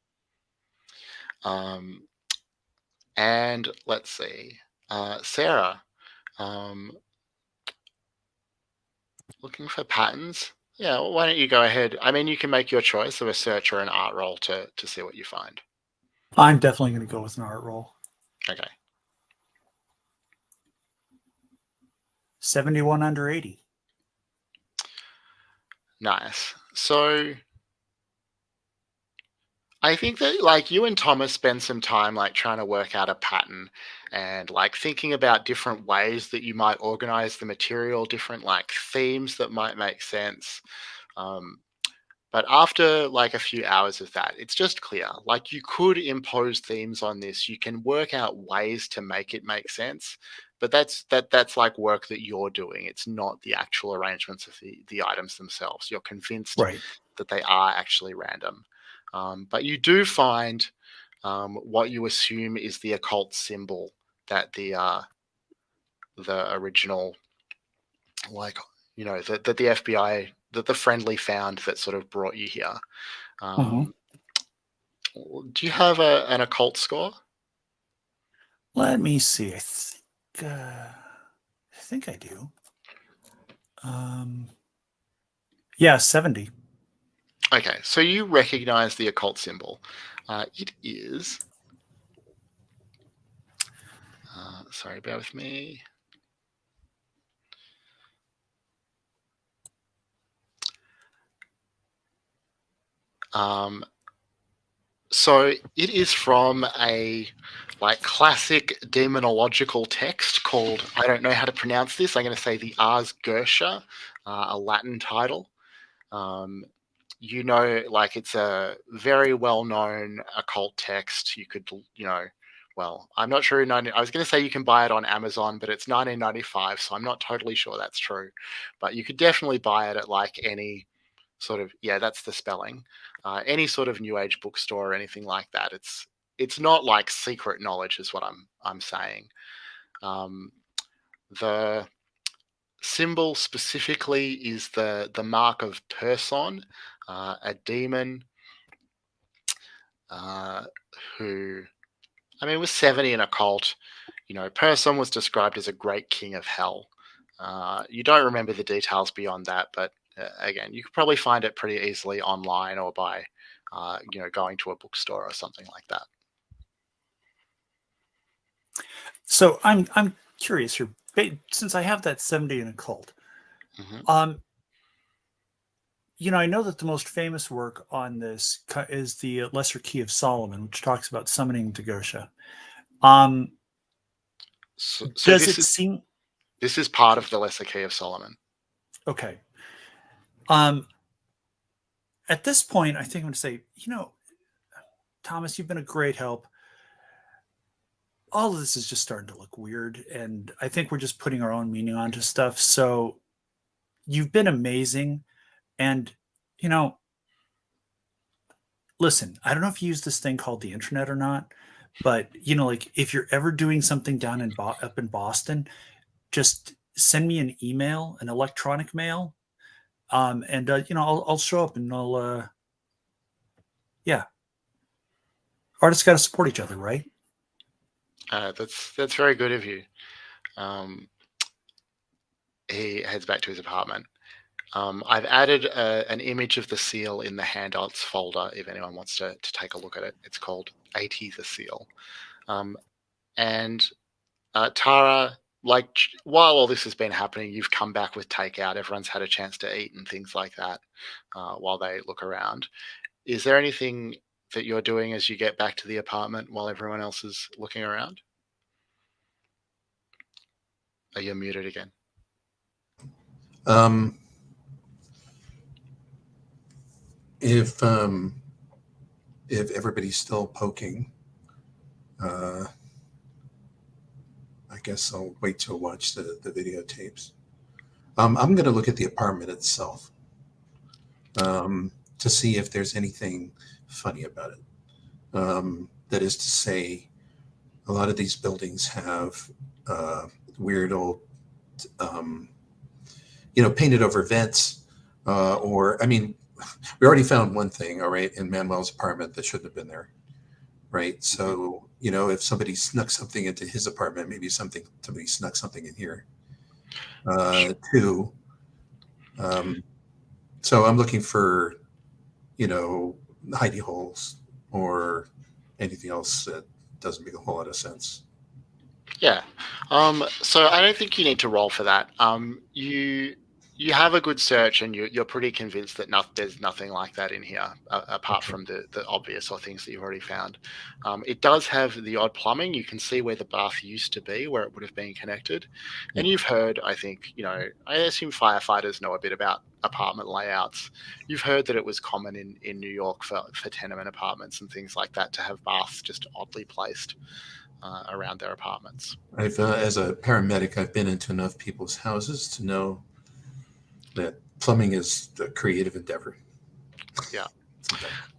And let's see, Sarah, looking for patterns. Yeah, well, why don't you go ahead? I mean, you can make your choice of a search or an art roll to see what you find. I'm definitely going to go with an art roll. Okay. 71 under 80. Nice. So I think that like you and Thomas spend some time like trying to work out a pattern and like thinking about different ways that you might organize the material, different like themes that might make sense. But after like a few hours of that, it's just clear. Like you could impose themes on this. You can work out ways to make it make sense. But that's like work that you're doing. It's not the actual arrangements of the items themselves. You're convinced Right. that they are actually random. But you do find what you assume is the occult symbol that the original, like, you know, that the FBI, that the friendly found that sort of brought you here. Do you have an occult score? Let me see. I think I do. Yeah, 70. Okay, so you recognize the occult symbol. It is. Sorry, bear with me. So it is from a like classic demonological text called, I don't know how to pronounce this, I'm going to say the Ars Goetia, a Latin title. You know, like it's a very well-known occult text. You could, you know, well, I'm not sure. I was going to say you can buy it on Amazon, but it's 1995, so I'm not totally sure that's true. But you could definitely buy it at like any sort of, yeah, that's the spelling. Any sort of New Age bookstore or anything like that. It's not like secret knowledge, is what I'm saying. The symbol specifically is the mark of Person, a demon who, I mean, was 70 in a cult. You know, Person was described as a great king of hell. You don't remember the details beyond that, but again, you could probably find it pretty easily online or by, you know, going to a bookstore or something like that. So I'm curious here, since I have that 70 in occult. I know that the most famous work on this is the Lesser Key of Solomon, which talks about summoning Dagosha. So Does it seem this is part of the Lesser Key of Solomon. okay? At this point, I think I'm going to say, Thomas, you've been a great help. All of this is just starting to look weird, and I think we're just putting our own meaning onto stuff. So you've been amazing, and listen, I don't know if you use this thing called the internet or not, but like if you're ever doing something down up in Boston, just send me an email, an electronic mail, and I'll show up and I'll yeah. Artists got to support each other, right? That's very good of you. He heads back to his apartment. I've added an image of the seal in the handouts folder if anyone wants to take a look at it. It's called 80 the Seal. And Tara, like while all this has been happening, you've come back with takeout. Everyone's had a chance to eat and things like that while they look around. Is there anything that you're doing as you get back to the apartment while everyone else is looking around? Are you muted again? If everybody's still poking, I guess I'll wait to watch the videotapes. I'm going to look at the apartment itself to see if there's anything funny about it. That is to say, a lot of these buildings have weird old, painted over vents, we already found one thing, all right, in Manuel's apartment that shouldn't have been there, right? So, if somebody snuck something into his apartment, maybe somebody snuck something in here, too. So I'm looking for, hidey holes or anything else that doesn't make a whole lot of sense. Yeah. So I don't think you need to roll for that. You have a good search, and you're pretty convinced that there's nothing like that in here, apart from the obvious or things that you've already found. It does have the odd plumbing. You can see where the bath used to be, where it would have been connected. And you've heard, I think, I assume firefighters know a bit about apartment layouts. You've heard that it was common in New York for tenement apartments and things like that to have baths just oddly placed around their apartments. As a paramedic, I've been into enough people's houses to know that plumbing is a creative endeavor. Yeah.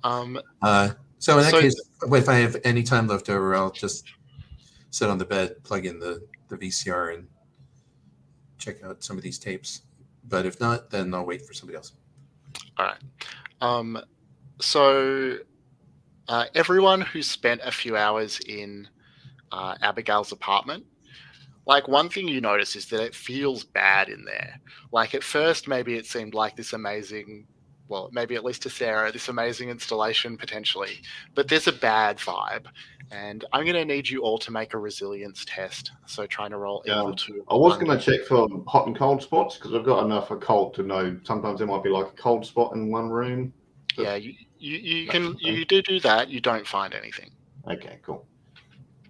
So in that case, if I have any time left over, I'll just sit on the bed, plug in the VCR, and check out some of these tapes. But if not, then I'll wait for somebody else. All right. So everyone who spent a few hours in Abigail's apartment, like one thing you notice is that it feels bad in there. Like at first, maybe it seemed like this amazing, well, maybe at least to Sarah, this amazing installation potentially, but there's a bad vibe. And I'm going to need you all to make a resilience test. So trying to roll equal to. I was going to check for hot and cold spots because I've got enough occult to know sometimes there might be like a cold spot in one room. Yeah, you do that. You don't find anything. Okay, cool.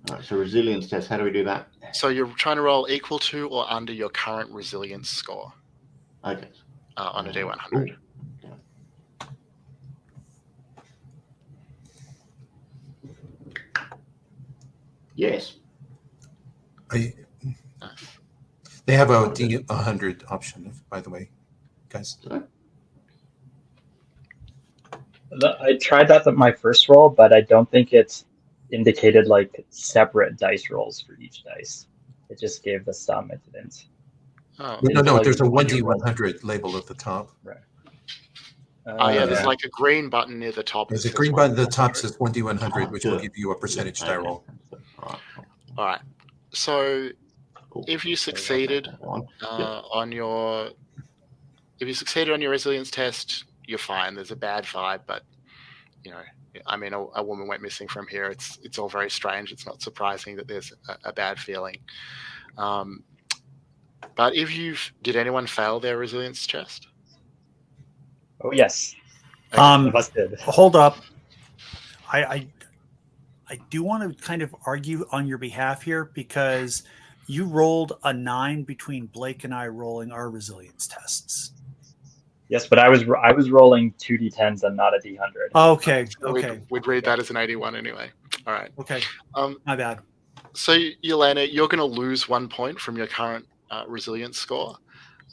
All right, so resilience test, how do we do that? So you're trying to roll equal to or under your current resilience score. Okay. On a D100. Ooh. Yes. They have a D100 option, by the way, guys. I tried that at my first roll, but I don't think it's indicated like separate dice rolls for each dice. It just gave the sum. It didn't. Oh, no, there's a 1D100 label at the top. Right. There's like a green button near the top. There's a green button at the top that says 1D100, which will give you a percentage die roll. All right. So if you succeeded on your resilience test, you're fine. There's a bad vibe, but a woman went missing from here. It's all very strange. It's not surprising that there's a bad feeling. But did anyone fail their resilience test? Oh yes, Um, of us did. hold up. I do want to kind of argue on your behalf here because you rolled a 9 between Blake and I rolling our resilience tests. Yes, but I was rolling 2d10s and not a d100. Okay. So we'd read that as an 81 anyway. All right. Okay. Um, My bad. so, Yelena, you're going to lose 1 point from your current resilience score.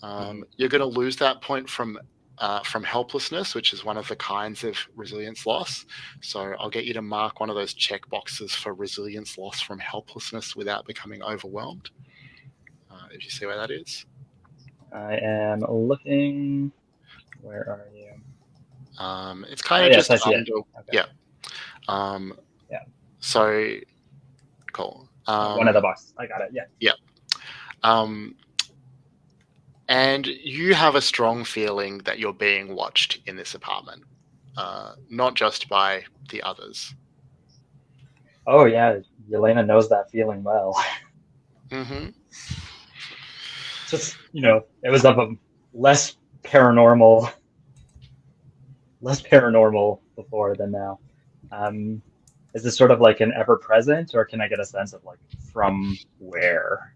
You're going to lose that point from helplessness, which is one of the kinds of resilience loss. So I'll get you to mark one of those check boxes for resilience loss from helplessness without becoming overwhelmed. If you see where that is. I am looking. Where are you? It's kind of yes, just I see it. under, Okay. yeah. Yeah. So cool. One of the boxes. I got it. Yeah. And you have a strong feeling that you're being watched in this apartment, not just by the others. Oh yeah, Yelena knows that feeling well. Mm-hmm. Just it was of a less paranormal before than now. Is this sort of like an ever present, or can I get a sense of like from where?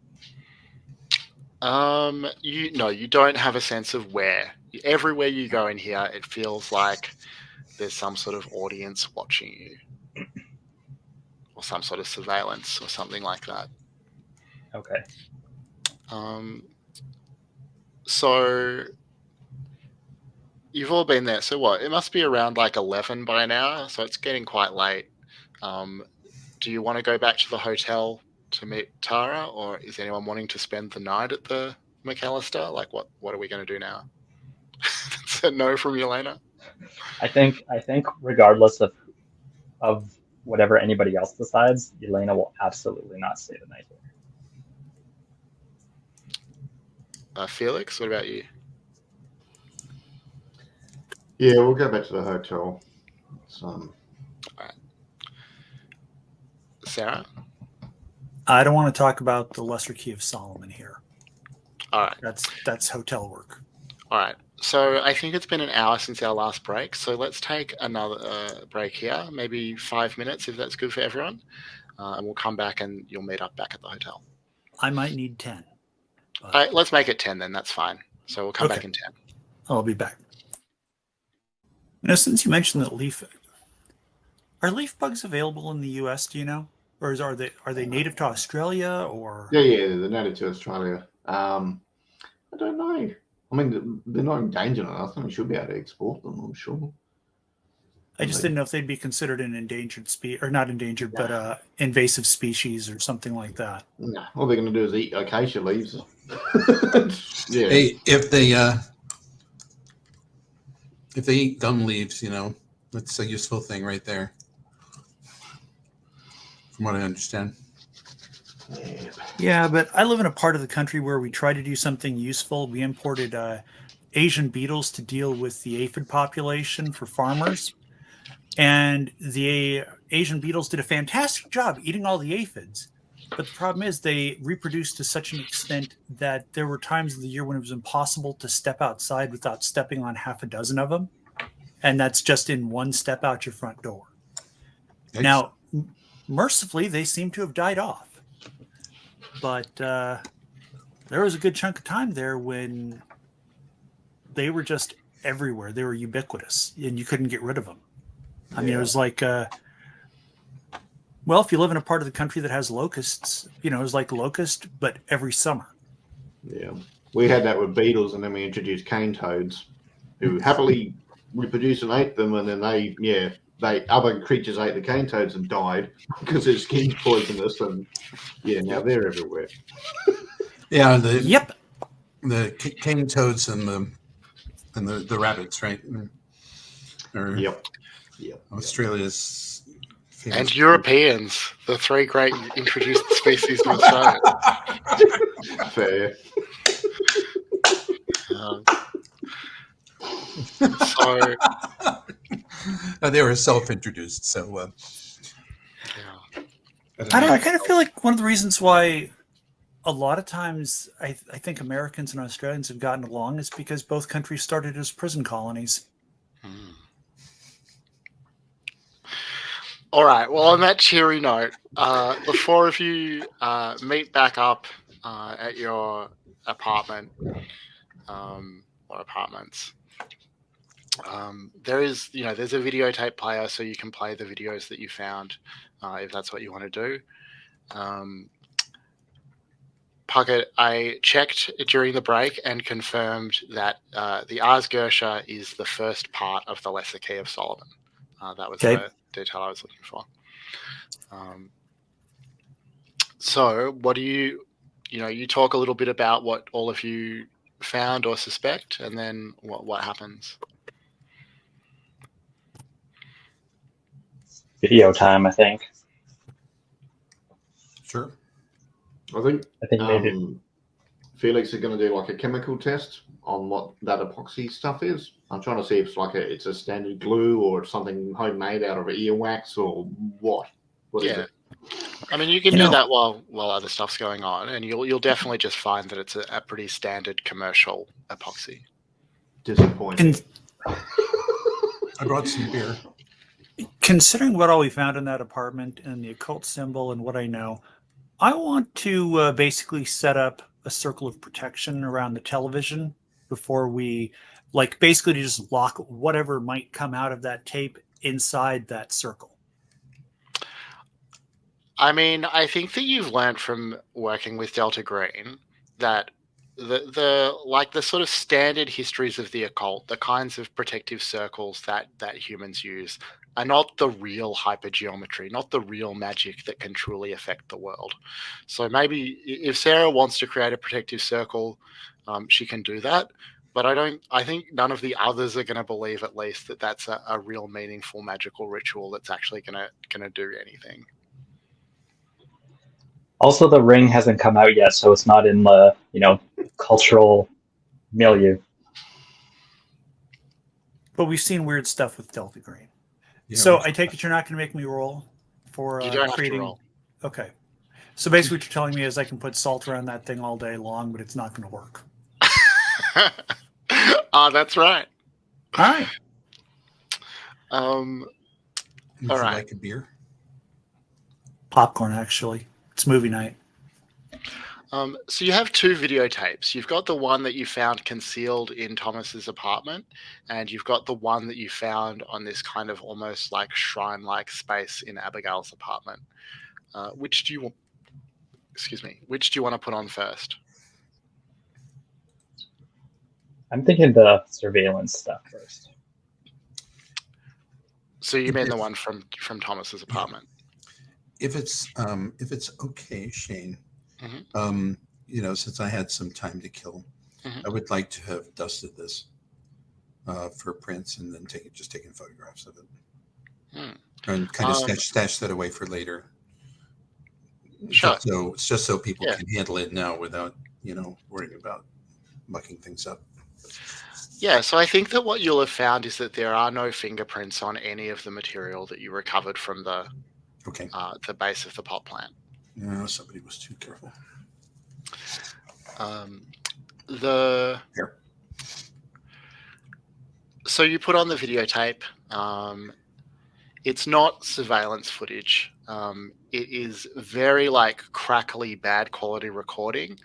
You don't have a sense of where. Everywhere you go in here, it feels like there's some sort of audience watching you, or some sort of surveillance, or something like that. Okay. So you've all been there. So what? It must be around like 11 by now. So it's getting quite late. Do you want to go back to the hotel to meet Tara, or is anyone wanting to spend the night at the McAllister? Like, what are we going to do now? Is that no from Yelena? I think regardless of whatever anybody else decides, Yelena will absolutely not stay the night here. Felix, what about you? Yeah, we'll go back to the hotel. All right. Sarah? I don't want to talk about the Lesser Key of Solomon here. All right. That's hotel work. All right. So I think it's been an hour since our last break. So let's take another break here, maybe 5 minutes if that's good for everyone. And we'll come back and you'll meet up back at the hotel. I might need 10. All right, let's make it 10 then. That's fine. So we'll come back in 10. I'll be back. Since you mentioned that are leaf bugs available in the U.S., do you know? Or are they native to Australia or? Yeah, they're native to Australia. I don't know. I mean, they're not endangered enough. I think we should be able to export them, I'm sure. I just didn't know if they'd be considered an endangered species, or not endangered, but invasive species or something like that. No, all they're going to do is eat acacia leaves. Yeah. Hey, if they eat gum leaves, that's a useful thing right there. From what I understand. Yeah, but I live in a part of the country where we try to do something useful. We imported Asian beetles to deal with the aphid population for farmers. And the Asian beetles did a fantastic job eating all the aphids. But the problem is they reproduced to such an extent that there were times of the year when it was impossible to step outside without stepping on half a dozen of them. And that's just in one step out your front door. Yikes. Now, mercifully, they seem to have died off. But there was a good chunk of time there when they were just everywhere. They were ubiquitous, and you couldn't get rid of them. I mean, it was like, if you live in a part of the country that has locusts, it was like locust, but every summer. Yeah. We had that with beetles, and then we introduced cane toads, who happily reproduced and ate them, and then other creatures ate the cane toads and died because their skin's poisonous, and now they're everywhere. Yeah, the cane toads and the rabbits, right? Yep. Australia's famous. And Europeans, the three great introduced species of Australia. Fair. They were self-introduced, so I don't know. I kind of feel like one of the reasons why a lot of times I think Americans and Australians have gotten along is because both countries started as prison colonies. Hmm. All right. Well, on that cheery note, the four of you meet back up at your apartment or apartments. There's a videotape player, so you can play the videos that you found if that's what you want to do. Puckett, I checked during the break and confirmed that the Ars Goetia is the first part of the Lesser Key of Solomon. That was Okay. the detail I was looking for. So, what do you talk a little bit about what all of you found or suspect, and then what happens? Video time, I think. Sure. I think Maybe. Felix is going to do like a chemical test on what that epoxy stuff is. I'm trying to see if it's a standard glue or something homemade out of earwax or what. What is it? I mean, you can do that while other stuff's going on, and you'll definitely just find that it's a pretty standard commercial epoxy. Disappointing. I brought some beer. Considering what all we found in that apartment and the occult symbol and what I know, I want to basically set up a circle of protection around the television before we, basically to just lock whatever might come out of that tape inside that circle. I mean, I think that you've learned from working with Delta Green that the sort of standard histories of the occult, the kinds of protective circles that humans use, are not the real hypergeometry, not the real magic that can truly affect the world. So maybe if Sarah wants to create a protective circle, she can do that. But I think none of the others are going to believe, at least, that that's a real meaningful magical ritual that's actually going to do anything. Also, the ring hasn't come out yet, so it's not in the cultural milieu. But we've seen weird stuff with Delta Green. Yeah, So I take it you're not going to make me roll for You don't creating. have to roll. Okay. So basically, what you're telling me is I can put salt around that thing all day long, but it's not going to work. That's right. All right. Would all you right. like a beer? Popcorn, actually. It's movie night. So you have two videotapes. You've got the one that you found concealed in Thomas's apartment, and you've got the one that you found on this kind of almost like shrine-like space in Abigail's apartment. Which do you want? Excuse me. Which do you want to put on first? I'm thinking the surveillance stuff first. So you mean the one from Thomas's apartment? If it's okay, Shane. Mhm. Since I had some time to kill, Mhm. I would like to have dusted this for prints and then taking photographs of it, and kind of stash that away for later. Sure. Just so people Yeah. can handle it now without worrying about mucking things up. Yeah, so I think that what you'll have found is that there are no fingerprints on any of the material that you recovered from the base of the pot plant. No, somebody was too careful. So you put on the videotape. It's not surveillance footage. It is very crackly, bad quality recording.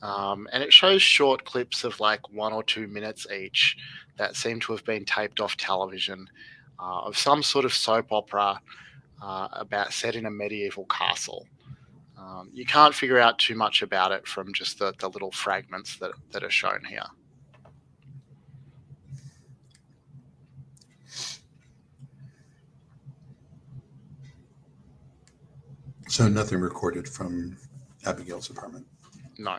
And it shows short clips of 1 or 2 minutes each that seem to have been taped off television of some sort of soap opera set in a medieval castle. You can't figure out too much about it from just the little fragments that are shown here. So nothing recorded from Abigail's apartment? No.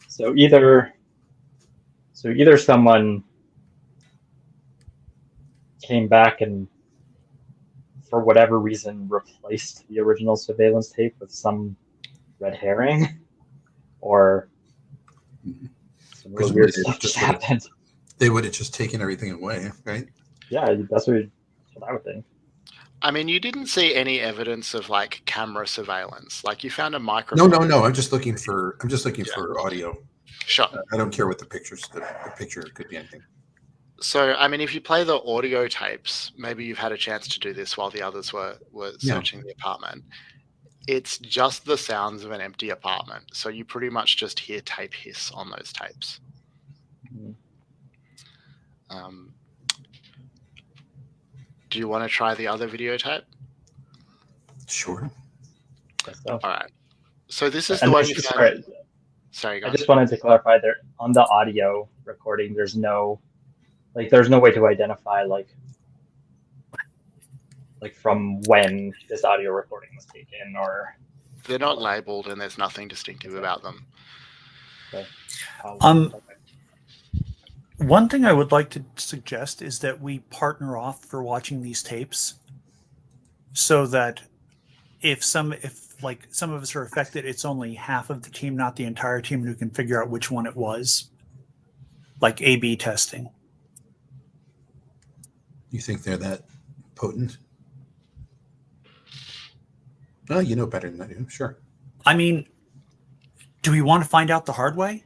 So either someone came back and, for whatever reason, replaced the original surveillance tape with some red herring, or some really weird stuff just happened. They would have just taken everything away, right? Yeah, that's what I would think. I mean, you didn't see any evidence of camera surveillance. You found a microphone. No. I'm just looking for audio. Sure. I don't care what the pictures. The picture could be anything. So, I mean, if you play the audio tapes, maybe you've had a chance to do this while the others were Yeah. searching the apartment. It's just the sounds of an empty apartment. So you pretty much just hear tape hiss on those tapes. Mhm. Do you want to try the other videotape? Sure. Guess so. All right. So this is And the one this- you sorry, found. Sorry, go I on. just wanted to clarify there on the audio recording. There's no way to identify like from when this audio recording was taken, or They're not labeled, and there's nothing distinctive about them. how. Okay. One thing I would like to suggest is that we partner off for watching these tapes, so that if some of us are affected, it's only half of the team, not the entire team, who can figure out which one it was. Like A/B testing. You think they're that potent? Oh, you know better than I do. Sure. I mean, do we want to find out the hard way?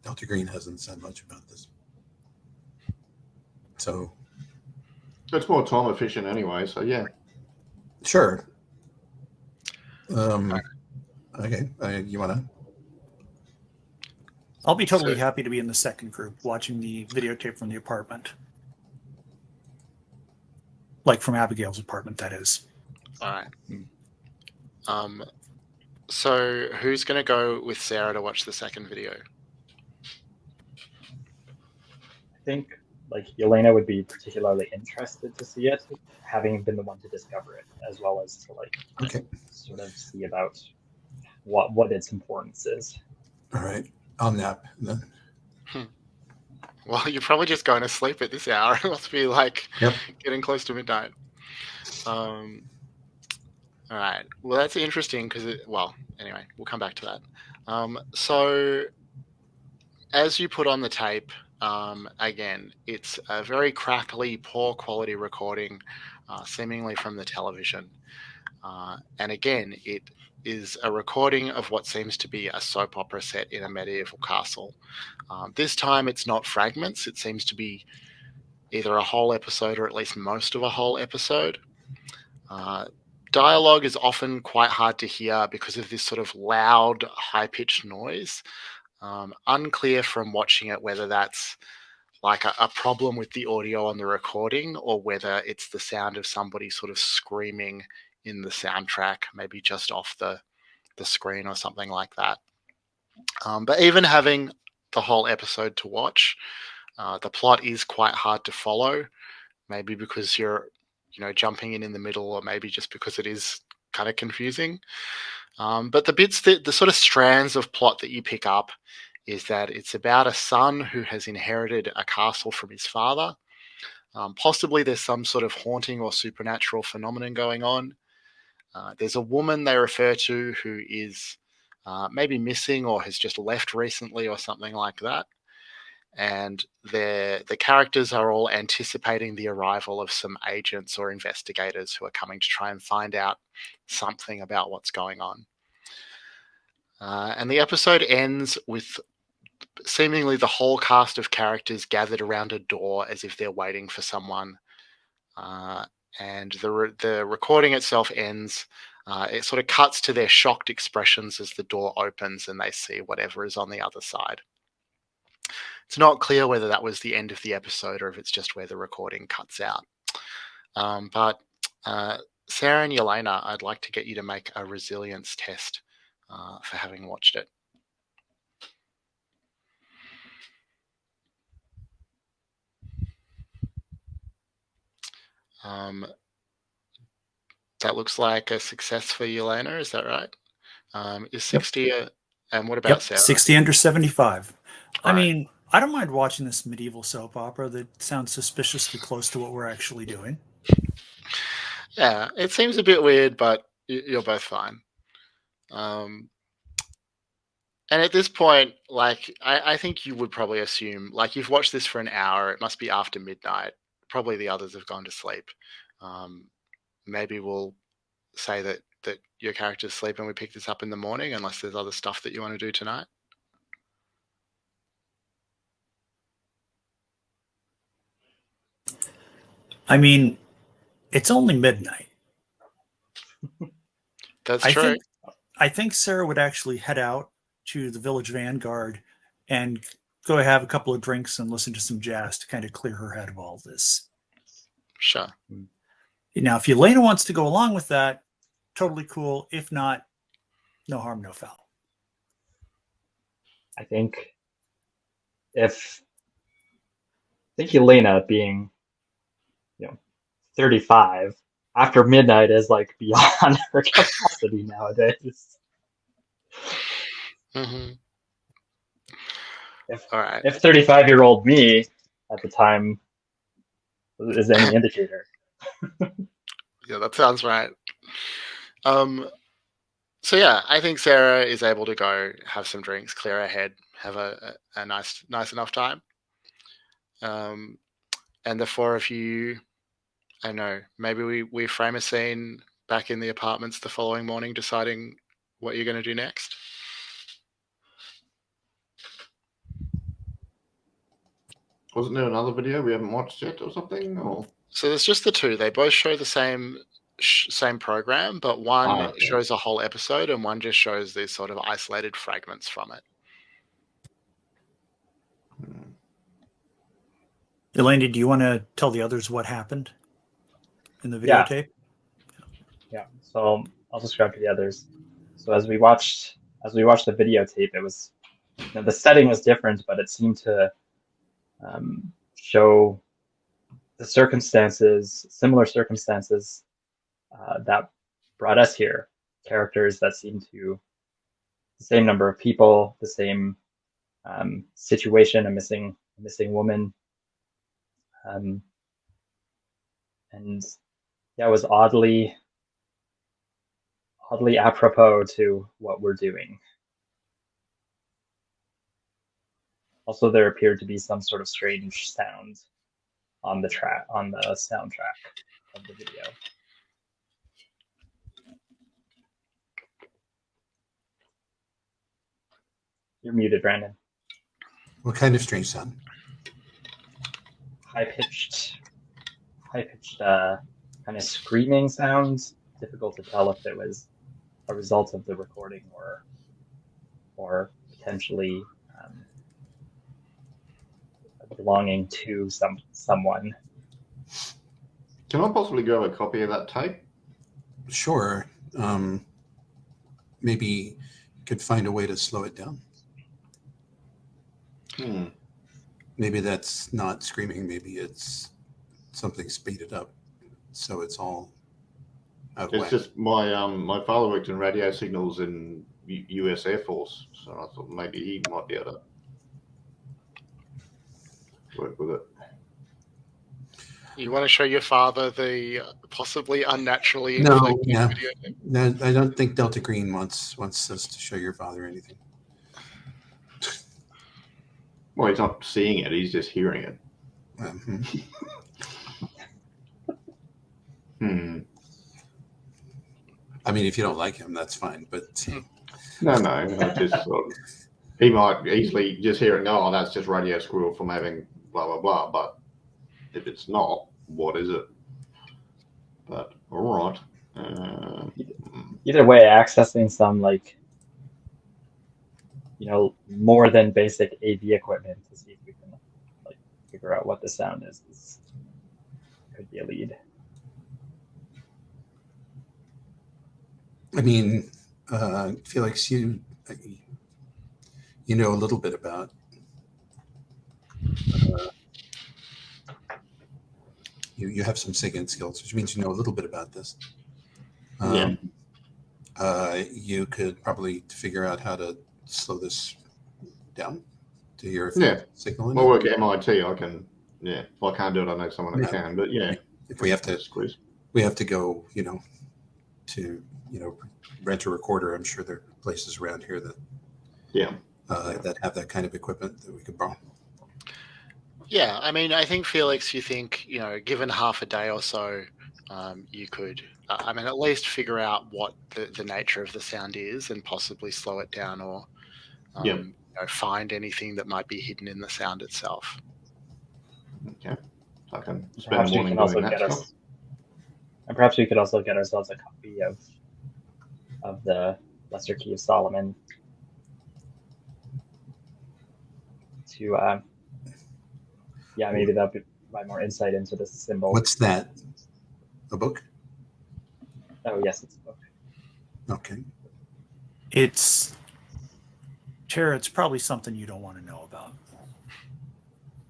Delta Green hasn't said much about this. So, It's more time efficient anyway, so yeah. sure. Okay. You want to? I'll be totally So- happy to be in the second group watching the videotape from the apartment. Like from Abigail's apartment, that is. All right. So who's going to go with Sarah to watch the second video? I think like Yelena would be particularly interested to see it, having been the one to discover it, as well as to like Okay. sort of see about what its importance is. All right. I'll nap then. Well, you're probably just going to sleep at this hour. It must be like Yep. getting close to midnight. All right. Well, that's interesting because anyway, we'll come back to that. So as you put on the tape, again, it's a very crackly, poor quality recording, seemingly from the television. And again, it is a recording of what seems to be a soap opera set in a medieval castle. This time it's not fragments. It seems to be either a whole episode or at least most of a whole episode. Dialogue is often quite hard to hear because of this sort of loud, high-pitched noise. Unclear from watching it whether that's like a problem with the audio on the recording or whether it's the sound of somebody sort of screaming in the soundtrack, maybe just off the screen or something like that. But even having the whole episode to watch, the plot is quite hard to follow, maybe because you're jumping in the middle, or maybe just because it is kind of confusing. But the bits the sort of strands of plot that you pick up is that it's about a son who has inherited a castle from his father. Possibly there's some sort of haunting or supernatural phenomenon going on. There's a woman they refer to who is maybe missing or has just left recently or something like that. And the characters are all anticipating the arrival of some agents or investigators who are coming to try and find out something about what's going on. And the episode ends with seemingly the whole cast of characters gathered around a door as if they're waiting for someone. And the recording itself ends. It sort of cuts to their shocked expressions as the door opens and they see whatever is on the other side. It's not clear whether that was the end of the episode or if it's just where the recording cuts out. But Sarah and Yelena, I'd like to get you to make a resilience test for having watched it. That looks like a success for Yelena, is that right? Is 60 and what about Sarah? 60 under 75. I Right. mean, I don't mind watching this medieval soap opera that sounds suspiciously close to what we're actually doing. Yeah, it seems a bit weird, but you're both fine. And at this point, like, I think you would probably assume, like, you've watched this for an hour, it must be after midnight. Probably the others have gone to sleep. Maybe we'll say that that your character's sleeping, we pick this up in the morning, unless there's other stuff that you want to do tonight. I mean, it's only midnight. That's I true. think Sarah would actually head out to the Village Vanguard and go have a couple of drinks and listen to some jazz to kind of clear her head of all this. Sure. Now, if Yelena wants to go along with that, totally cool. If not, no harm, no foul. I think Elena being, 35 after midnight is like beyond her capacity nowadays. Mm-hmm. If All right. if 35-year-old me at the time is any indicator. Yeah, that sounds right. So yeah, I think Sarah is able to go have some drinks, clear her head, have a nice enough time. And the four of you, I know, maybe we frame a scene back in the apartments the following morning, deciding what you're going to do next. Wasn't there another video we haven't watched yet or something? Or So there's just the two. They both show the same program, but one okay. shows a whole episode and one just shows these sort of isolated fragments from it. Elena, do you want to tell the others what happened in the videotape? Yeah. So I'll describe to the others. So as we watched the videotape, it was the setting was different, but it seemed to show the similar circumstances that brought us here. Characters that seem to the same number of people, the same situation, a missing woman. And yeah, it was oddly apropos to what we're doing. Also, there appeared to be some sort of strange sound on the soundtrack of the video. You're muted, Brandon. What kind of strange sound? High-pitched kind of screaming sounds. Difficult to tell if it was a result of the recording or potentially belonging to someone. Can I possibly grab a copy of that tape? Sure. Maybe you could find a way to slow it down. Maybe that's not screaming. Maybe it's something speeded up, so it's all out of It's whack. just my father worked in radio signals in U.S. Air Force, so I thought maybe he might be able to work with it. You want to show your father the possibly unnaturally No, inflected yeah. video? No, I don't think Delta Green wants us to show your father anything. Well, he's not seeing it; he's just hearing it. I mean, if you don't like him, that's fine. But No, I just he might easily just hear it. Oh, that's just radio squirrel from having blah blah blah. But if it's not, what is it? But all right. Either way, accessing some more than basic AV equipment to see if we can figure out what the sound is could be a lead. I mean, Felix, you know a little bit about you have some SIGINT skills, which means you know a little bit about this. You could probably figure out how to slow this down to your signal. I work at MIT. I can. Yeah, well, I can't do it. I know someone who can, but yeah. If we have to go, to rent a recorder. I'm sure there are places around here that that have that kind of equipment that we could borrow. Yeah, I mean, I think Felix, you think, given half a day or so you could, at least figure out what the nature of the sound is and possibly slow it down or Yep. find anything that might be hidden in the sound itself. Okay. So I can spend Perhaps the we morning can also doing that get stuff. and perhaps we could also get ourselves a copy of the Lesser Key of Solomon to maybe that'll provide more insight into the symbol. What's that? A book? Oh yes, it's a book. Okay. Tara, it's probably something you don't want to know about.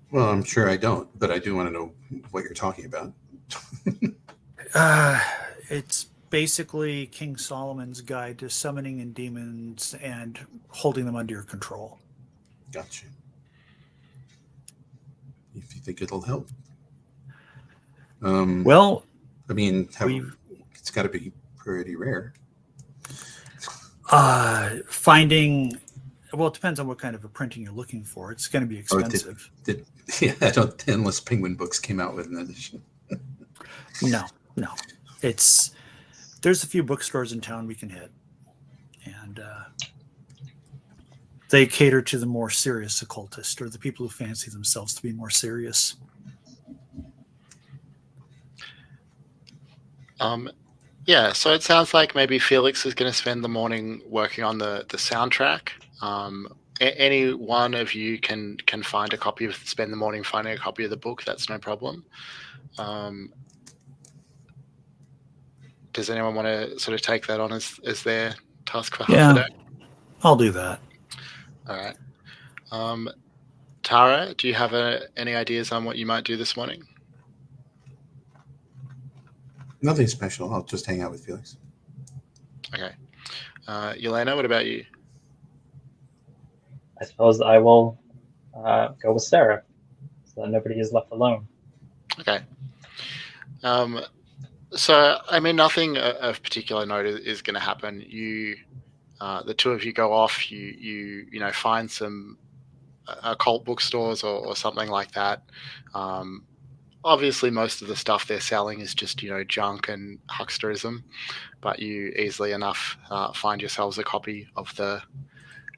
Well, I'm sure I don't, but I do want to know what you're talking about. It's basically King Solomon's guide to summoning in demons and holding them under your control. Gotcha. If you think it'll help. Well, I mean, we've it's got to be pretty rare. finding. Well, it depends on what kind of a printing you're looking for. It's going to be expensive. I don't. The Endless Penguin books came out with an edition. No. There's a few bookstores in town we can hit, and they cater to the more serious occultist or the people who fancy themselves to be more serious. Yeah, so it sounds like maybe Felix is going to spend the morning working on the soundtrack. Any one of you can spend the morning finding a copy of the book. That's no problem. Does anyone want to sort of take that on as their task for half the day? I'll do that. All right. Tara, do you have any ideas on what you might do this morning? Nothing special. I'll just hang out with Felix. Okay. Yelena, what about you? I suppose I will go with Sarah, so that nobody is left alone. Okay. So, nothing of particular note is going to happen. You, the two of you go off. You find some occult bookstores or something like that. Obviously, most of the stuff they're selling is just junk and hucksterism, but you easily enough find yourselves a copy of the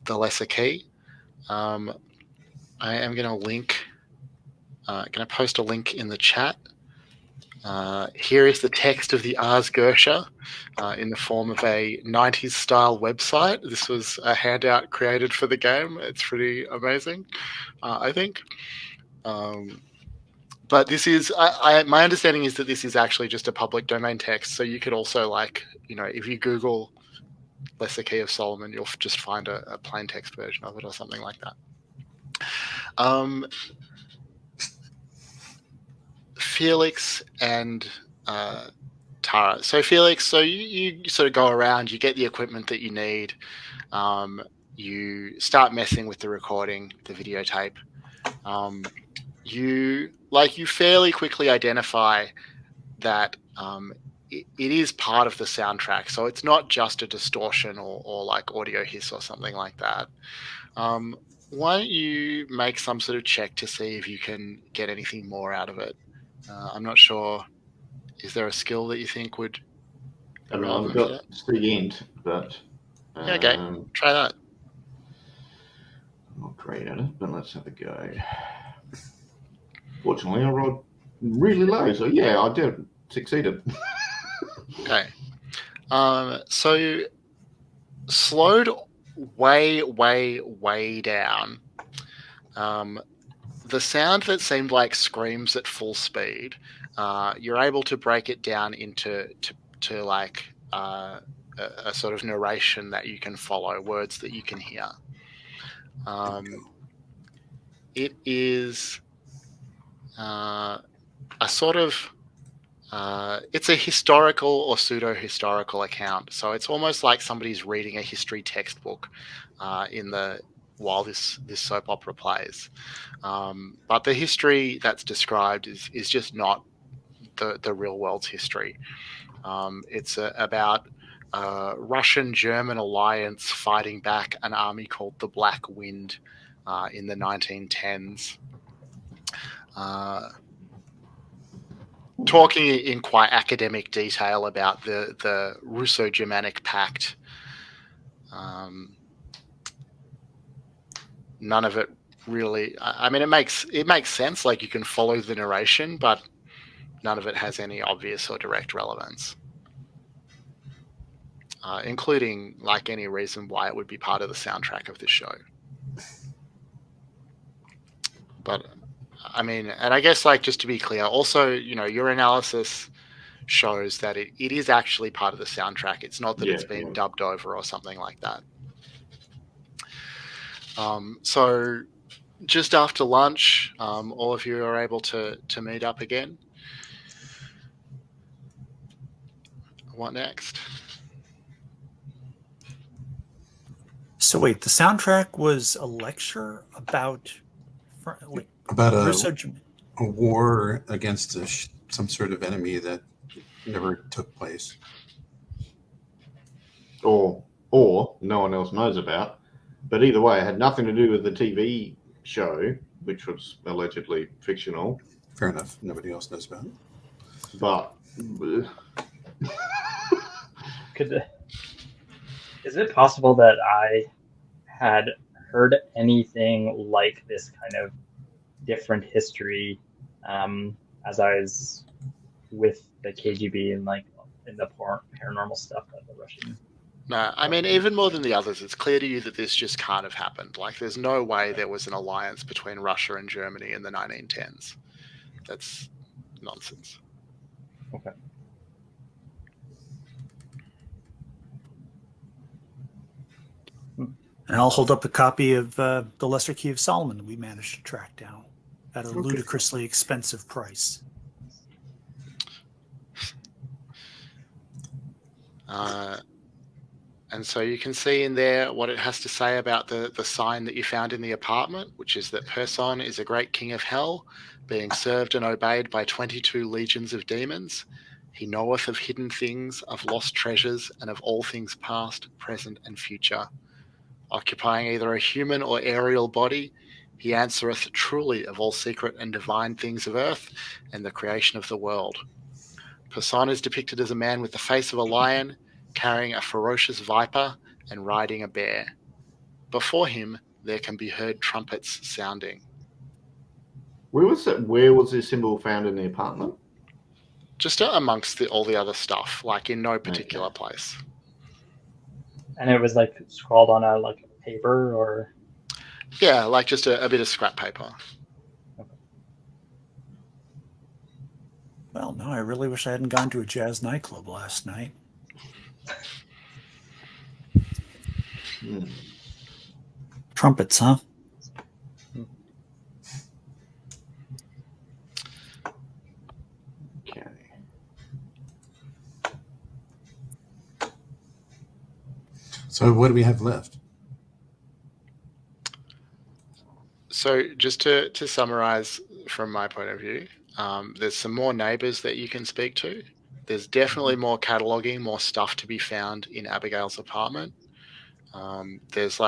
Lesser Key. I am going to post a link in the chat. Here is the text of the Ars Goetia in the form of a 90s style website. This was a handout created for the game. It's pretty amazing, I think. But this is, my understanding is that this is actually just a public domain text. So you could also if you Google Lesser Key of Solomon, you'll just find a plain text version of it or something like that. Felix and Tara. So Felix, you sort of go around, you get the equipment that you need, you start messing with the recording, the videotape. You fairly quickly identify that it is part of the soundtrack, so it's not just a distortion or like audio hiss or something like that. Why don't you make some sort of check to see if you can get anything more out of it? I'm not sure. Is there a skill that you think would be relevant for that? It's the end, but Yeah, okay. Try that. I'm not great at it, but let's have a go. Fortunately, I rolled really low, so yeah, I did succeeded. Okay. So slowed way, way, way down. The sound that seemed like screams at full speed, you're able to break it down into like a sort of narration that you can follow, words that you can hear. It is a sort of it's a historical or pseudo-historical account. So it's almost like somebody's reading a history textbook while this soap opera plays. But the history that's described is just not the real world's history. It's about Russian-German alliance fighting back an army called the Black Wind in the 1910s. talking in quite academic detail about the Russo-Germanic Pact. None of it really. I mean, it makes sense. Like, you can follow the narration, but none of it has any obvious or direct relevance, including like any reason why it would be part of the soundtrack of this show. But I mean, and I guess, like, just to be clear, also, your analysis shows that it is actually part of the soundtrack. It's not that it's been dubbed over or something like that. So just after lunch, all of you are able to meet up again. What next? So wait, the soundtrack was a lecture about a war against some sort of enemy that never took place, or no one else knows about. But either way, it had nothing to do with the TV show, which was allegedly fictional. Fair enough. Nobody else knows about it. But is it possible that I had heard anything like this kind of different history as I was with the KGB and like in the paranormal stuff that the Russian? No, I mean, even more than the others, it's clear to you that this just can't have happened. Like, there's no way there was an alliance between Russia and Germany in the 1910s. That's nonsense. Okay. And I'll hold up a copy of the Lesser Key of Solomon that we managed to track down at a ludicrously expensive price. And so you can see in there what it has to say about the sign that you found in the apartment, which is that Person is a great king of hell, being served and obeyed by 22 legions of demons. He knoweth of hidden things, of lost treasures, and of all things past, present, and future. Occupying either a human or aerial body, he answereth truly of all secret and divine things of earth and the creation of the world. Person is depicted as a man with the face of a lion, carrying a ferocious viper and riding a bear. Before him, there can be heard trumpets sounding. Where was this symbol found in the apartment? Just amongst all the other stuff, like in no particular place. And it was like scrawled on a paper, or? Yeah, like just a bit of scrap paper. Okay. Well, no, I really wish I hadn't gone to a jazz nightclub last night. Trumpets, huh? Okay. So what do we have left? So just to summarize from my point of view, there's some more neighbors that you can speak to. There's definitely more cataloging, more stuff to be found in Abigail's apartment. There's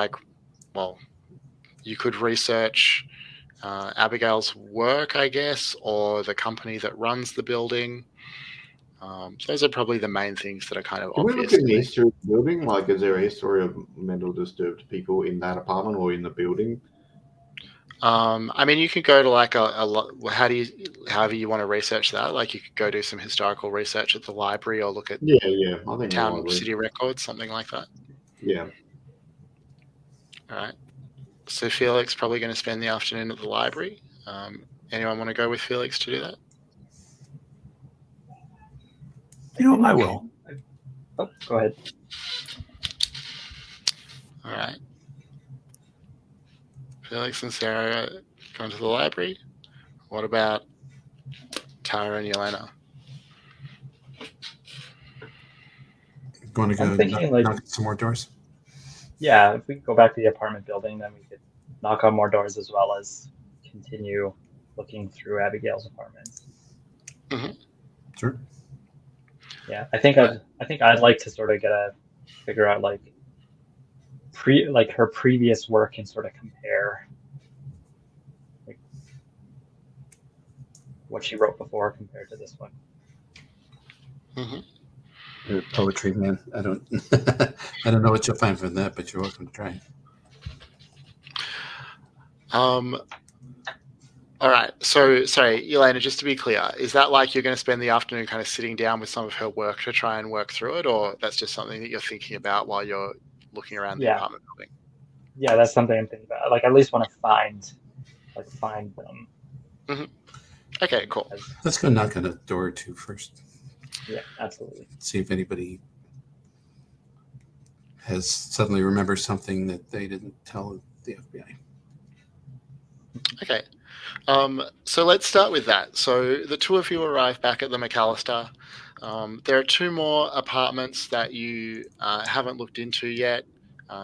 you could research Abigail's work, I guess, or the company that runs the building. Those are probably the main things that are kind of obvious. Can we look at the history of the building? Like, is there a history of mental disturbed people in that apartment or in the building? I mean, you could go to however you want to research that. Like, you could go do some historical research at the library or look at I think town city records, something like that. Yeah. All right. So Felix probably going to spend the afternoon at the library. Anyone want to go with Felix to do that? I will. Oh, go ahead. All right. Felix and Sarah going to the library. What about Tara and Yelena? Going to go knock some more doors? Yeah, if we go back to the apartment building, then we could knock on more doors as well as continue looking through Abigail's apartment. Mm-hmm. Sure. Yeah, I think I'd like to sort of figure out her previous work and sort of compare what she wrote before compared to this one. Your poetry, man. I don't I don't know what you'll find from that, but you're welcome to try. All right. So, sorry, Elena, just to be clear, is that like you're going to spend the afternoon kind of sitting down with some of her work to try and work through it, or that's just something that you're thinking about while you're looking around the apartment building? Yeah, that's something I'm thinking about. Like, I at least want to find them. Okay, cool. Let's go knock on a door or two first. Yeah, absolutely. See if anybody has suddenly remembered something that they didn't tell the FBI. Okay. So let's start with that. So the two of you arrive back at the McAllister. There are two more apartments that you haven't looked into yet.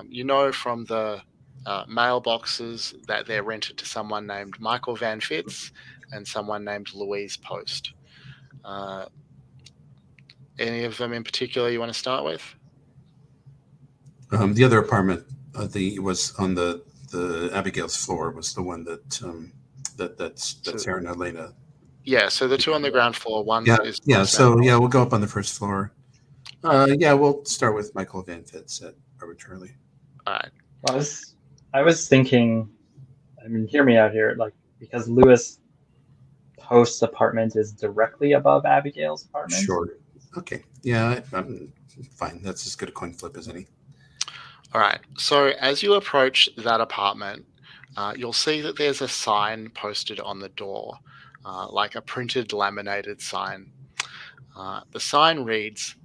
You know from the mailboxes that they're rented to someone named Michael Van Fitz and someone named Louise Post. Any of them in particular you want to start with? The other apartment was on the Abigail's floor was the one that's Sarah and Elena. Yeah, so the two on the ground floor. One is we'll go up on the first floor. We'll start with Michael Van Fitz arbitrarily. All right. Well, I was thinking, I mean, hear me out here, like, because Lewis Post's apartment is directly above Abigail's apartment. Sure. Okay. Yeah, I'm fine. That's as good a coin flip as any. All right. So as you approach that apartment, you'll see that there's a sign posted on the door, like a printed laminated sign. The sign reads,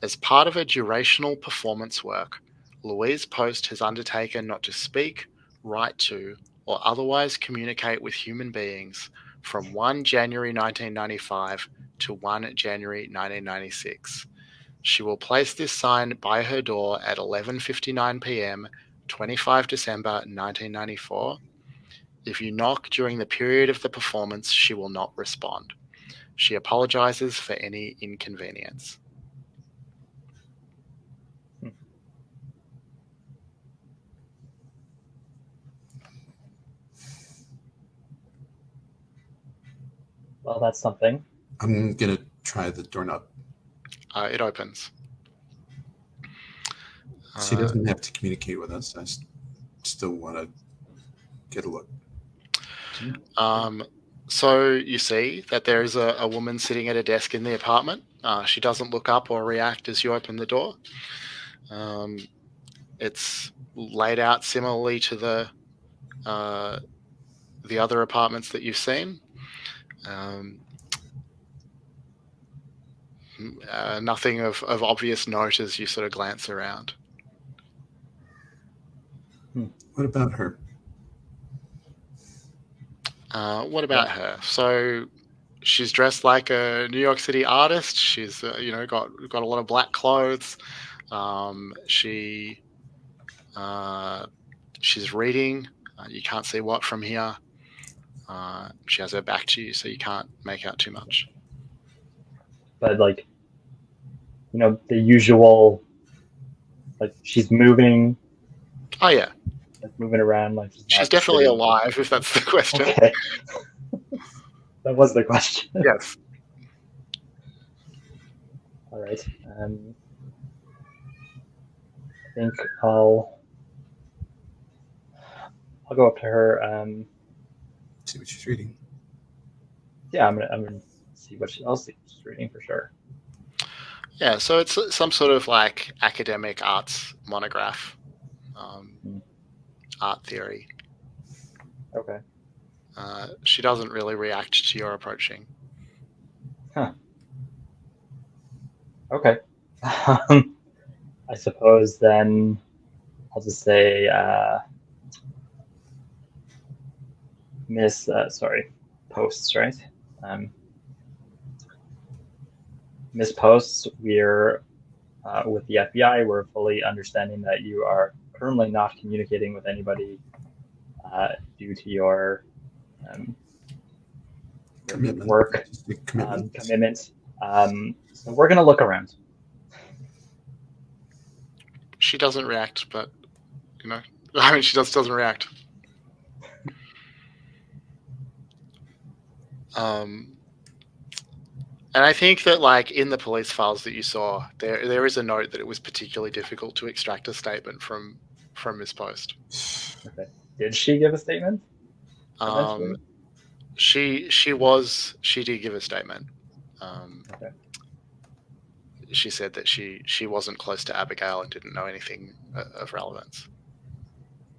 "As part of a durational performance work, Louise Post has undertaken not to speak, write to, or otherwise communicate with human beings from 1 January 1995 to 1 January 1996. She will place this sign by her door at 11:59 p.m., 25 December 1994. If you knock during the period of the performance, she will not respond. She apologizes for any inconvenience." Well, that's something. I'm going to try the doorknob. It opens. She doesn't have to communicate with us. I still want to get a look. So you see that there is a woman sitting at a desk in the apartment. She doesn't look up or react as you open the door. It's laid out similarly to the other apartments that you've seen. Nothing of obvious note as you sort of glance around. What about her? What about her? So she's dressed like a New York City artist. She's got a lot of black clothes. She's reading. You can't see what from here. She has her back to you, so you can't make out too much. But the usual, like, she's moving. Oh yeah. Like, moving around, like she's definitely alive, if that's the question. Okay. That was the question. Yes. All right. I think I'll go up to her. See what she's reading. Yeah, I'm gonna see what else she's reading for sure. Yeah, so it's some sort of like academic arts monograph. Art theory. Okay. She doesn't really react to your approaching. Huh. Okay. I suppose then I'll just say, Miss, Posts, right? Miss Posts, we're with the FBI. We're fully understanding that you are currently not communicating with anybody due to your work commitment. So we're going to look around. She doesn't react, but she doesn't react. And I think that, like, in the police files that you saw, there is a note that it was particularly difficult to extract a statement from Ms. Post. Okay. Did she give a statement? Eventually? She did give a statement. Okay. She said that she wasn't close to Abigail and didn't know anything of relevance.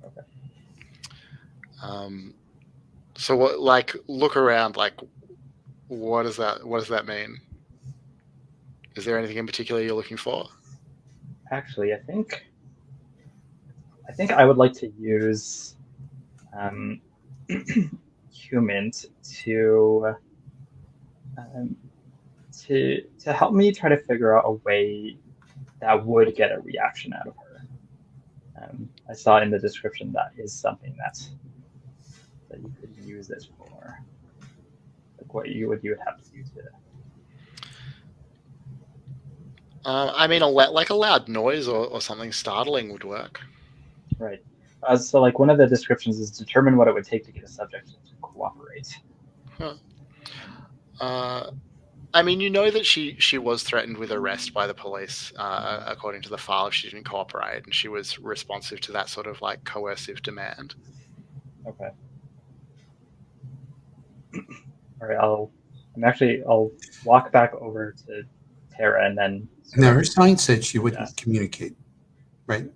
Okay. So what, like, look around, like, what does that mean? Is there anything in particular you're looking for? Actually, I think I would like to use Human to help me try to figure out a way that would get a reaction out of her. I saw in the description that is something that you could use this for. Like what you would have to use it. I mean, a loud noise or something startling would work. Right. So, like, one of the descriptions is determine what it would take to get a subject to cooperate. Huh. I mean, you know that she was threatened with arrest by the police, according to the file, if she didn't cooperate, and she was responsive to that sort of, like, coercive demand. Okay. All right. I'll walk back over to Tara and then. Now, her sign said she wouldn't communicate, right?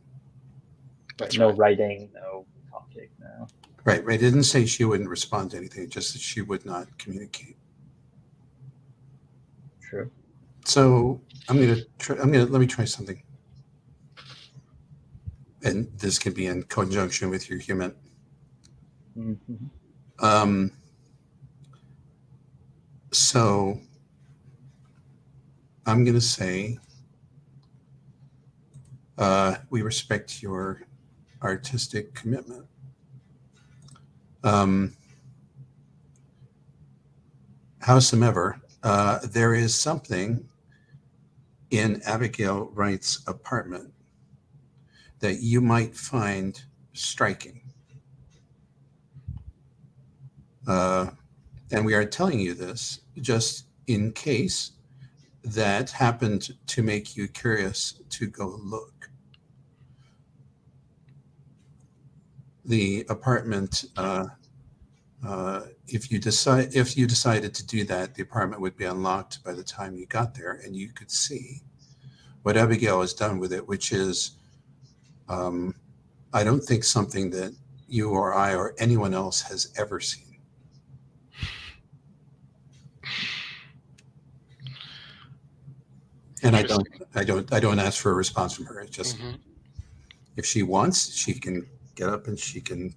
That's no right. writing, no talking, no. Right. It didn't say she wouldn't respond to anything, just that she would not communicate. True. So let me try something. And this can be in conjunction with your human. Mm-hmm. So I'm going to say, we respect your artistic commitment. Howsoever, there is something in Abigail Wright's apartment that you might find striking. And we are telling you this just in case that happened to make you curious to go look. The apartment, if you decided to do that, the apartment would be unlocked by the time you got there, and you could see what Abigail has done with it, which is, I don't think something that you or I or anyone else has ever seen. And I don't ask for a response from her. It's just, if she wants, she can get up and she can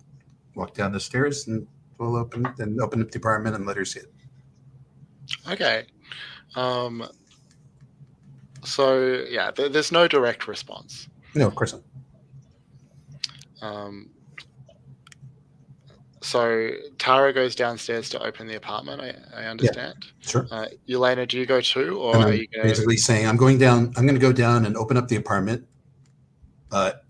walk down the stairs, and we'll open up the apartment and let her see it. Okay. So yeah, there's no direct response. No, of course not. So Tara goes downstairs to open the apartment. I understand. Yeah, sure. Elena, do you go too, or I'm are you basically saying I'm going to go down and open up the apartment.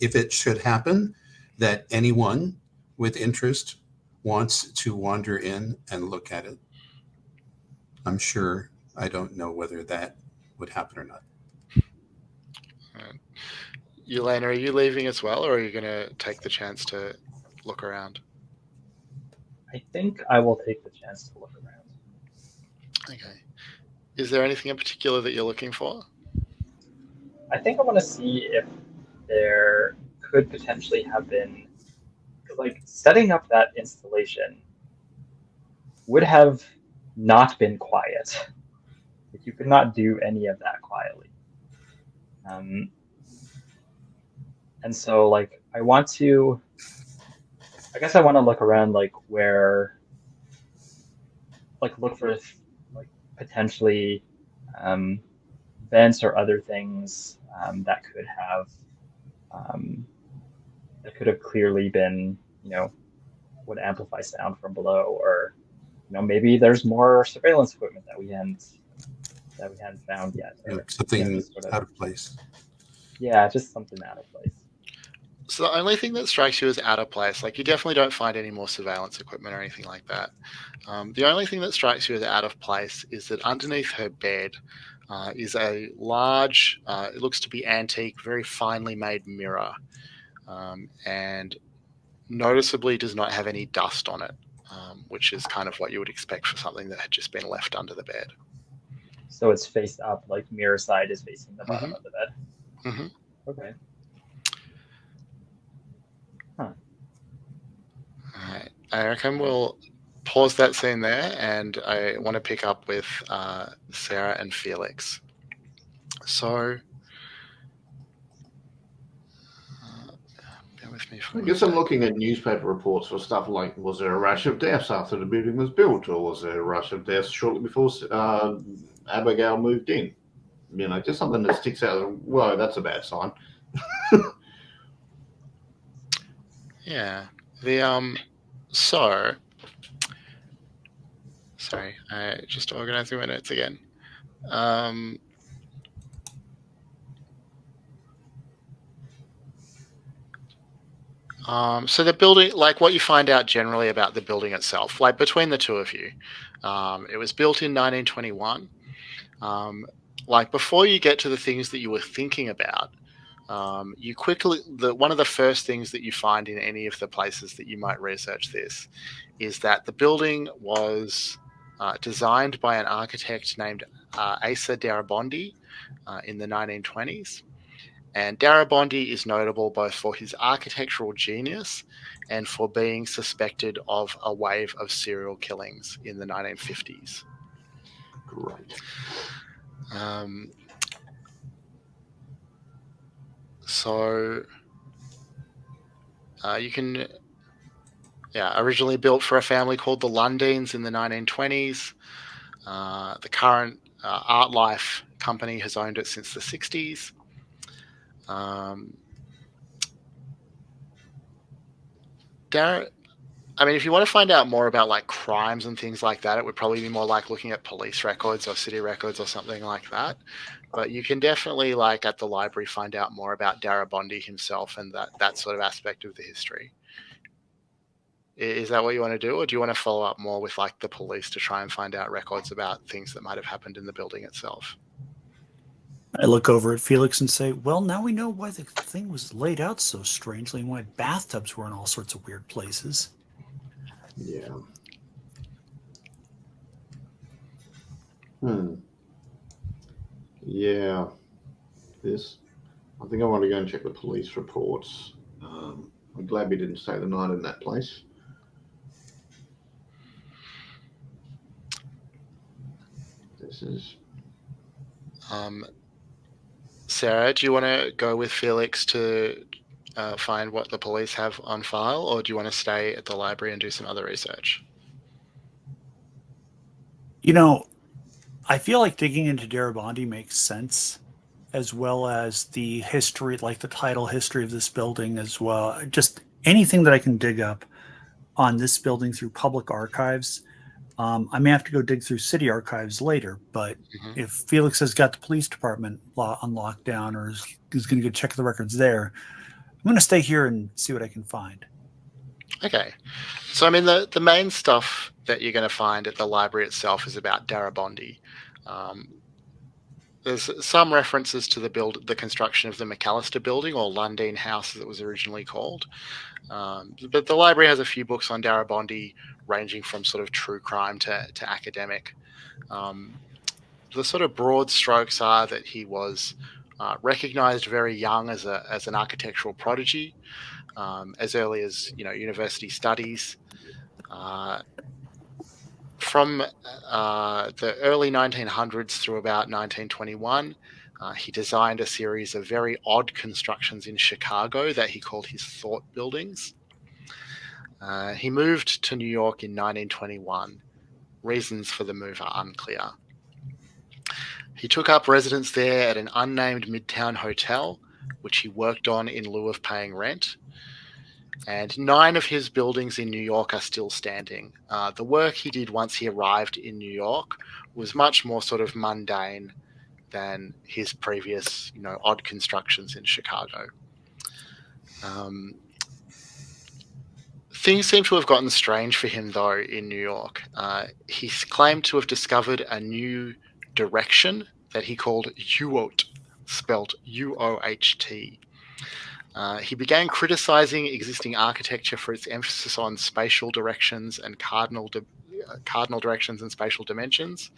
If it should happen that anyone with interest wants to wander in and look at it, I'm sure, I don't know whether that would happen or not. Elena, are you leaving as well, or are you going to take the chance to look around? I think I will take the chance to look around. Okay. Is there anything in particular that you're looking for? I think I want to see if there could potentially have been, like, setting up that installation would have not been quiet. Like, you could not do any of that quietly. And so, like, I guess I want to look around, like, where, like, look for, like, potentially vents or other things that could have clearly been, would amplify sound from below, or, maybe there's more surveillance equipment that we hadn't found yet. Something out of place. Yeah, just something out of place. So the only thing that strikes you as out of place, like you definitely don't find any more surveillance equipment or anything like that. The only thing that strikes you as out of place is that underneath her bed is a large, it looks to be antique, very finely made mirror, and noticeably does not have any dust on it, which is kind of what you would expect for something that had just been left under the bed. So it's faced up, like mirror side is facing the bottom of the bed. Mm-hmm. Okay. All right. I reckon we'll pause that scene there, and I want to pick up with Sarah and Felix. So, bear with me for I guess I'm looking at newspaper reports for stuff like, was there a rush of deaths after the building was built, or was there a rush of deaths shortly before Abigail moved in? You know, just something that sticks out. Whoa, that's a bad sign. Yeah. The so sorry, I just organizing my notes again. So the building, like what you find out generally about the building itself, like between the two of you, it was built in 1921. Like before you get to the things that you were thinking about, you quickly, one of the first things that you find in any of the places that you might research this is that the building was designed by an architect named Asa Darabondi in the 1920s. And Darabondi is notable both for his architectural genius and for being suspected of a wave of serial killings in the 1950s. Great. So you can, originally built for a family called the Lundins in the 1920s. The current Art Life company has owned it since the 60s. I mean, if you want to find out more about like crimes and things like that, it would probably be more like looking at police records or city records or something like that. But you can definitely, like at the library, find out more about Darabondi himself and that sort of aspect of the history. Is that what you want to do, or do you want to follow up more with like the police to try and find out records about things that might have happened in the building itself? I look over at Felix and say, well, now we know why the thing was laid out so strangely and why bathtubs were in all sorts of weird places. Yeah. Yeah. I think I want to go and check the police reports. I'm glad we didn't stay the night in that place. This is... Sarah, do you want to go with Felix to find what the police have on file, or do you want to stay at the library and do some other research? You know, I feel like digging into Darabondi makes sense, as well as the history, like the title history of this building as well. Just anything that I can dig up on this building through public archives. I may have to go dig through city archives later, but if Felix has got the police department on lockdown or is going to go check the records there, I'm going to stay here and see what I can find. Okay. So, I mean, the main stuff that you're going to find at the library itself is about Darabondi. There's some references to the construction of the McAllister building, or Lundin House as it was originally called. But the library has a few books on Darabondi, ranging from sort of true crime to academic. The sort of broad strokes are that he was recognized very young as an architectural prodigy, as early as university studies. From the early 1900s through about 1921, he designed a series of very odd constructions in Chicago that he called his thought buildings. He moved to New York in 1921. Reasons for the move are unclear. He took up residence there at an unnamed Midtown hotel, which he worked on in lieu of paying rent. And 9 of his buildings in New York are still standing. The work he did once he arrived in New York was much more sort of mundane than his previous, odd constructions in Chicago. Things seem to have gotten strange for him, though, in New York. He's claimed to have discovered a new direction that he called UOHT, spelt UOHT. He began criticizing existing architecture for its emphasis on spatial directions and cardinal directions and spatial dimensions,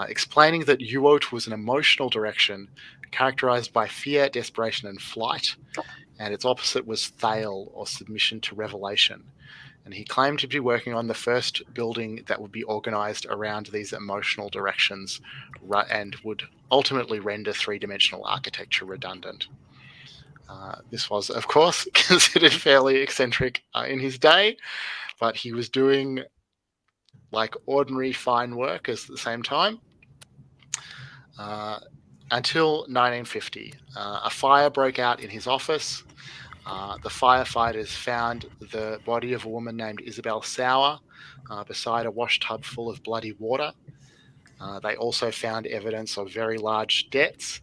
explaining that UOHT was an emotional direction characterized by fear, desperation, and flight, and its opposite was thale, or submission to revelation. And he claimed to be working on the first building that would be organized around these emotional directions and would ultimately render three-dimensional architecture redundant. This was, of course, considered fairly eccentric in his day, but he was doing like ordinary fine work at the same time. Until 1950, a fire broke out in his office. The firefighters found the body of a woman named Isabel Sauer beside a wash tub full of bloody water. They also found evidence of very large debts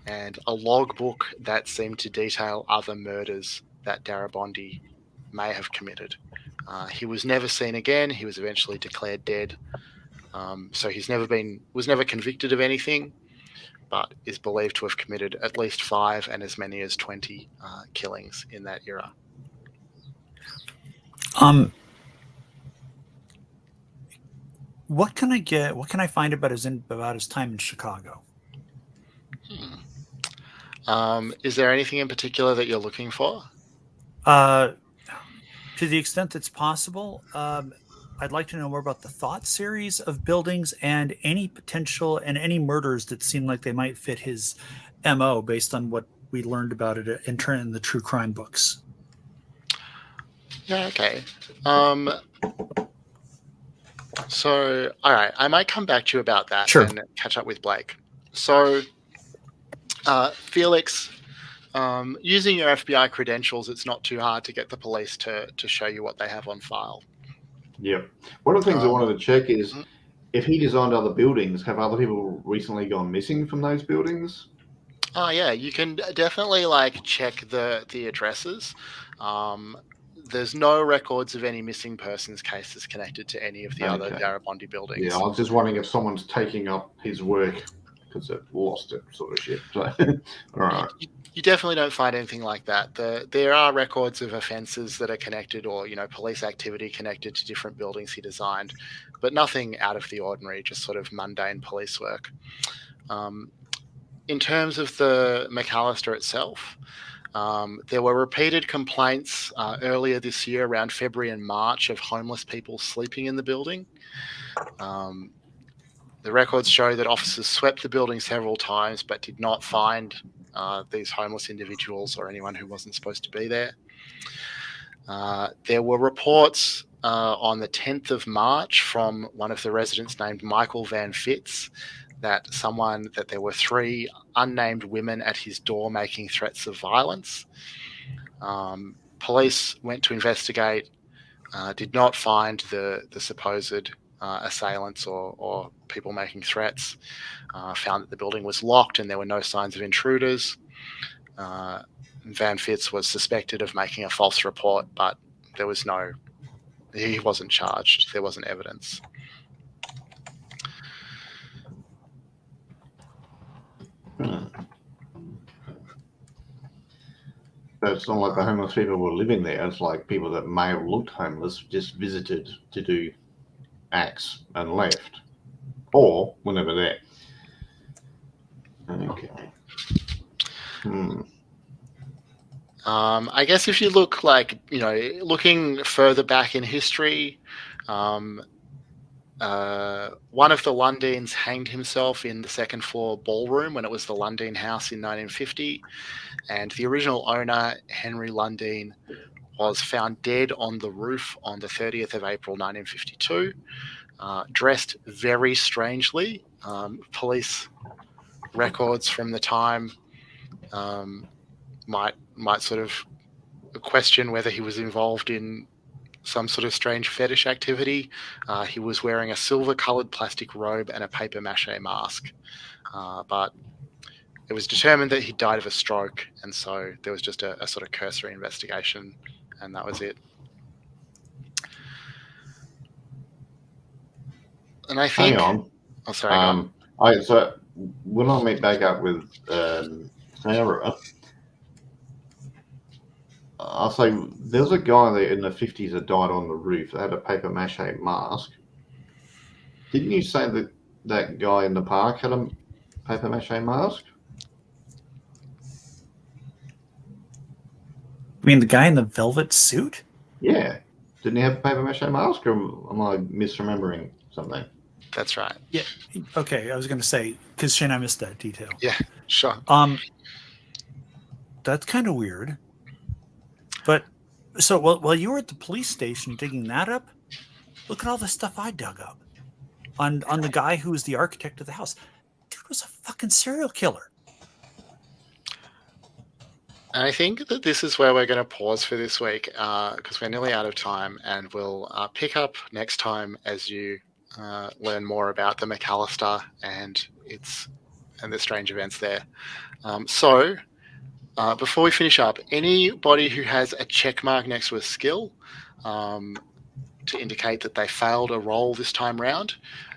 and a logbook that seemed to detail other murders that Darabondi may have committed. He was never seen again. He was eventually declared dead. So was never convicted of anything, but is believed to have committed at least 5 and as many as 20 killings in that era. What can I find about his time in Chicago? Is there anything in particular that you're looking for? To the extent that's possible, I'd like to know more about the Thought series of buildings and any potential and any murders that seem like they might fit his MO based on what we learned about it in the true crime books. Yeah, okay. So, all right, I might come back to you about that Sure. and catch up with Blake. So, Felix, using your FBI credentials, it's not too hard to get the police to show you what they have on file. Yep. One of the things I wanted to check is if he designed other buildings, have other people recently gone missing from those buildings? Oh yeah, you can definitely check the addresses. There's no records of any missing persons cases connected to any of the other Darabondi buildings. Yeah, I was just wondering if someone's taking up his work because they've lost it, sort of shit. So, all right. You definitely don't find anything like that. There are records of offences that are connected, or police activity connected to different buildings he designed, but nothing out of the ordinary. Just sort of mundane police work. In terms of the McAllister itself, there were repeated complaints earlier this year, around February and March, of homeless people sleeping in the building. The records show that officers swept the building several times but did not find these homeless individuals or anyone who wasn't supposed to be there. There were reports on the 10th of March from one of the residents named Michael Van Fitz that there were 3 unnamed women at his door making threats of violence. Police went to investigate, did not find the supposed assailants or people making threats, found that the building was locked and there were no signs of intruders. Van Fitz was suspected of making a false report, but he wasn't charged. There wasn't evidence. So it's not like the homeless people were living there. It's like people that may have looked homeless just visited to do acts and left, or were never there. Okay. I guess if you look looking further back in history, one of the Lundins hanged himself in the second floor ballroom when it was the Lundin House in 1950. And the original owner, Henry Lundin, was found dead on the roof on the 30th of April 1952, dressed very strangely. Police records from the time might sort of question whether he was involved in some sort of strange fetish activity. He was wearing a silver-coloured plastic robe and a paper mache mask. But it was determined that he died of a stroke, and so there was just a sort of cursory investigation, and that was it. And I think, Hang on. oh, sorry, go on. So when I meet back up with Sarah, I'll say there's a guy there in the 50s that died on the roof that had a paper mache mask. Didn't you say that that guy in the park had a paper mache mask? I mean, the guy in the velvet suit? Yeah. Didn't he have a paper mache mask, or am I misremembering something? That's right. Yeah. Okay, I was going to say, because Shane, I missed that detail. Yeah, sure. That's kind of weird. But so while you were at the police station digging that up, look at all the stuff I dug up on the guy who was the architect of the house. Dude was a fucking serial killer. And I think that this is where we're going to pause for this week because we're nearly out of time, and we'll pick up next time as you learn more about the McAllister and the strange events there. So before we finish up, anybody who has a check mark next to a skill to indicate that they failed a roll this time round,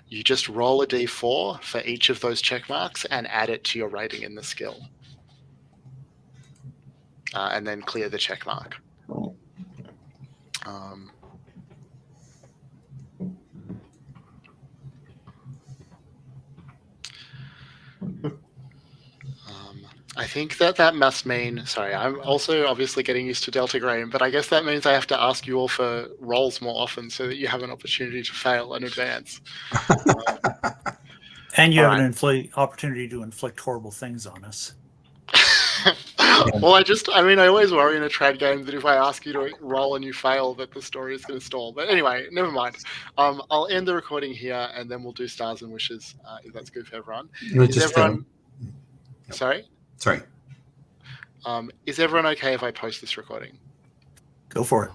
you just roll a d4 for each of those check marks and add it to your rating in the skill. And then clear the check mark. I think that must mean, sorry, I'm also obviously getting used to Delta Green, but I guess that means I have to ask you all for rolls more often so that you have an opportunity to fail in advance. And you have an opportunity to inflict horrible things on us. Well, I always worry in a trad game that if I ask you to roll and you fail, that the story is going to stall. But anyway, never mind. I'll end the recording here, and then we'll do stars and wishes, if that's good for everyone. Sorry? Sorry. Is everyone okay if I post this recording? Go for it.